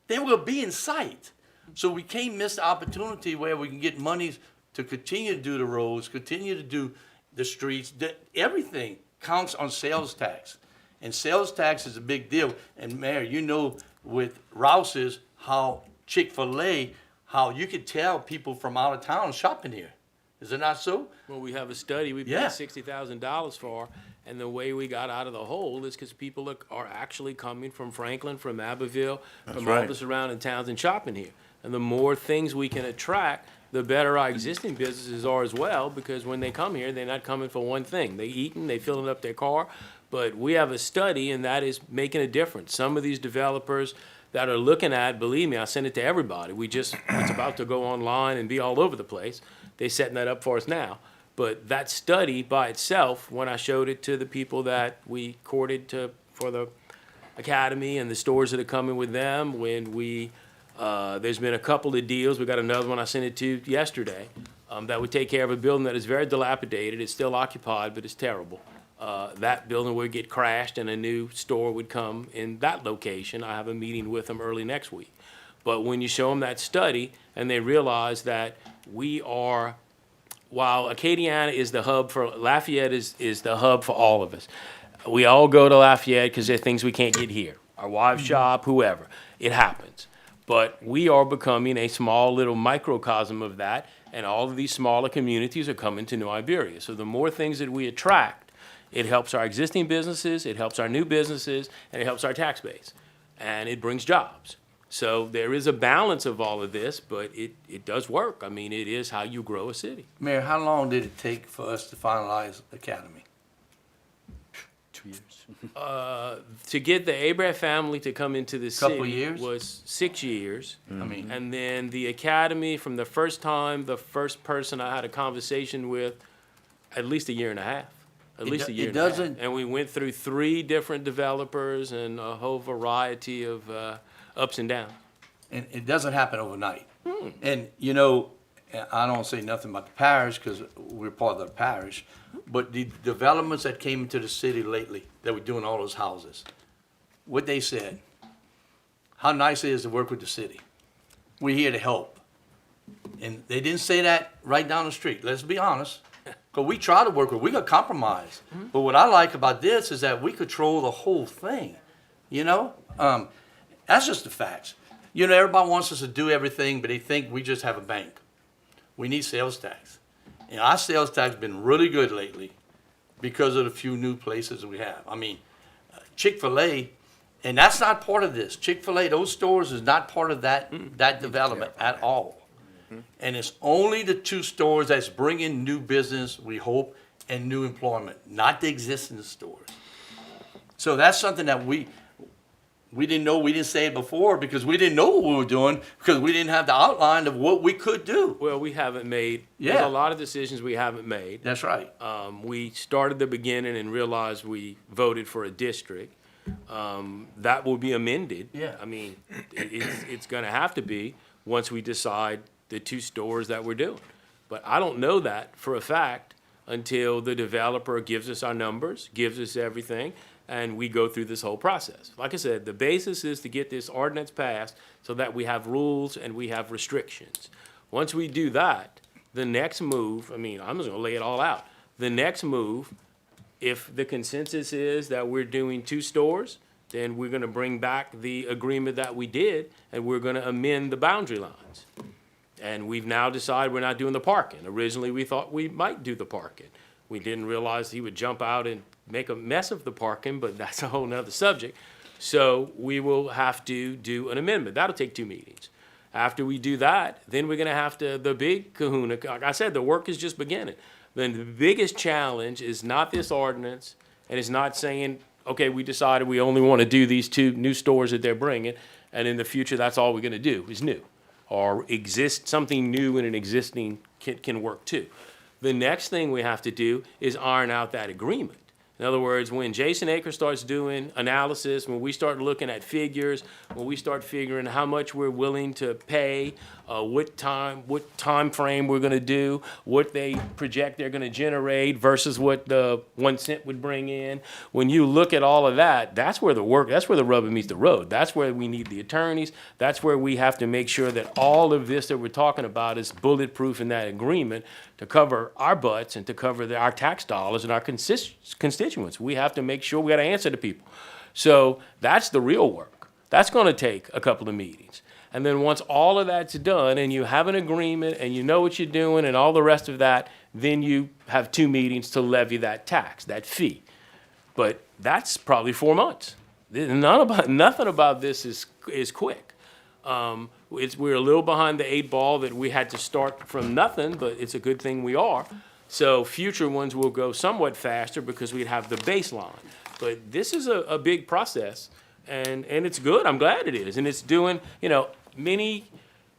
They were going to be in sight. So we can't miss the opportunity where we can get monies to continue to do the roads, continue to do the streets. Everything counts on sales tax. And sales tax is a big deal. And Mayor, you know with Rouse's how Chick-fil-A, how you could tell people from out of town shopping here. Is it not so? Well, we have a study we paid Yeah. $60,000 for, and the way we got out of the hole is because people are actually coming from Franklin, from Abbeville, from all right. the surrounding towns and shopping here. And the more things we can attract, the better our existing businesses are as well, because when they come here, they're not coming for one thing. They eating, they filling up their car, but we have a study, and that is making a difference. Some of these developers that are looking at, believe me, I send it to everybody. It's about to go online and be all over the place. They're setting that up for us now. But that study by itself, when I showed it to the people that we courted for the academy and the stores that are coming with them, when there's been a couple of deals. We got another one I sent it to yesterday that would take care of a building that is very dilapidated. It's still occupied, but it's terrible. That building would get crashed and a new store would come in that location. I have a meeting with them early next week. But when you show them that study and they realize that while Acadiana is the hub for, Lafayette is the hub for all of us. We all go to Lafayette because there are things we can't get here. Our wives shop, whoever. It happens. But we are becoming a small little microcosm of that, and all of these smaller communities are coming to New Iberia. So the more things that we attract, it helps our existing businesses, it helps our new businesses, and it helps our tax base. And it brings jobs. So there is a balance of all of this, but it does work. I mean, it is how you grow a city. Mayor, how long did it take for us to finalize the academy? 2 years. To get the Abraham family to come into the Couple city years? was 6 years. I mean, And then the academy, from the first time, the first person I had a conversation with, at least a year and a half. At It least do- a year it and a half. doesn't- And we went through 3 different developers and a whole variety of ups and downs. and it doesn't happen overnight. And, you know, I don't say nothing about the parish because we're part of the parish, but the developments that came into the city lately, that were doing all those houses, what they said, how nice it is to work with the city. We're here to help. And they didn't say that right down the street, let's be honest. Because we try to work with, we could compromise. But what I like about this is that we control the whole thing, you know? That's just the facts. You know, everybody wants us to do everything, but they think we just have a bank. We need sales tax. And our sales tax has been really good lately because of the few new places we have. I mean, Chick-fil-A, and that's not part of this. Chick-fil-A, those stores is not part of that development at all. And it's only the 2 stores that's bringing new business, we hope, and new employment, not the existing stores. So that's something that we didn't know, we didn't say it before because we didn't know what we were doing because we didn't have the outline of what we could do. Well, we haven't made, Yeah. there's a lot of decisions we haven't made. That's right. We started the beginning and realized we voted for a district. That will be amended. Yeah. I mean, it's gonna have to be once we decide the 2 stores that we're doing. But I don't know that for a fact until the developer gives us our numbers, gives us everything, and we go through this whole process. Like I said, the basis is to get this ordinance passed so that we have rules and we have restrictions. Once we do that, the next move, I mean, I'm just gonna lay it all out. The next move, if the consensus is that we're doing 2 stores, then we're gonna bring back the agreement that we did, and we're gonna amend the boundary lines. And we've now decided we're not doing the parking. Originally, we thought we might do the parking. We didn't realize he would jump out and make a mess of the parking, but that's a whole nother subject. So we will have to do an amendment. That'll take 2 meetings. After we do that, then we're gonna have to, the big kahuna, like I said, the work is just beginning. Then the biggest challenge is not this ordinance, and it's not saying, okay, we decided we only wanna do these 2 new stores that they're bringing, and in the future, that's all we're gonna do, is new. Or something new in an existing can work too. The next thing we have to do is iron out that agreement. In other words, when Jason Aker starts doing analysis, when we start looking at figures, when we start figuring how much we're willing to pay, what time frame we're going to do, what they project they're going to generate versus what the 1 cent would bring in. When you look at all of that, that's where the rubber meets the road. That's where we need the attorneys. That's where we have to make sure that all of this that we're talking about is bulletproof in that agreement to cover our butts and to cover our tax dollars and our constituents. We have to make sure we got to answer to people. So that's the real work. That's going to take a couple of meetings. And then once all of that's done and you have an agreement and you know what you're doing and all the rest of that, then you have 2 meetings to levy that tax, that fee. But that's probably 4 months. Nothing about this is quick. We're a little behind the 8 ball that we had to start from nothing, but it's a good thing we are. So future ones will go somewhat faster because we'd have the baseline. But this is a big process, and it's good. I'm glad it is. And it's doing, many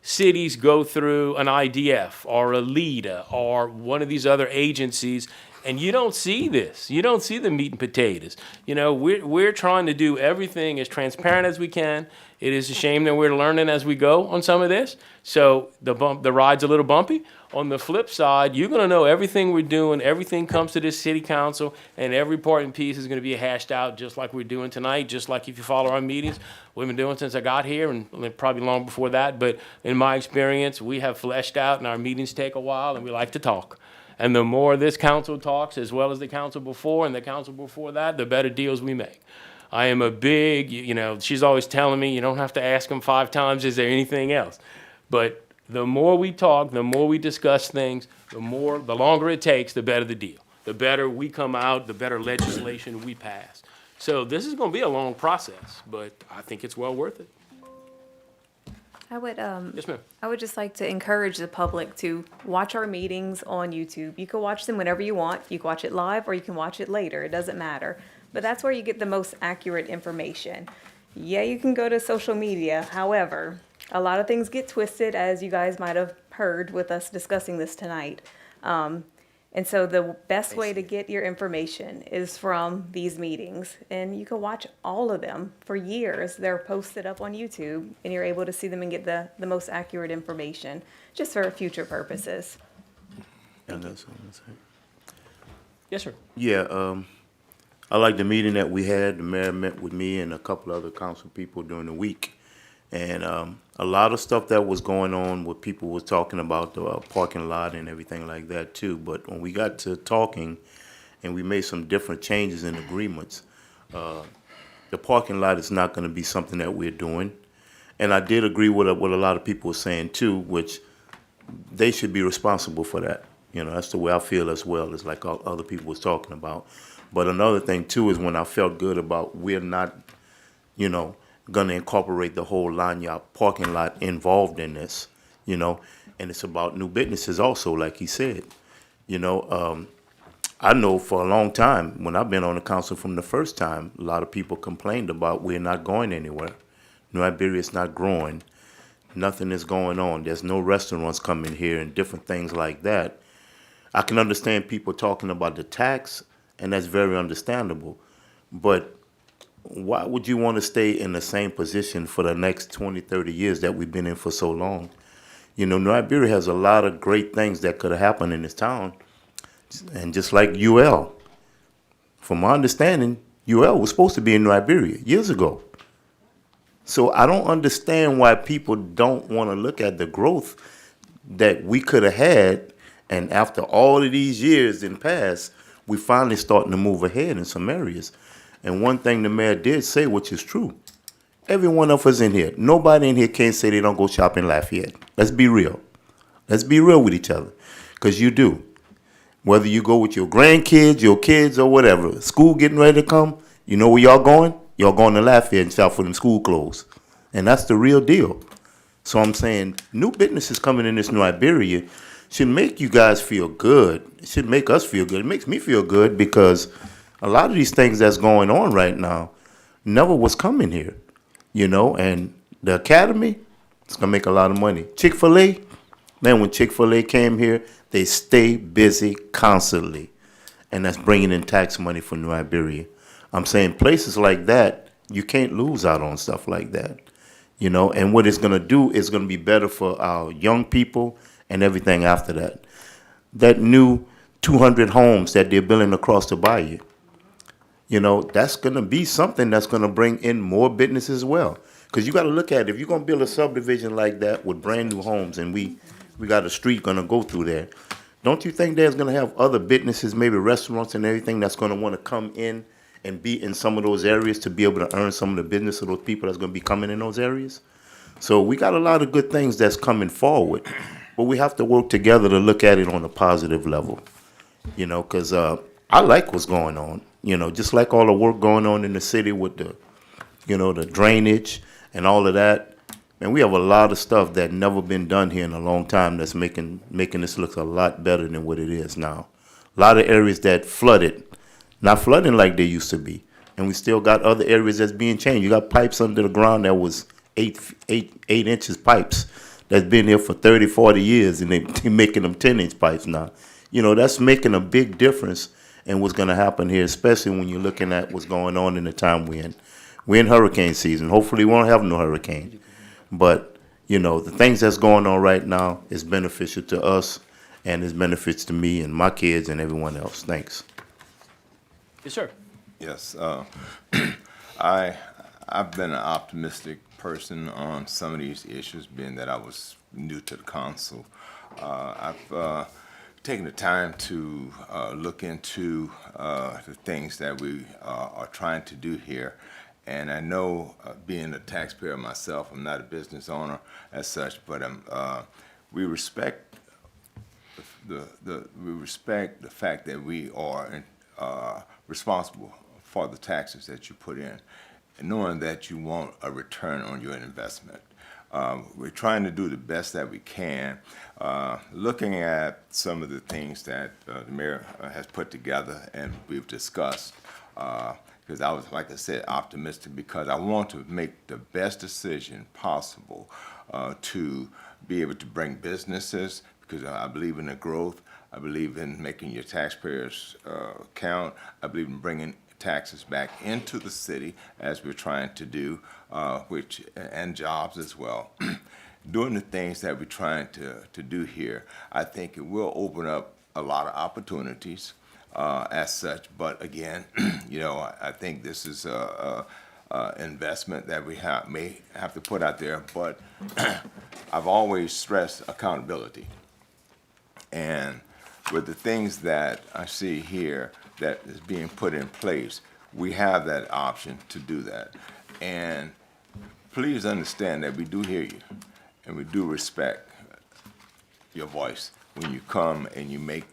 cities go through an IDF or a LEDA or one of these other agencies, and you don't see this. You don't see the meat and potatoes. We're trying to do everything as transparent as we can. It is a shame that we're learning as we go on some of this. So the ride's a little bumpy. On the flip side, you're going to know everything we're doing. Everything comes to this city council, and every part and piece is going to be hashed out just like we're doing tonight, just like if you follow our meetings. We've been doing since I got here and probably long before that. But in my experience, we have fleshed out, and our meetings take a while, and we like to talk. And the more this council talks, as well as the council before and the council before that, the better deals we make. I am a big, she's always telling me, you don't have to ask them 5 times, is there anything else? But the more we talk, the more we discuss things, the longer it takes, the better the deal. The better we come out, the better legislation we pass. So this is going to be a long process, but I think it's well worth it. Yes, ma'am. I would just like to encourage the public to watch our meetings on YouTube. You can watch them whenever you want. You can watch it live or you can watch it later. It doesn't matter. But that's where you get the most accurate information. Yeah, you can go to social media. However, a lot of things get twisted, as you guys might have heard with us discussing this tonight. And so the best way to get your information is from these meetings. And you can watch all of them for years. They're posted up on YouTube, and you're able to see them and get the most accurate information, just for future purposes. Yes, sir. Yeah, I like the meeting that we had. The mayor met with me and a couple other council people during the week. And a lot of stuff that was going on, what people was talking about, the parking lot and everything like that too. But when we got to talking and we made some different changes in agreements, the parking lot is not going to be something that we're doing. And I did agree with what a lot of people were saying too, which they should be responsible for that. That's the way I feel as well, as like all other people was talking about. But another thing too is when I felt good about we're not, going to incorporate the whole Lanyard parking lot involved in this, and it's about new businesses also, like he said. I know for a long time, when I've been on the council from the first time, a lot of people complained about we're not going anywhere. New Iberia is not growing. Nothing is going on. There's no restaurants coming here and different things like that. I can understand people talking about the tax, and that's very understandable. But why would you want to stay in the same position for the next 20, 30 years that we've been in for so long? New Iberia has a lot of great things that could have happened in this town. And just like UL, from my understanding, UL was supposed to be in New Iberia years ago. So I don't understand why people don't want to look at the growth that we could have had. And after all of these years in past, we finally starting to move ahead in some areas. And one thing the mayor did say, which is true, every one of us in here, nobody in here can't say they don't go shop in Lafayette. Let's be real. Let's be real with each other, because you do. Whether you go with your grandkids, your kids, or whatever, school getting ready to come, you know where y'all going? Y'all going to Lafayette and shop for them school clothes. And that's the real deal. So I'm saying new businesses coming in this New Iberia should make you guys feel good. It should make us feel good. It makes me feel good because a lot of these things that's going on right now never was coming here, and the academy, it's going to make a lot of money. Chick-fil-A, man, when Chick-fil-A came here, they stay busy constantly. and that's bringing in tax money for New Iberia. I'm saying places like that, you can't lose out on stuff like that, you know. And what it's going to do is going to be better for our young people and everything after that. That new 200 homes that they're building across the bayou, you know, that's going to be something that's going to bring in more business as well. Because you got to look at it. If you're going to build a subdivision like that with brand new homes, and we got a street going to go through there, don't you think there's going to have other businesses, maybe restaurants and everything, that's going to want to come in and be in some of those areas to be able to earn some of the business of those people that's going to be coming in those areas? So we got a lot of good things that's coming forward, but we have to work together to look at it on a positive level, you know, because I like what's going on, you know, just like all the work going on in the city with the, you know, the drainage and all of that. And we have a lot of stuff that never been done here in a long time that's making this look a lot better than what it is now. A lot of areas that flooded, not flooding like they used to be. And we still got other areas that's being changed. You got pipes under the ground that was 8 inches pipes that's been here for 30, 40 years, and they're making them 10-inch pipes now. You know, that's making a big difference in what's going to happen here, especially when you're looking at what's going on in the time we're in. We're in hurricane season. Hopefully we won't have no hurricane. But, you know, the things that's going on right now is beneficial to us, and is benefits to me and my kids and everyone else. Thanks. Yes, sir. Yes, I've been an optimistic person on some of these issues, being that I was new to the council. I've taken the time to look into the things that we are trying to do here. And I know, being a taxpayer myself, I'm not a business owner as such, but we respect the fact that we are responsible for the taxes that you put in, and knowing that you want a return on your investment. We're trying to do the best that we can, looking at some of the things that the mayor has put together and we've discussed. Because I was, like I said, optimistic, because I want to make the best decision possible to be able to bring businesses, because I believe in the growth. I believe in making your taxpayers count. I believe in bringing taxes back into the city, as we're trying to do, and jobs as well. Doing the things that we're trying to do here, I think it will open up a lot of opportunities. As such, but again, you know, I think this is a investment that we may have to put out there. But I've always stressed accountability, and with the things that I see here that is being put in place, we have that option to do that. And please understand that we do hear you, and we do respect your voice when you come and you make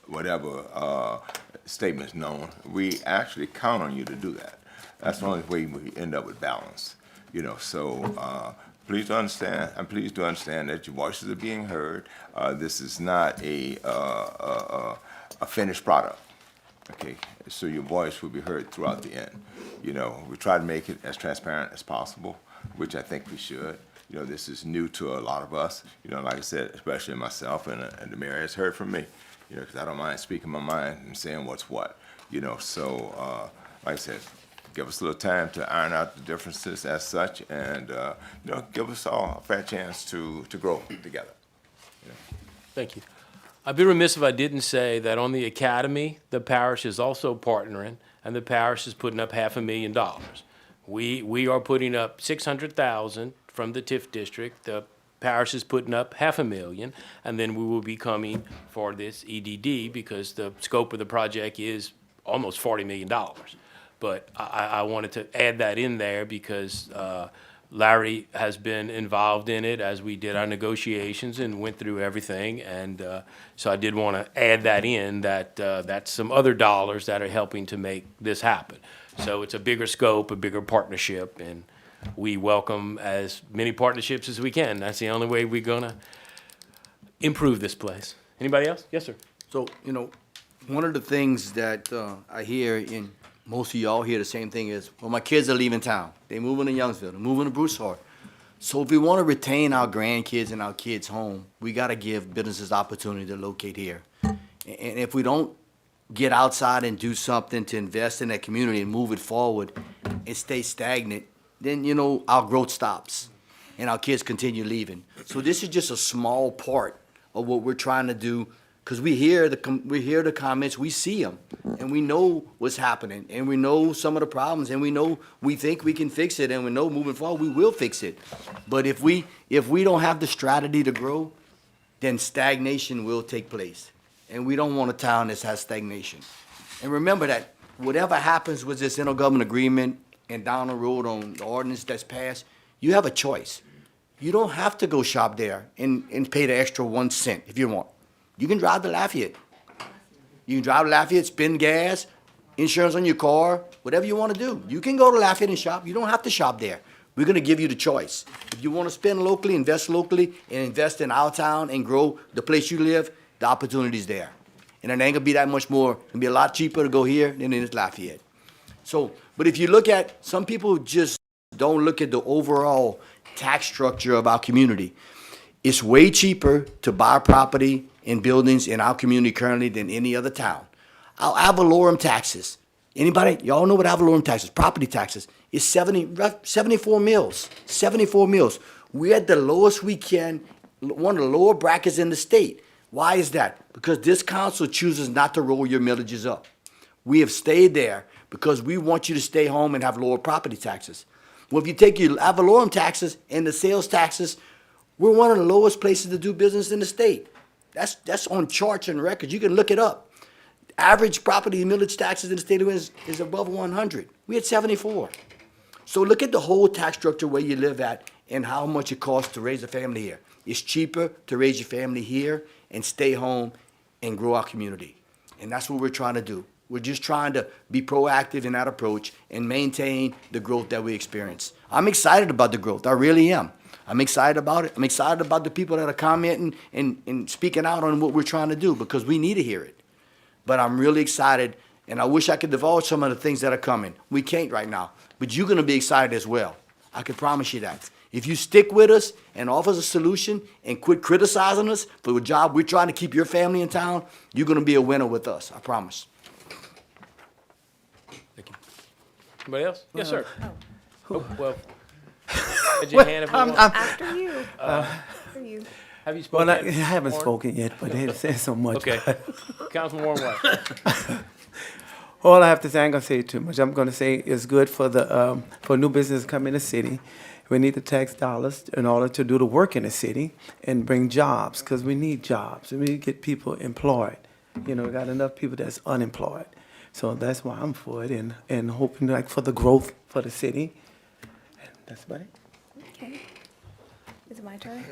whatever statements known. We actually count on you to do that. That's the only way we end up with balance, you know. So please understand, and please do understand that your voices are being heard. This is not a finished product, okay? So your voice will be heard throughout the end. You know, we try to make it as transparent as possible, which I think we should. You know, this is new to a lot of us. You know, like I said, especially myself, and the mayor has heard from me. You know, because I don't mind speaking my mind and saying what's what, you know. So, like I said, give us a little time to iron out the differences as such, and, you know, give us all a fair chance to grow together. You know. Thank you. I'd be remiss if I didn't say that on the academy, the parish is also partnering, and the parish is putting up $500,000. We are putting up $600,000 from the TIF district. The parish is putting up $500,000, and then we will be coming for this EDD because the scope of the project is almost $40 million. But I wanted to add that in there because Larry has been involved in it as we did our negotiations and went through everything. And so I did want to add that in, that that's some other dollars that are helping to make this happen. So it's a bigger scope, a bigger partnership, and we welcome as many partnerships as we can. That's the only way we're gonna improve this place. Anybody else? Yes, sir. So, you know, one of the things that I hear, and most of y'all hear the same thing, is, well, my kids are leaving town. They're moving to Youngsville, they're moving to Broussard. So if we want to retain our grandkids and our kids home, we got to give businesses opportunity to locate here. And if we don't get outside and do something to invest in that community and move it forward and stay stagnant, then, you know, our growth stops and our kids continue leaving. So this is just a small part of what we're trying to do, because we hear the comments, we see them, and we know what's happening, and we know some of the problems, and we think we can fix it, and we know moving forward we will fix it. But if we don't have the strategy to grow, then stagnation will take place. And we don't want a town that has stagnation. And remember that whatever happens with this intergovernmental agreement and down the road on the ordinance that's passed, you have a choice. You don't have to go shop there and pay the extra 1 cent if you want. You can drive to Lafayette. You can drive to Lafayette, spend gas, insurance on your car, whatever you want to do. You can go to Lafayette and shop. You don't have to shop there. We're going to give you the choice. If you want to spend locally, invest locally, and invest in our town and grow the place you live, the opportunity's there. And it ain't going to be that much more. It's going to be a lot cheaper to go here than it is Lafayette. So, but if you look at, some people just don't look at the overall tax structure of our community. It's way cheaper to buy property and buildings in our community currently than any other town. Our ad valorem taxes, anybody, y'all know what ad valorem taxes, property taxes, is 74 mills, 74 mills. We're at the lowest we can, one of the lower brackets in the state. Why is that? Because this council chooses not to roll your millages up. We have stayed there because we want you to stay home and have lower property taxes. Well, if you take your ad valorem taxes and the sales taxes, we're one of the lowest places to do business in the state. That's on charts and records. You can look it up. Average property millage taxes in the state of Wisconsin is above 100. We had 74. So look at the whole tax structure where you live at and how much it costs to raise a family here. It's cheaper to raise your family here and stay home and grow our community. And that's what we're trying to do. We're just trying to be proactive in that approach and maintain the growth that we experience. I'm excited about the growth. I really am. I'm excited about it. I'm excited about the people that are commenting and speaking out on what we're trying to do, because we need to hear it. But I'm really excited, and I wish I could divulge some of the things that are coming. We can't right now, but you're going to be excited as well. I can promise you that. If you stick with us and offer us a solution and quit criticizing us for the job we're trying to keep your family in town, you're going to be a winner with us. I promise. Anybody else? Yes, sir. Oh, well, raise your hand if you want. After you. After you. Have you spoken? Well, I haven't spoken yet, but they said so much. Okay. Councilman Warren White. All I have to say, I ain't gonna say too much. I'm gonna say it's good for the for new business to come in the city. We need the tax dollars in order to do the work in the city and bring jobs, because we need jobs. We need to get people employed. You know, we got enough people that's unemployed. So that's why I'm for it, and hoping like for the growth for the city. And that's about it. Okay. Is it my turn?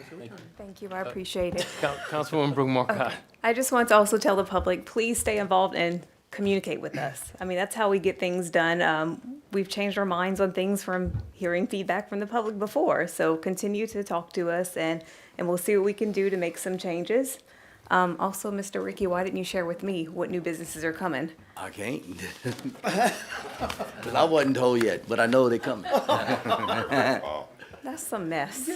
Thank you, I appreciate it. Councilwoman Brooke Marcotte. Okay. I just want to also tell the public, please stay involved and communicate with us. I mean, that's how we get things done. We've changed our minds on things from hearing feedback from the public before. So continue to talk to us, and we'll see what we can do to make some changes. Also, Mr. Ricky, why didn't you share with me what new businesses are coming? I can't. Because I wasn't told yet, but I know they're coming. That's a mess.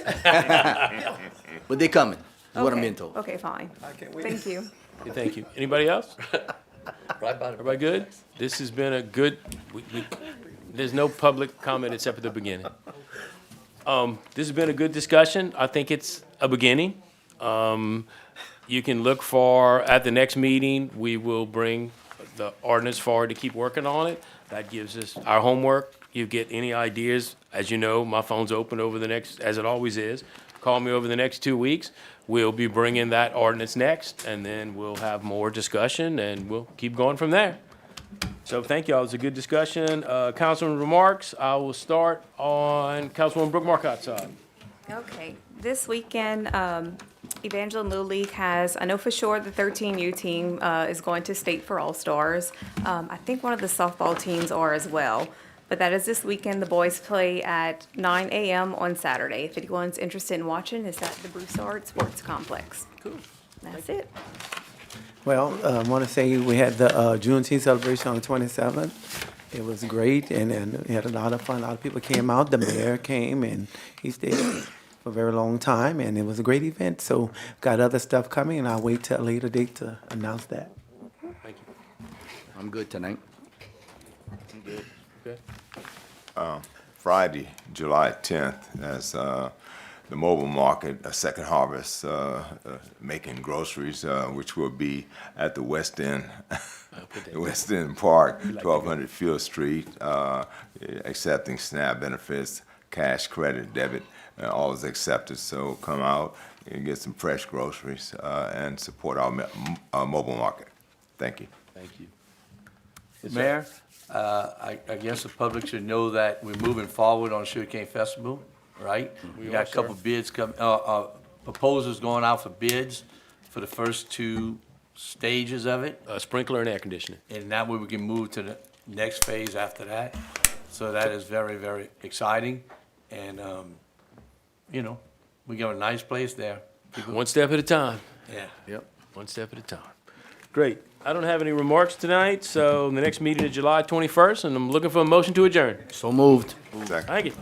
But they're coming, is what I'm Okay. being told. Okay, fine. Thank you. Okay, thank you. Anybody else? Right by the Everybody good? This has been a good, there's no public comment except at the beginning. This has been a good discussion. I think it's a beginning. You can look for, at the next meeting, we will bring the ordinance forward to keep working on it. That gives us our homework. You get any ideas, as you know, my phone's open over the next, as it always is. Call me over the next 2 weeks. We'll be bringing that ordinance next, and then we'll have more discussion, and we'll keep going from there. So thank y'all. It was a good discussion. Councilman remarks, I will start on Councilwoman Brooke Marcotte's side. Okay, this weekend, Evangeline Little League has, I know for sure the 13U team is going to state for All-Stars. I think one of the softball teams are as well. But that is this weekend. The boys play at 9 a.m. on Saturday. If anyone's interested in watching, it's at the Broussard Sports Complex. Cool. That's it. Well, I want to say we had the Juneteenth celebration on the 27th. It was great, and we had a lot of fun. A lot of people came out. The mayor came, and he stayed for a very long time, and it was a great event. So got other stuff coming, and I'll wait till a later date to announce that. Thank you. I'm good tonight. Okay. Friday, July 10th, as the mobile market, a second harvest, making groceries, which will be at the West End, the West End Park, 1200 Field Street, accepting SNAP benefits, cash, credit, debit, all is accepted. So come out and get some fresh groceries and support our mobile market. Thank you. Thank you. Mayor, I guess the public should know that we're moving forward on Sugarcane Festival, right? We got a couple bids proposals going out for bids for the first 2 stages of it. Sprinkler and air conditioning. And that way we can move to the next phase after that. So that is very, very exciting. And, we got a nice place there. One step at a time. Yeah. Yep, one step at a time. Great. I don't have any remarks tonight, so the next meeting is July 21st, and I'm looking for a motion to adjourn. So moved. Second. Thank you.